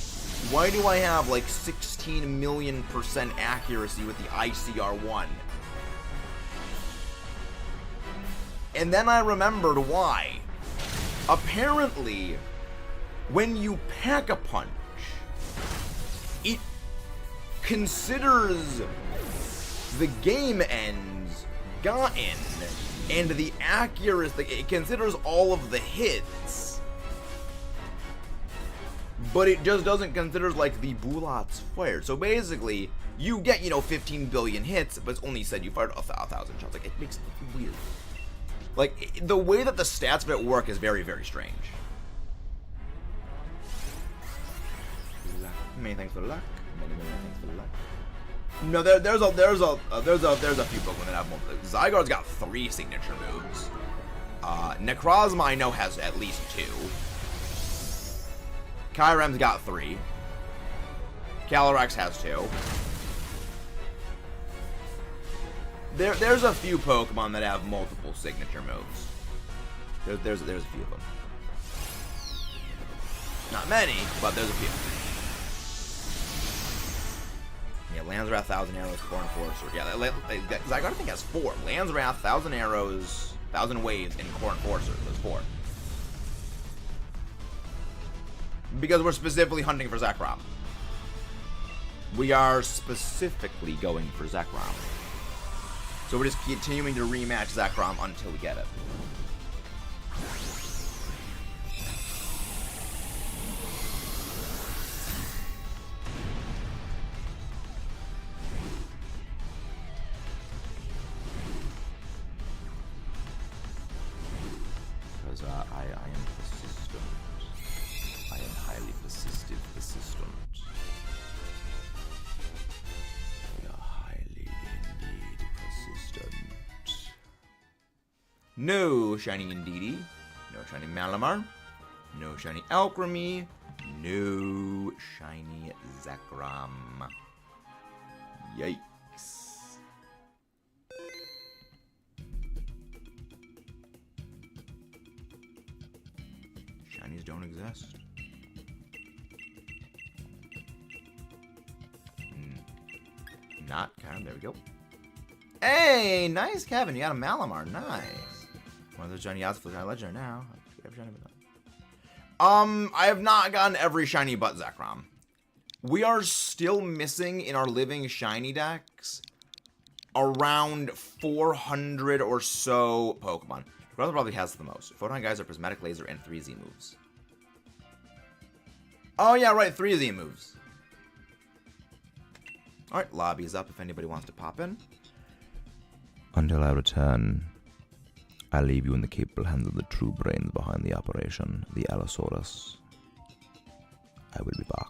[SPEAKER 1] Why do I have like 16 million% accuracy with the ICR1? And then I remembered why. Apparently, when you pack a punch, it considers the game ends gotten, and the accuracy, it considers all of the hits, but it just doesn't consider like the bullets fired. So basically, you get, 15 billion hits, but it's only said you fired 1,000 shots. Like, it makes it weird. Like, the way that the stats of it work is very, very strange. Many thanks for the luck. Many thanks for the luck. No, there's a few Pokemon that have multiple. Zygarde's got 3 signature moves. Necrozma I know has at least 2. Kyurem's got 3. Calyrex has 2. There's a few Pokemon that have multiple signature moves. There's a few of them. Not many, but there's a few. Yeah, Landswrath, 1,000 Arrows, Corn Forcer. Yeah, Zygarde I think has 4. Landswrath, 1,000 Arrows, 1,000 Waves, and Corn Forcer. There's 4. Because we're specifically hunting for ZEKROM. We are specifically going for ZEKROM. So we're just continuing to rematch ZEKROM until we get it. I am persistent. I am highly persistent. We are highly indeed persistent. No shiny Indeedee. No shiny Malamar. No shiny Alchemy. No shiny ZEKROM. Yikes. Shinies don't exist. Not Kevin. There we go. Hey, nice, Kevin. You got a Malamar. Nice. One of those shiny outs for the legendary now. I have not gotten every shiny but ZEKROM. We are still missing in our living shiny decks around 400 or so Pokemon. Rayquaza probably has the most. Photon Geyser, Prismatic Laser, and 3Z moves. Oh yeah, right, 3Z moves. Alright, lobby is up if anybody wants to pop in. Until I return, I leave you in the capable hands of the true brains behind the operation, the Allosaurus. I will be back.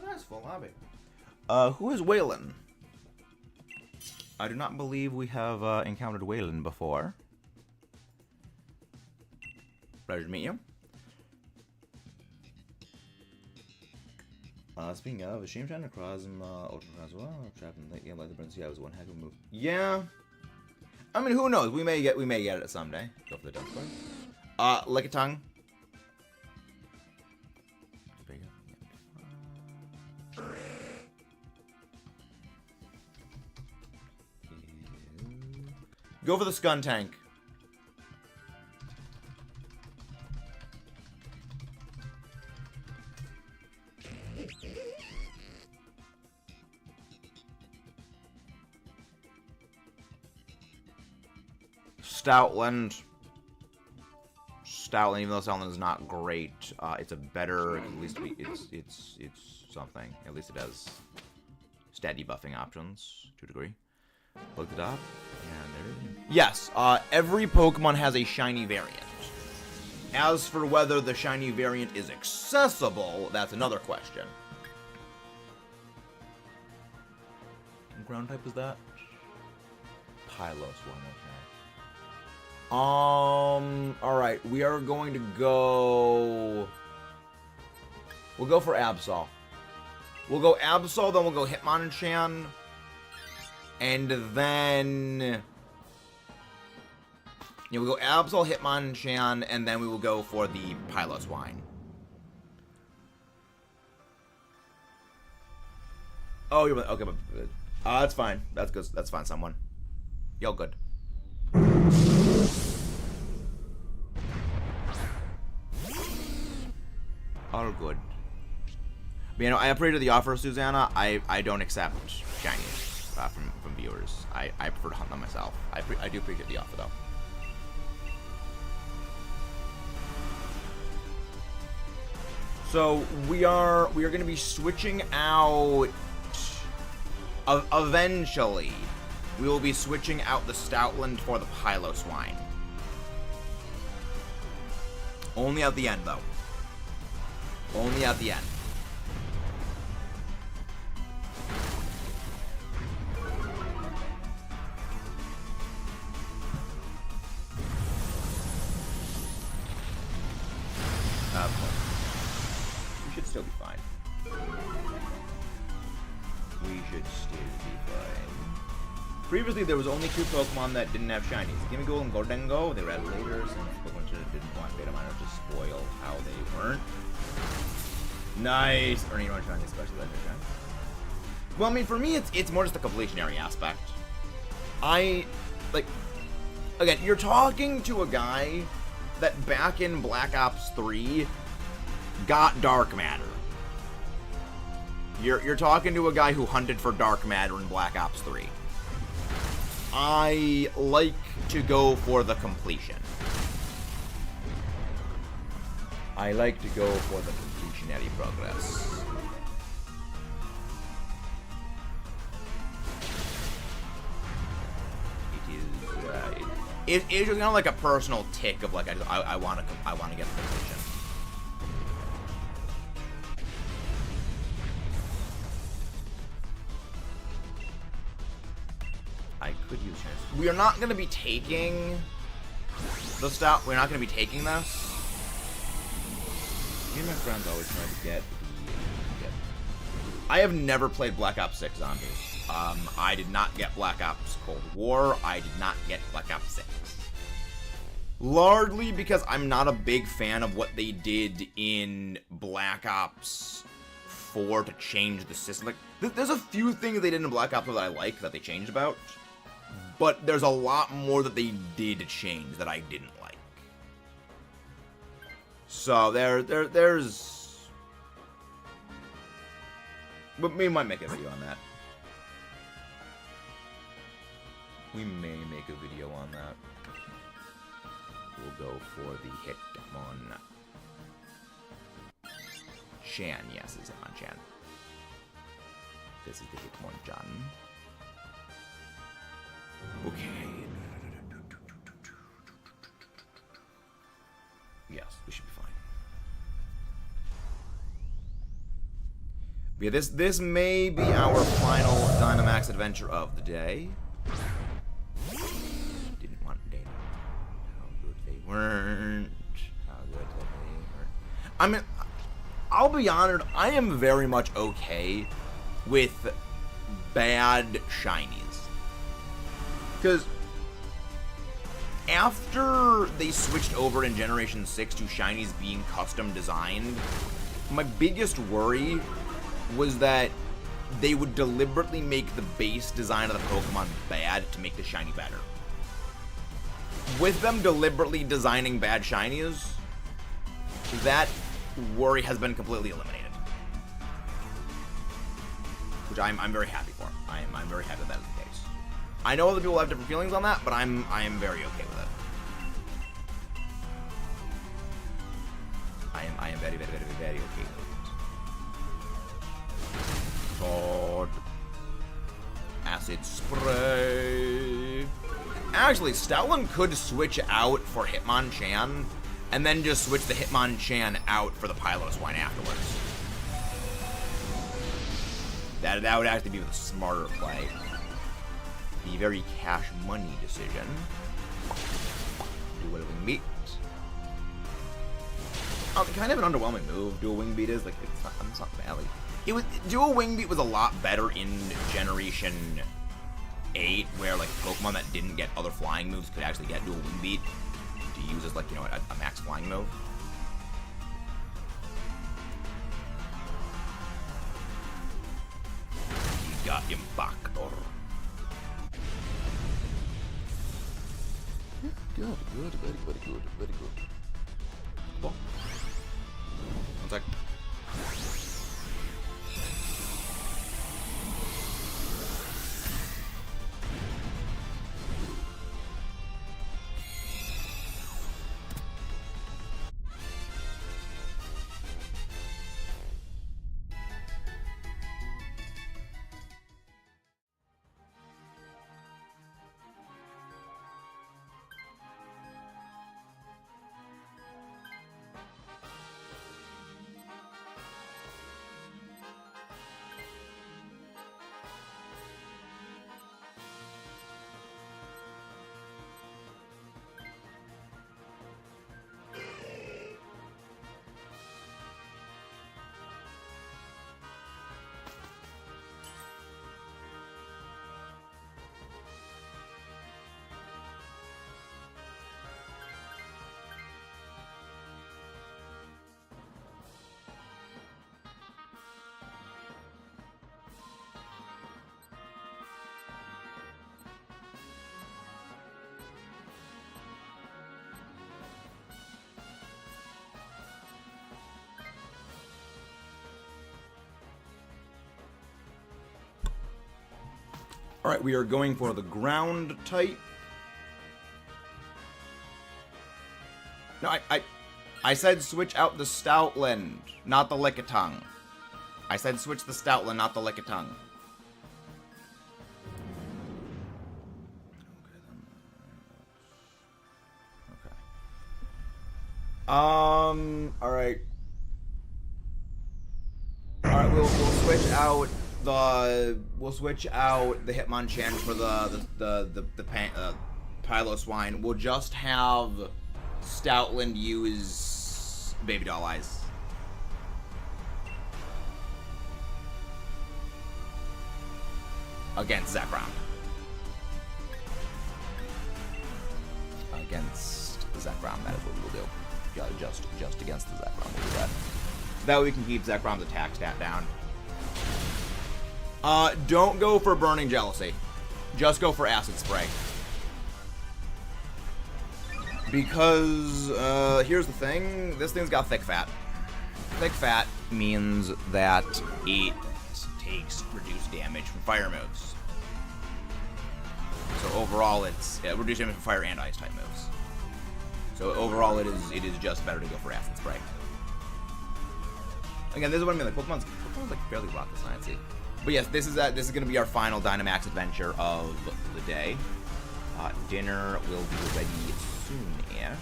[SPEAKER 1] Nice, full lobby. Who is Waylon? I do not believe we have encountered Waylon before. Pleasure to meet you. Speaking of, is Shame trying to cross him, Ultra as well? Trapped in the late game like the Prince. Yeah, it was one heck of a move. Yeah. I mean, who knows? We may get it someday. Go for the Duck Squad. Lick a tongue. Go for the Scun Tank. Stoutland. Stoutland, even though Stoutland is not great, it's a better. At least it's something. At least it has stat debuffing options to a degree. Look it up. Yes, every Pokemon has a shiny variant. As for whether the shiny variant is accessible, that's another question. What ground type is that? Pylos one, Alright, we are going to go... We'll go for Absol. We'll go Absol, then we'll go Hitmonchan. And then... Yeah, we'll go Absol, Hitmonchan, and then we will go for the Piloswine. Oh, you're... Okay, but... that's fine. That's good. That's fine, someone. Y'all good. All good. But, you know, I appreciate the offer, Susanna. I don't accept shinies from viewers. I prefer to hunt them myself. I do appreciate the offer, though. So we are going to be switching out. Eventually, we will be switching out the Stoutland for the Piloswine. Only at the end, though. Only at the end. We should still be fine. We should still be fine. Previously, there was only 2 Pokemon that didn't have shinies. Gimmighoul and Gholdengo. They were added later since Pokemon didn't want Beta Miners to spoil how they weren't. Nice! Earning one shiny, especially legendary shiny. Well, I mean, for me, it's more just a completionary aspect. Again, you're talking to a guy that back in Black Ops 3 got dark matter. You're talking to a guy who hunted for dark matter in Black Ops 3. I like to go for the completion. I like to go for the completionary progress. It is kind of like a personal tick of like I want to get the completion. I could use chance. We are not going to be taking the stout. We're not going to be taking this. Me and my friends always try to get the. I have never played Black Ops 6 Zombies. I did not get Black Ops Cold War. I did not get Black Ops 6. Largely because I'm not a big fan of what they did in Black Ops 4 to change the system. Like, there's a few things they did in Black Ops that I like that they changed about, but there's a lot more that they did change that I didn't like. So there's. But we might make a video on that. We may make a video on that. We'll go for the Hitmonchan. Yes, it's Hitmonchan. This is the Hitmonchan. Okay. Yes, we should be fine. Yeah, this may be our final Dynamax Adventure of the day. Didn't want data. How good they weren't. How good they weren't. I mean, I'll be honored, I am very much okay with bad shinies. Because after they switched over in Generation 6 to shinies being custom designed, my biggest worry was that they would deliberately make the base design of the Pokemon bad to make the shiny better. With them deliberately designing bad shinies, that worry has been completely eliminated. Which I'm very happy for. I'm very happy that is the case. I know other people have different feelings on that, but I am very okay with it. I am very, very, very, very okay with it. God. Acid spray. Actually, Stoutland could switch out for Hitmonchan, and then just switch the Hitmonchan out for the Piloswine afterwards. That would actually be the smarter play. The very cash money decision. Dual Wing Beat. Kind of an underwhelming move. Dual Wing Beat is like it's not bad. Like, Dual Wing Beat was a lot better in Generation 8, where like Pokemon that didn't get other flying moves could actually get Dual Wing Beat to use as like, you know, a max flying move. You got him back, or good, very good. Cool. One sec. Alright, we are going for the ground type. No, I said switch out the Stoutland, not the Lickitung. I said switch the Stoutland, not the Lickitung. Okay. Alright. Alright, we'll switch out we'll switch out the Hitmonchan for the Piloswine. We'll just have Stoutland use Baby Doll Eyes. Against ZEKROM. Against ZEKROM, that is what we'll do. Yeah, just against the ZEKROM, we'll do that. That way we can keep ZEKROM's attack stat down. Don't go for Burning Jealousy. Just go for Acid Spray. Because, here's the thing. This thing's got Thick Fat. Thick Fat means that it takes reduced damage from fire moves. So overall, it's reduced damage from fire and ice type moves. So overall, it is just better to go for Acid Spray. Again, this is what I mean. Like Pokemon's like fairly rocket sciencey. But yes, this is going to be our final Dynamax Adventure of the day. Dinner will be ready soon-ish.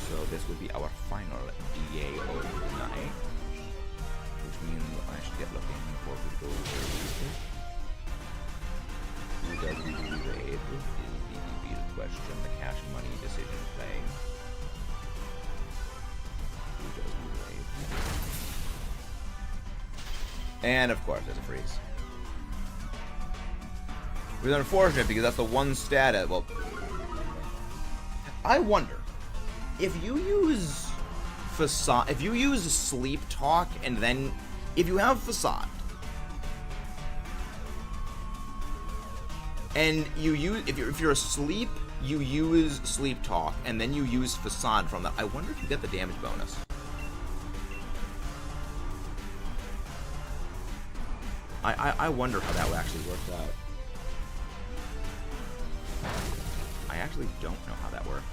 [SPEAKER 1] So this will be our final DA of the night. Which means I should get looking for who goes Who does we raid is the question, the cash and money decision play. Who does we raid? And of course, there's a freeze. Which is unfortunate because that's the one stat. Well, I wonder if you use Facade, if you use Sleep Talk, and then if you have Facade, and you use if you're asleep, you use Sleep Talk, and then you use Facade from that. I wonder if you get the damage bonus. I wonder how that actually works out. I actually don't know how that works.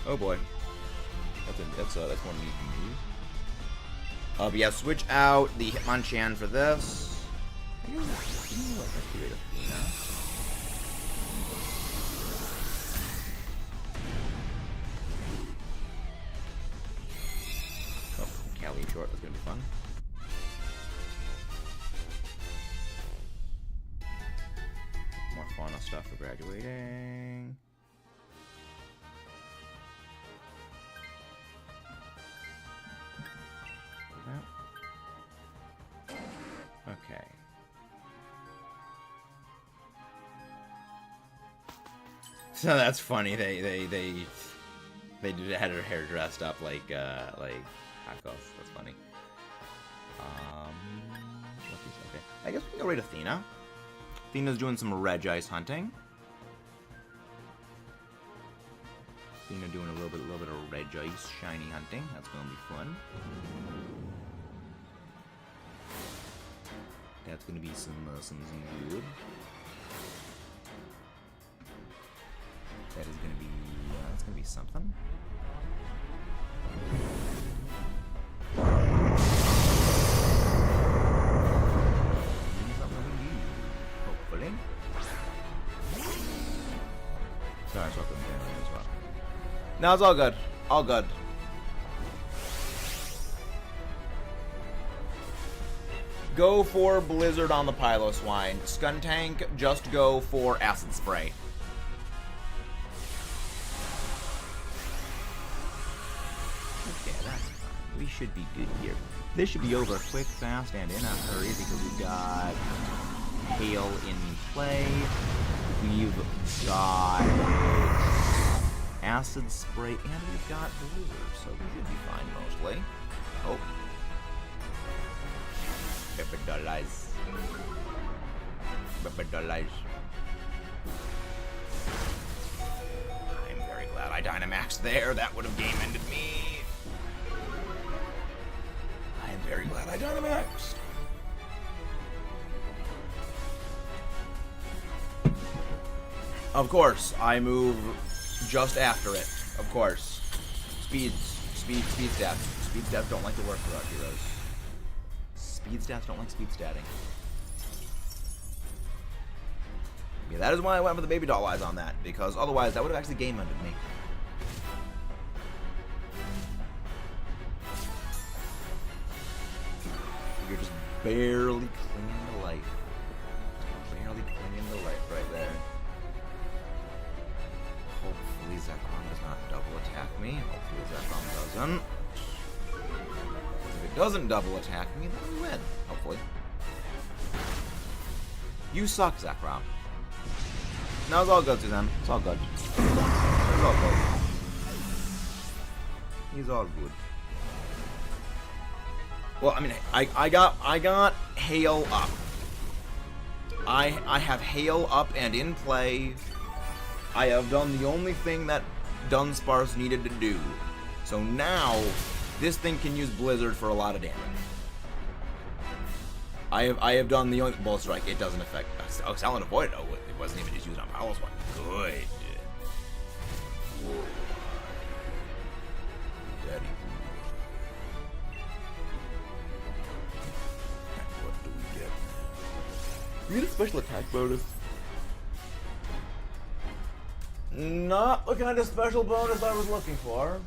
[SPEAKER 1] Oh boy, that's one we can use. But yeah, switch out the Hitmonchan for this. rally short. That's gonna be fun. More fauna stuff for graduating. Okay. So that's funny. They had her hair dressed up like Hakos. That's funny. Okay. I guess we can go right to Athena. Athena's doing some Regice hunting. Athena doing a little bit of Regice shiny hunting. That's gonna be fun. That's gonna be some good. That is gonna be that's gonna be something. Hopefully. Sorry, it's all good as well. No, it's all good. All good. Go for Blizzard on the Piloswine. Skuntank, just go for Acid Spray. Okay, that's fine. We should be good here. This should be over quick, fast, and in a hurry because we've got Hail in play. We've got Acid Spray, and we've got Blizzard, so we should be fine mostly. Oh. $50. I'm very glad I Dynamaxed there. That would have game ended me. I am very glad I Dynamaxed. Of course, I move just after it. Of course. Speed stats. Speed stats don't like to work for our heroes. Speed stats don't like speed statting. Yeah, that is why I went with the baby doll eyes on that, because otherwise that would have actually game ended me. You're just barely clinging to life. Barely clinging to life right there. Hopefully ZEKROM does not double attack me. Hopefully ZEKROM doesn't. If it doesn't double attack me, then we win. Hopefully. You suck, ZEKROM. No, it's all good, Suzanne. It's all good. It's all good. He's all good. Well, I mean, I got Hail up. I have Hail up and in play. I have done the only thing that Dunsparce needed to do. So now, this thing can use Blizzard for a lot of damage. I have done the only Bull Strike. It doesn't affect. Oh, Silent Avoid. Oh, it wasn't even just used on Piloswine. Good. Daddy. What do we get? We get a special attack bonus. Not the kind of special bonus I was looking for.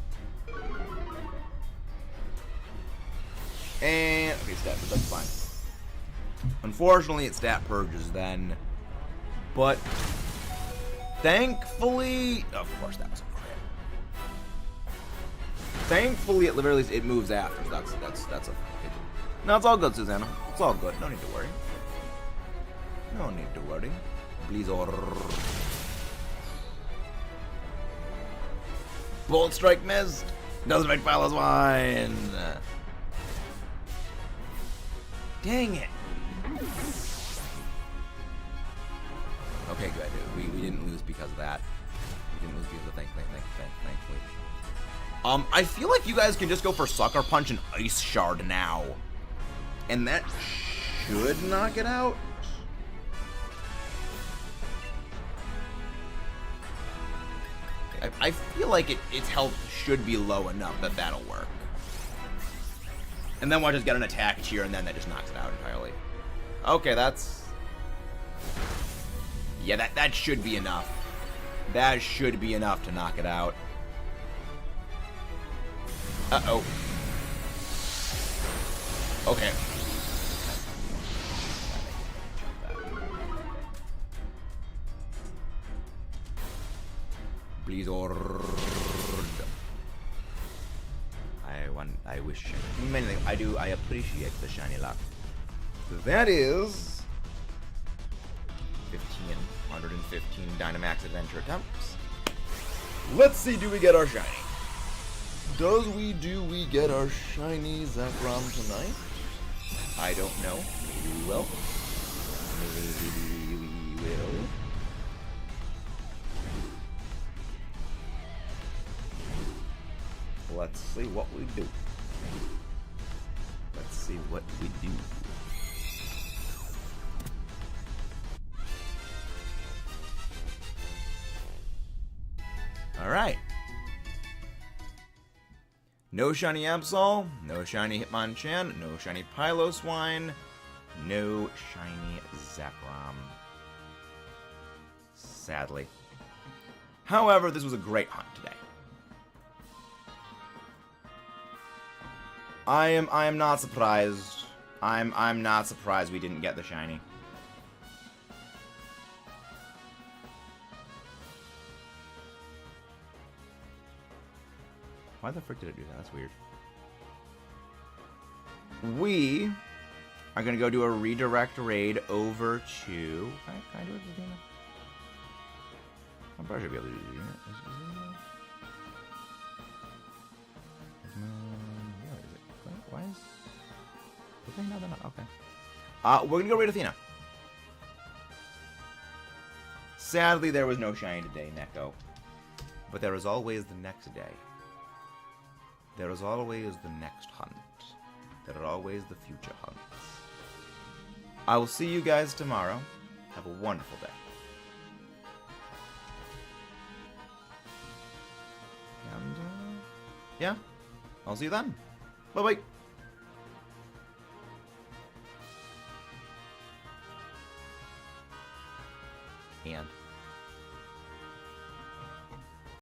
[SPEAKER 1] And okay, stat, but that's fine. Unfortunately, it stat purges then. But thankfully, of course, that was a crit. Thankfully, at the very least, it moves after. That's a. No, it's all good, Susanna. It's all good. No need to worry. No need to worry. Blizzard. Bolt Strike missed. Doesn't make Piloswine. Dang it. Okay, good. We didn't lose because of that. We didn't lose because of thankfully. I feel like you guys can just go for Sucker Punch and Ice Shard now. And that should knock it out. I feel like its health should be low enough that that'll work. And then we'll just get an attack here, and then that just knocks it out entirely. Okay, that's... Yeah, that should be enough. That should be enough to knock it out. Uh-oh. Okay. Blizzard. I wish. Many things. I appreciate the shiny luck. That is 1,515 Dynamax Adventure attempts. Let's see, do we get our shiny? Do we get our shiny ZEKROM tonight? I don't know. Maybe we will. Maybe we will. Let's see what we do. Let's see what we do. Alright. No shiny Absol, no shiny Hitmonchan, no shiny Piloswine, no shiny ZEKROM. Sadly. However, this was a great hunt today. I am not surprised. I'm not surprised we didn't get the shiny. Why the frick did it do that? That's weird. We are gonna go do a redirect raid over to. Can I do it with Zena? I probably should be able to do Zena. Why is the thing not done? Okay. We're gonna go raid Athena. Sadly, there was no shiny today, Neko. But there is always the next day. There is always the next hunt. There are always the future hunts. I will see you guys tomorrow. Have a wonderful day. And, yeah, I'll see you then. Bye-bye.